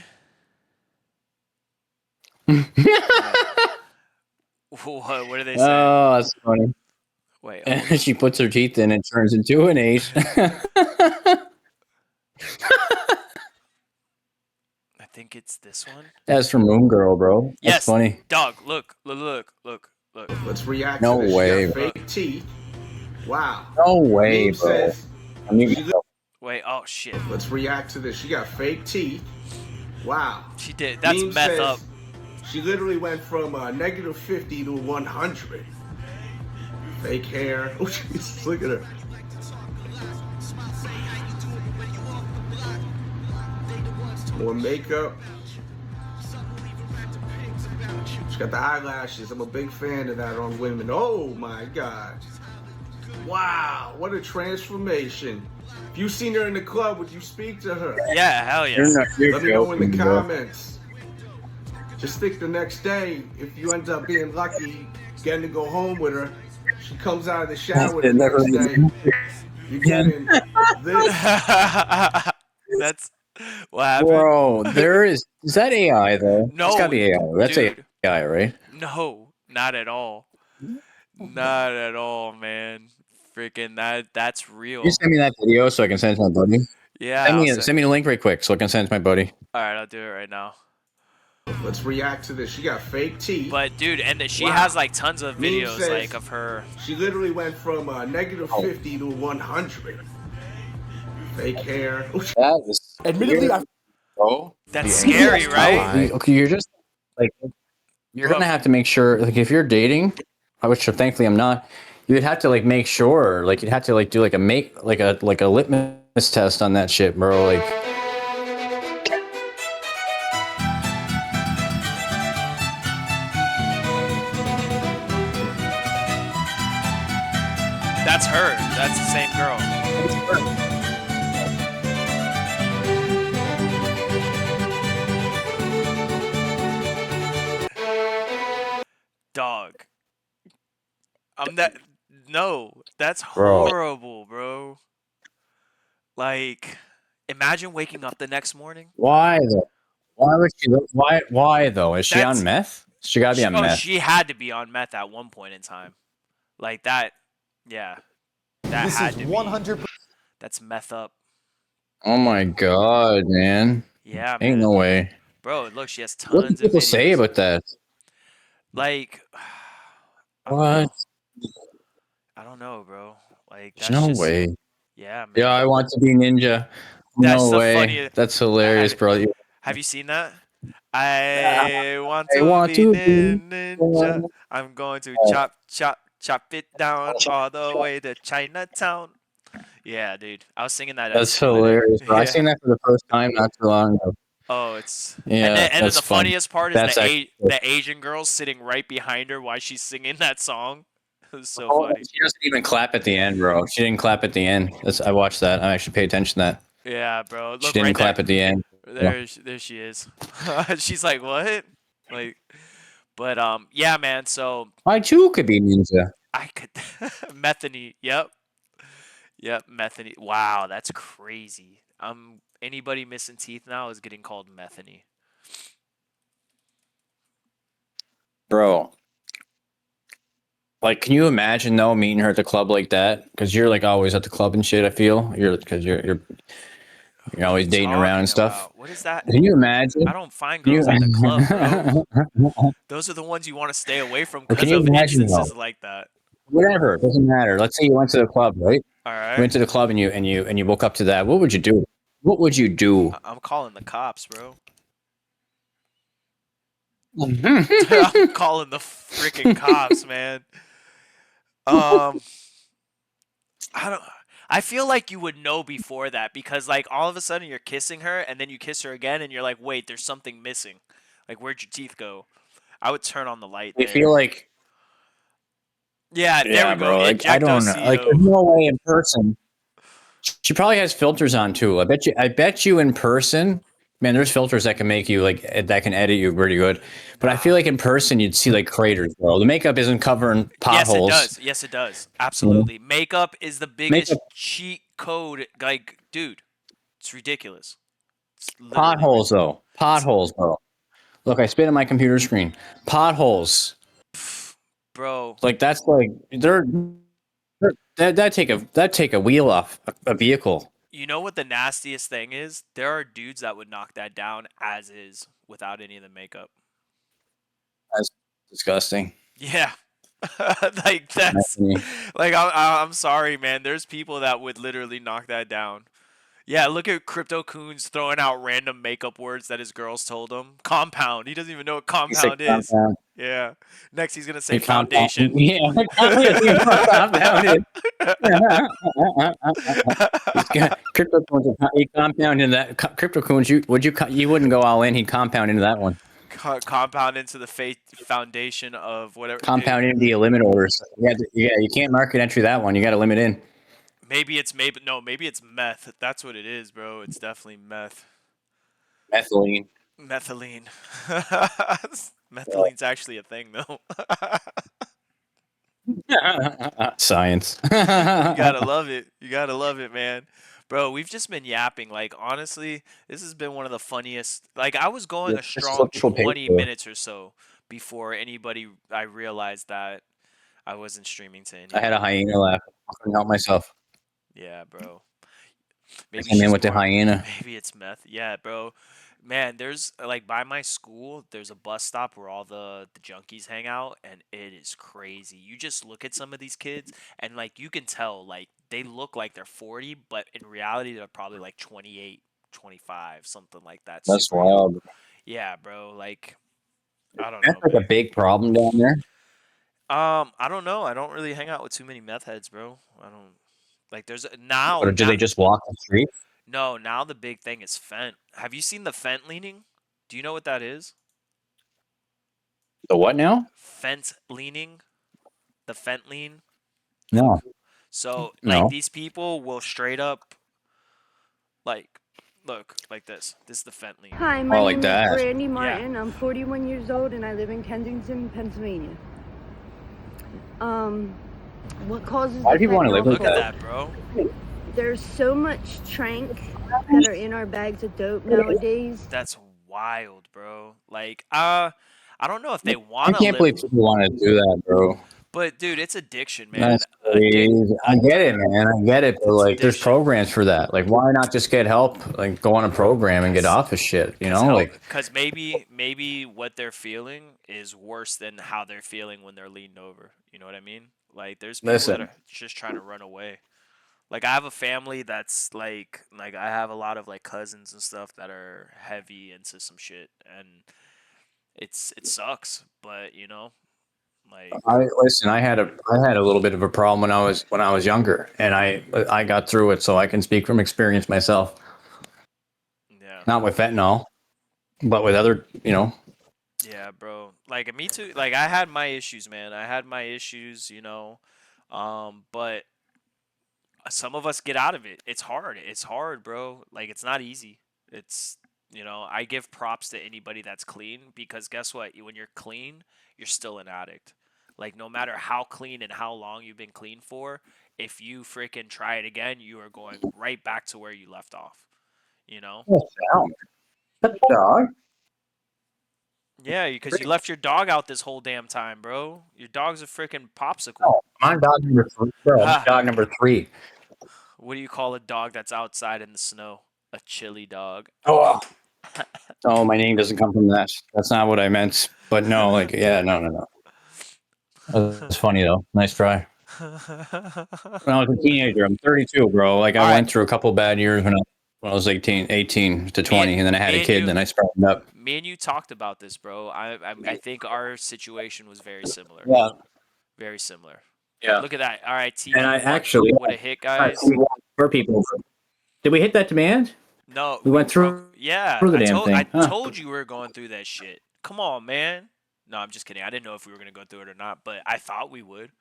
What do they say? Oh, that's funny. Wait. And she puts her teeth in and turns into an 8. I think it's this one. That's from Moon Girl, bro. That's Yes. funny. Dog, look. Let's react No to this. way, She got bro. fake teeth. Wow. No way, Meme bro. says, I mean, Wait, oh shit. let's react to this. She got fake teeth. Wow. She did. That's Meme meth says up. She literally went from -50 to 100. Fake hair. Oh, Jesus, look at her. More makeup. She got the eyelashes. I'm a big fan of that on women. Oh my God. Wow, what a transformation. If you seen her in the club, would you speak to her? Yeah, hell yeah. Let me know in the comments. Just think the next day, if you end up being lucky, getting to go home with her, she comes out of the shower the next day, you're getting this. That's what happened. bro, is that AI though? No, It's gotta be AI. That's dude. AI, right? No, not at all. Not at all, man. Freaking that's real. Can you send me that video so I can send it to my buddy? Yeah. Send me the link right quick so I can send it to my buddy. All right, I'll do it right now. Let's react to this. She got fake teeth. But dude, and she Wow. has like tons of Meme videos says like of her. She literally went from -50 to 100. Fake hair. That is Admittedly, bro. That's scary, right? Okay, you're just like you're gonna have to make sure, like, if you're dating, which thankfully I'm not, you'd have to like make sure, like, you'd have to like do like a litmus test on that shit, bro. Like, That's her. That's the same girl. Dog. I'm that. No, that's Bro. horrible, bro. Like, imagine waking up the next morning. why though? Why would she? Why though? Is she That's- on meth? She gotta be on meth. She had to be on meth at one point in time. Like that. Yeah. That this had is to be. 100%. That's meth up. Oh my god, man! Yeah, Ain't man. no way. Bro, look, she has What do tons of people say videos. about that? Like, What? I don't know, bro. Like, There's that's no just, way. Yeah, man. Yeah, I want to be ninja. That's No the way. funniest- That's hilarious, bro. Have you seen that? I want I to want be to be ninja. I'm going to chop it down all the way to Chinatown. Yeah, dude. I was singing that. at That's school. hilarious, bro. I Yeah. seen that for the first time not too long ago. Oh, it's Yeah, and then that's the fun. funniest part is That's the actually- the Asian girl sitting right behind her while she's singing that song. It was so Oh, funny. she doesn't even clap at the end, bro. She didn't clap at the end. I watched that. I actually paid attention to that. Yeah, bro. Look She didn't right clap there. at the end. There she is. She's like, what? Like, but yeah, man. So I too could be ninja. I could methany. Yep, methany. Wow, that's crazy. Anybody missing teeth now is getting called methany. Bro. Like, can you imagine though meeting her at the club like that? Because you're like always at the club and shit. I feel because you're always dating around and stuff. About? What is that? Can you imagine? I don't find Can you- girls at the club, bro. Those are the ones you want to stay away from Well, because can you of imagine, instances though? like that. Whatever, it doesn't matter. Let's say you went to the club, right? All You right. went to the club and you woke up to that. What would you do? What would you do? I'm calling the cops, bro. I I'm calling the freaking cops, man. I don't. I feel like you would know before that because like all of a sudden you're kissing her and then you kiss her again and you're like, wait, there's something missing. Like where'd your teeth go? I would turn on the light there. feel like, Yeah, there yeah, we go. bro. Like, I don't know. Like, there's Ejectocito. no way in person. She probably has filters on too. I bet you in person, man, there's filters that can make you like that can edit you pretty good. But I feel like in person you'd see like craters, bro. The makeup isn't covering potholes. Yes, it does. Yes, it does. Absolutely. Makeup is the biggest Makeup cheat code. Like, dude, it's ridiculous. It's literally potholes though. Potholes, bro. Look, I spit on my computer screen. Potholes. bro. Like that's like that take a wheel off a vehicle. You know what the nastiest thing is? There are dudes that would knock that down as is without any of the makeup. That's disgusting. Yeah. Like that's like I'm sorry, man. There's people that would literally knock that down. Yeah, look at Crypto Coons throwing out random makeup words that his girls told him. Compound. He doesn't even know what compound is. Compound. Yeah. Next, he's gonna say Compound. foundation. Yeah, compounded. Crypto coins. He compound into that. Crypto coins. You wouldn't go all in. He'd compound into that one. Compound into the foundation of whatever. Compound into the limit orders. You can't market entry that one. You got to limit in. Maybe it's meth. That's what it is, bro. It's definitely meth. Methylene. Methylene. Methylene's actually a thing, though. Science. You gotta love it. You gotta love it, man. Bro, we've just been yapping. Like, honestly, this has been one of the funniest. Like, I was going a strong 20 minutes or so before I realized that I wasn't streaming to anyone. I had a hyena laugh. I couldn't help myself. Yeah, bro. Maybe I came in with the hyena. Maybe it's meth. Yeah, bro. Man, there's like by my school, there's a bus stop where all the junkies hang out, and it is crazy. You just look at some of these kids, and like you can tell, like they look like they're 40, but in reality, they're probably like 28, 25, something like that. That's wild. Yeah, bro. Like, I don't know. That's like a big problem down there. I don't know. I don't really hang out with too many meth heads, bro. I don't like. There's now. Or do they just walk the street? No, now the big thing is fent. Have you seen the fent leaning? Do you know what that is? The what now? Fent leaning. The fent lean. No. So No. like these people will straight up like look like this. This is the fent lean. Hi, my like name that. is Brandy Martin. I'm 41 years old and I live in Kensington, Pennsylvania. What causes Why do the people want to live fentanyl like Look at that? that, bro. There's so much trank that are in our bags of dope nowadays. That's wild, bro. Like I don't know if they I want to can't believe live, people want to do that, bro. but dude, it's addiction, man. That's crazy. I get it, man. I get it. But It's like, there's addiction. programs for that. Like, why not just get help? Like, go on a program and get off of shit. You know, like, Because maybe what they're feeling is worse than how they're feeling when they're leaned over. You know what I mean? Like there's people that Listen. are just trying to run away. Like I have a family that's like I have a lot of like cousins and stuff that are heavy into some shit, and it sucks. But you know, like I had a little bit of a problem when I was younger, and I got through it, so I can speak from experience myself. yeah. Not with fentanyl, but with other, you know. Yeah, bro. Like me too. Like I had my issues, man. I had my issues, you know. But some of us get out of it. It's hard. It's hard, bro. Like it's not easy. It's you know, I give props to anybody that's clean because guess what? When you're clean, you're still an addict. Like no matter how clean and how long you've been clean for, if you freaking try it again, you are going right back to where you left off. You know? Dog. Yeah, because you left your dog out this whole damn time, bro. Your dog's a freaking popsicle. No, I'm dog number 3, bro. I'm dog number 3. What do you call a dog that's outside in the snow? A chili dog. Oh, my name doesn't come from that. That's not what I meant. But no, like, yeah, no. That's funny though. Nice try. When I was a teenager, I'm 32, bro. Like, I went through a couple bad years when when I was 18 to 20, and then I had a and kid, you, and then I Spartaned up. me and you talked about this, bro. I think our situation was very similar. Yeah. Very similar. Yeah. Look at that. All right, And I TV. actually What a hit, guys. for people. Did we hit that demand? No, We went through yeah, the damn thing. I Huh. told you we were going through that shit. Come on, man. No, I'm just kidding. I didn't know if we were gonna go through it or not, but I thought we would.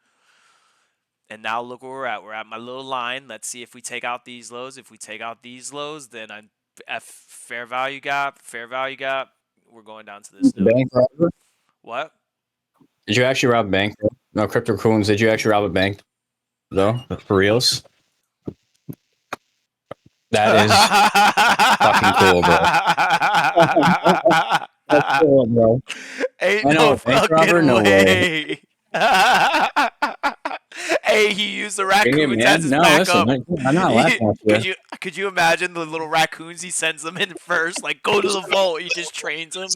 And now look where we're at. We're at my little line. Let's see if we take out these lows. If we take out these lows, then I'm at fair value gap. Fair value gap. We're going down to this. Bank robber? What? Did you actually rob a bank? No, Crypto Coons. Did you actually rob a bank? Though, for reals? That is fucking cool, bro. That's cool, bro. Ain't I know, no bank fucking robber? No way. Hey, he used the Bring it, raccoons as his man. No, backup. listen, I'm not laughing at you. Could you imagine the little raccoons he sends them in first? Like, go to the vault. He just trains them.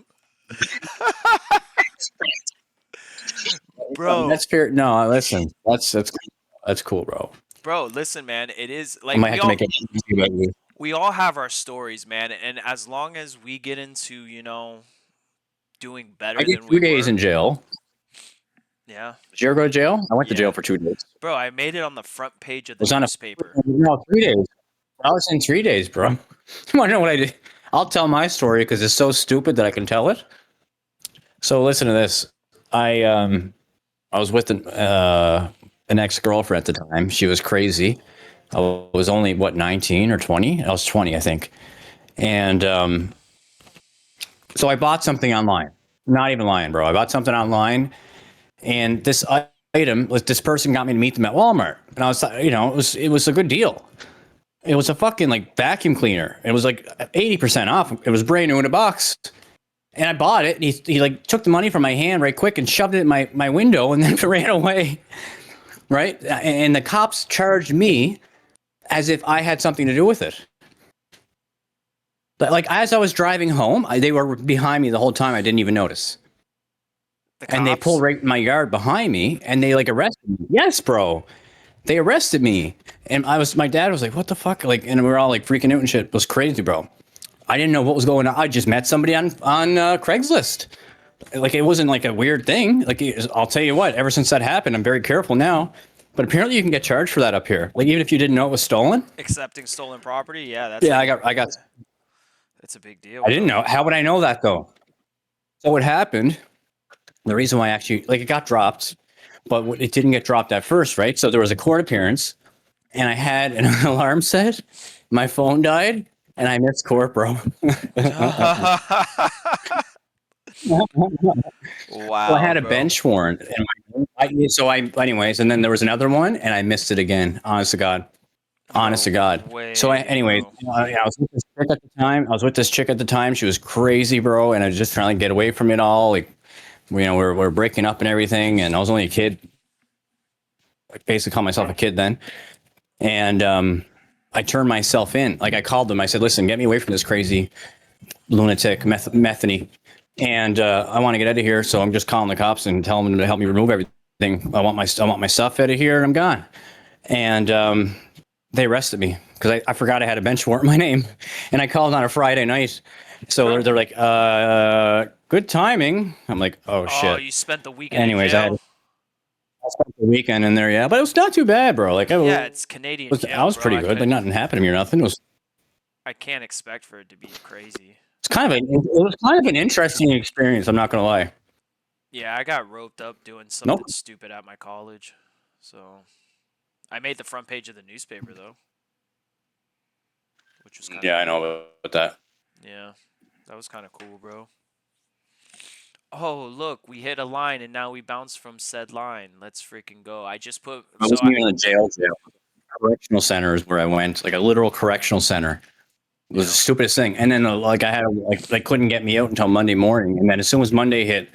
Bro, That's fair. No, listen. That's cool, bro. bro, listen, man. It is I like might have to make it easy about you. we all have our stories, man. And as long as we get into, doing better I did than 2 we days were, in jail. yeah, Did you ever go to jail? I went to Yeah. jail for 2 days. bro, I made it on the front page of the Was on a newspaper. No, 3 days. I was in 3 days, bro. You want to know what I did? I'll tell my story because it's so stupid that I can tell it. So listen to this. I was with an ex-girlfriend at the time. She was crazy. I was only 19 or 20. I was 20, I think. And so I bought something online. Not even lying, bro. I bought something online, and this item, this person got me to meet them at Walmart, and I was, it was a good deal. It was a fucking vacuum cleaner. It was 80% off. It was brand new in a box. And I bought it. And he took the money from my hand right quick and shoved it in my window and then ran away. Right? And the cops charged me as if I had something to do with it. But as I was driving home, they were behind me the whole time. I didn't even notice. And they pulled right in my yard behind me and they arrested me. Yes, bro. They arrested me. And my dad was like, what the fuck? And we were all freaking out and shit. It was crazy, bro. I didn't know what was going on. I just met somebody on Craigslist. It wasn't a weird thing. I'll tell you what, ever since that happened, I'm very careful now. But apparently you can get charged for that up here. Even if you didn't know it was stolen. Accepting stolen property, yeah, that's I got. That's a big deal. I didn't know. How would I know that though? So what happened? The reason why actually it got dropped, but it didn't get dropped at first, right? So there was a court appearance, and I had an alarm set. My phone died, and I missed court, bro. Wow. So I had a bench warrant, and anyways, and then there was another one, and I missed it again. Honest to God. Honest to God. So I was with this chick at the time. She was crazy, bro, and I was just trying to get away from it all. We're breaking up and everything, and I was only a kid. I basically called myself a kid then, and I turned myself in. I called them. I said, "Listen, get me away from this crazy lunatic methany, and I want to get out of here. So I'm just calling the cops and telling them to help me remove everything. I want my stuff out of here, and I'm gone." And they arrested me because I forgot I had a bench warrant in my name, and I called on a Friday night. So they're like, "Good timing." I'm like, "Oh shit." Oh, you spent the weekend. Anyways, in jail? I spent the weekend in there, yeah, but it was not too bad, bro. It's Canadian jail. I was pretty good. Nothing happened to me or nothing. I can't expect for it to be crazy. It was kind of an interesting experience. I'm not gonna lie. Yeah, I got roped up doing something stupid at my college, so I made the front page of the newspaper though, which was Yeah, I know about that. Yeah, that was kind of cool, bro. Oh, look, we hit a line and now we bounce from said line. Let's freaking go. I just put. I wasn't even in a jail. Correctional center is where I went, a literal correctional center. It was the stupidest thing. And then I had they couldn't get me out until Monday morning. And then as soon as Monday hit,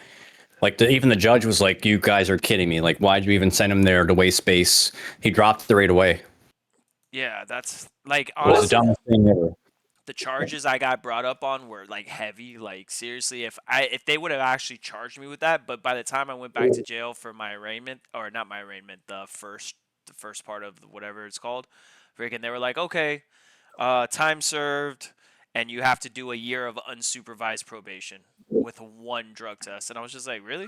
even the judge was like, "You guys are kidding me. Why'd you even send him there to waste space?" He dropped it right away. Yeah, that's It was honestly. the dumbest thing ever. The charges I got brought up on were heavy. Seriously, if they would have actually charged me with that, but by the time I went back to jail for my arraignment, or not my arraignment, the first part of whatever it's called, freaking, they were like, "Okay, Time served, and you have to do a year of unsupervised probation with one drug test. And I was just like, really?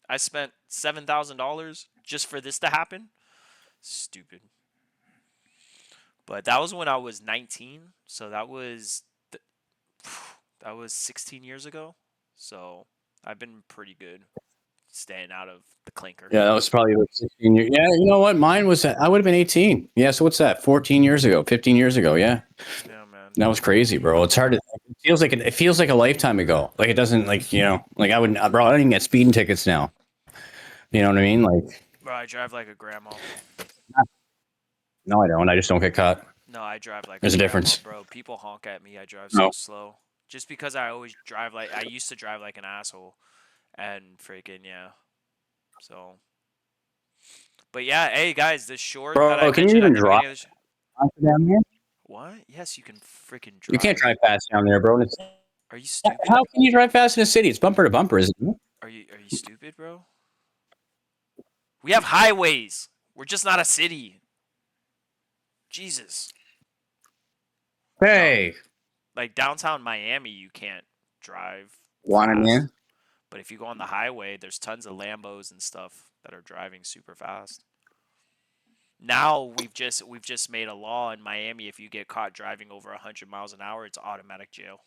I spent $7,000 just for this to happen? Stupid. But that was when I was 19, so that was 16 years ago. So I've been pretty good staying out of the clinker. Yeah, that was probably like 16 years. Yeah, you know what? Mine was, I would have been 18. Yeah, so what's that? 14 years ago, 15 years ago. Yeah. Yeah, man. That was crazy, bro. It's hard to, it feels like a lifetime ago. Like it doesn't, like, you know, like I wouldn't, bro, I don't even get speeding tickets now. You know what I mean? Like, Bro, I drive like a grandma. no, I don't. I just don't get caught. No, I drive like There's a difference. bro. People honk at me. I drive No. so slow. Just because I always drive like I used to drive like an asshole, and freaking yeah. So, but yeah, hey guys, this short Bro, that I can you mentioned even at the drive beginning of down there? what? Yes, you can freaking drive. You can't drive fast down there, bro. Are you stupid? How can you drive fast in a city? It's bumper to bumper, isn't it? Are you stupid, bro? We have highways. We're just not a city. Jesus. Hey, Like downtown Miami, you can't drive want fast. in? But if you go on the highway, there's tons of Lambos and stuff that are driving super fast. Now we've just made a law in Miami. If you get caught driving over 100 miles an hour, it's automatic jail.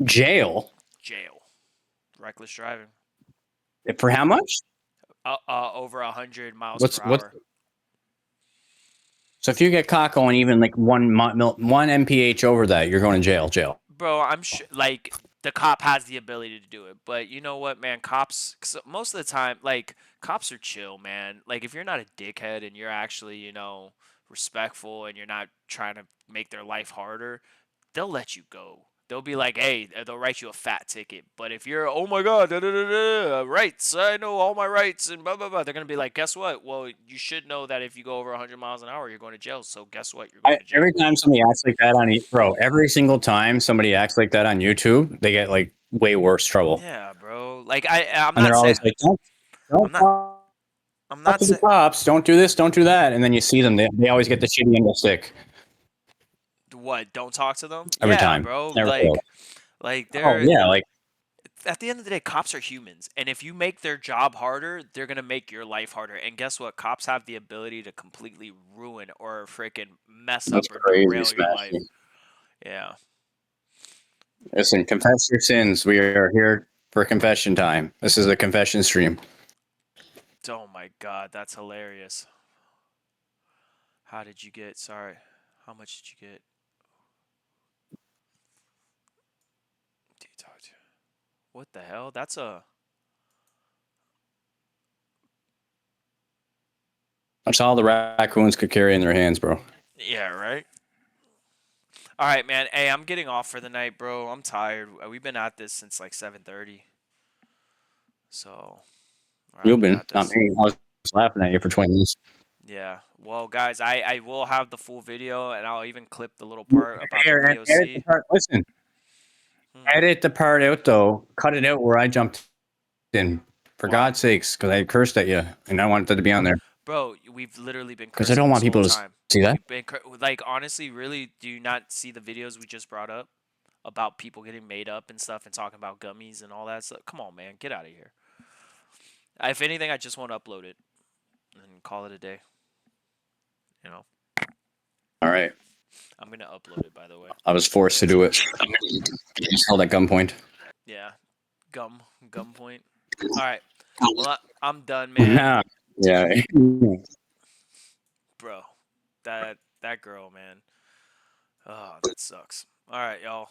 Jail? Jail. Reckless driving. For how much? Over 100 miles per hour. So if you get caught going even like one mph over that, you're going to jail. Bro, I'm sure like the cop has the ability to do it, but you know what, man? Cops, 'cause most of the time, like cops are chill, man. Like if you're not a dickhead and you're actually, you know, respectful and you're not trying to make their life harder, they'll let you go. They'll be like, hey, they'll write you a fat ticket. But if you're, oh my God, rights, I know all my rights and blah, blah, blah, they're going to be like, guess what? Well, you should know that if you go over 100 miles an hour, you're going to jail. So guess what? You're going to jail. Every time somebody acts like that every single time somebody acts like that on YouTube, they get like way worse trouble. Yeah, bro. Like I'm and not they're always saying, like, I'm not saying the cops, don't do this, don't do that. And then you see them, they always get the shitty end of the stick. What? Don't talk to them? Every yeah, time. Bro. Never Like they're. Oh, yeah, like. At the end of the day, cops are humans, and if you make their job harder, they're gonna make your life harder. And guess what? Cops have the ability to completely ruin or freaking mess up or derail your life. Yeah. Listen, confess your sins. We are here for confession time. This is a confession stream. Oh my God, that's hilarious. How did you get? Sorry, how much did you get? Do you talk to? What the hell? That's a. That's all the raccoons could carry in their hands, bro. Yeah, right? All right, man. Hey, I'm getting off for the night, bro. I'm tired. We've been at this since like 7:30. So. You've been, not me. I was laughing at you for 20 minutes. Yeah. Well, guys, I will have the full video, and I'll even clip the little part about the POC. Listen. Edit the part out, though. Cut it out where I jumped in. For God's sakes, because I cursed at you, and I wanted that to be on there. Bro, we've literally been because I don't want people to see that. Like, honestly, really, do you not see the videos we just brought up about people getting made up and stuff and talking about gummies and all that stuff? Come on, man, get out of here. If anything, I just want to upload it and call it a day. You know. All right. I'm gonna upload it, by the way. I was forced to do it. You held at gunpoint. Yeah, gunpoint. All right. Well, I'm done, man. Yeah. Bro, that girl, man. Oh, that sucks. All right, y'all.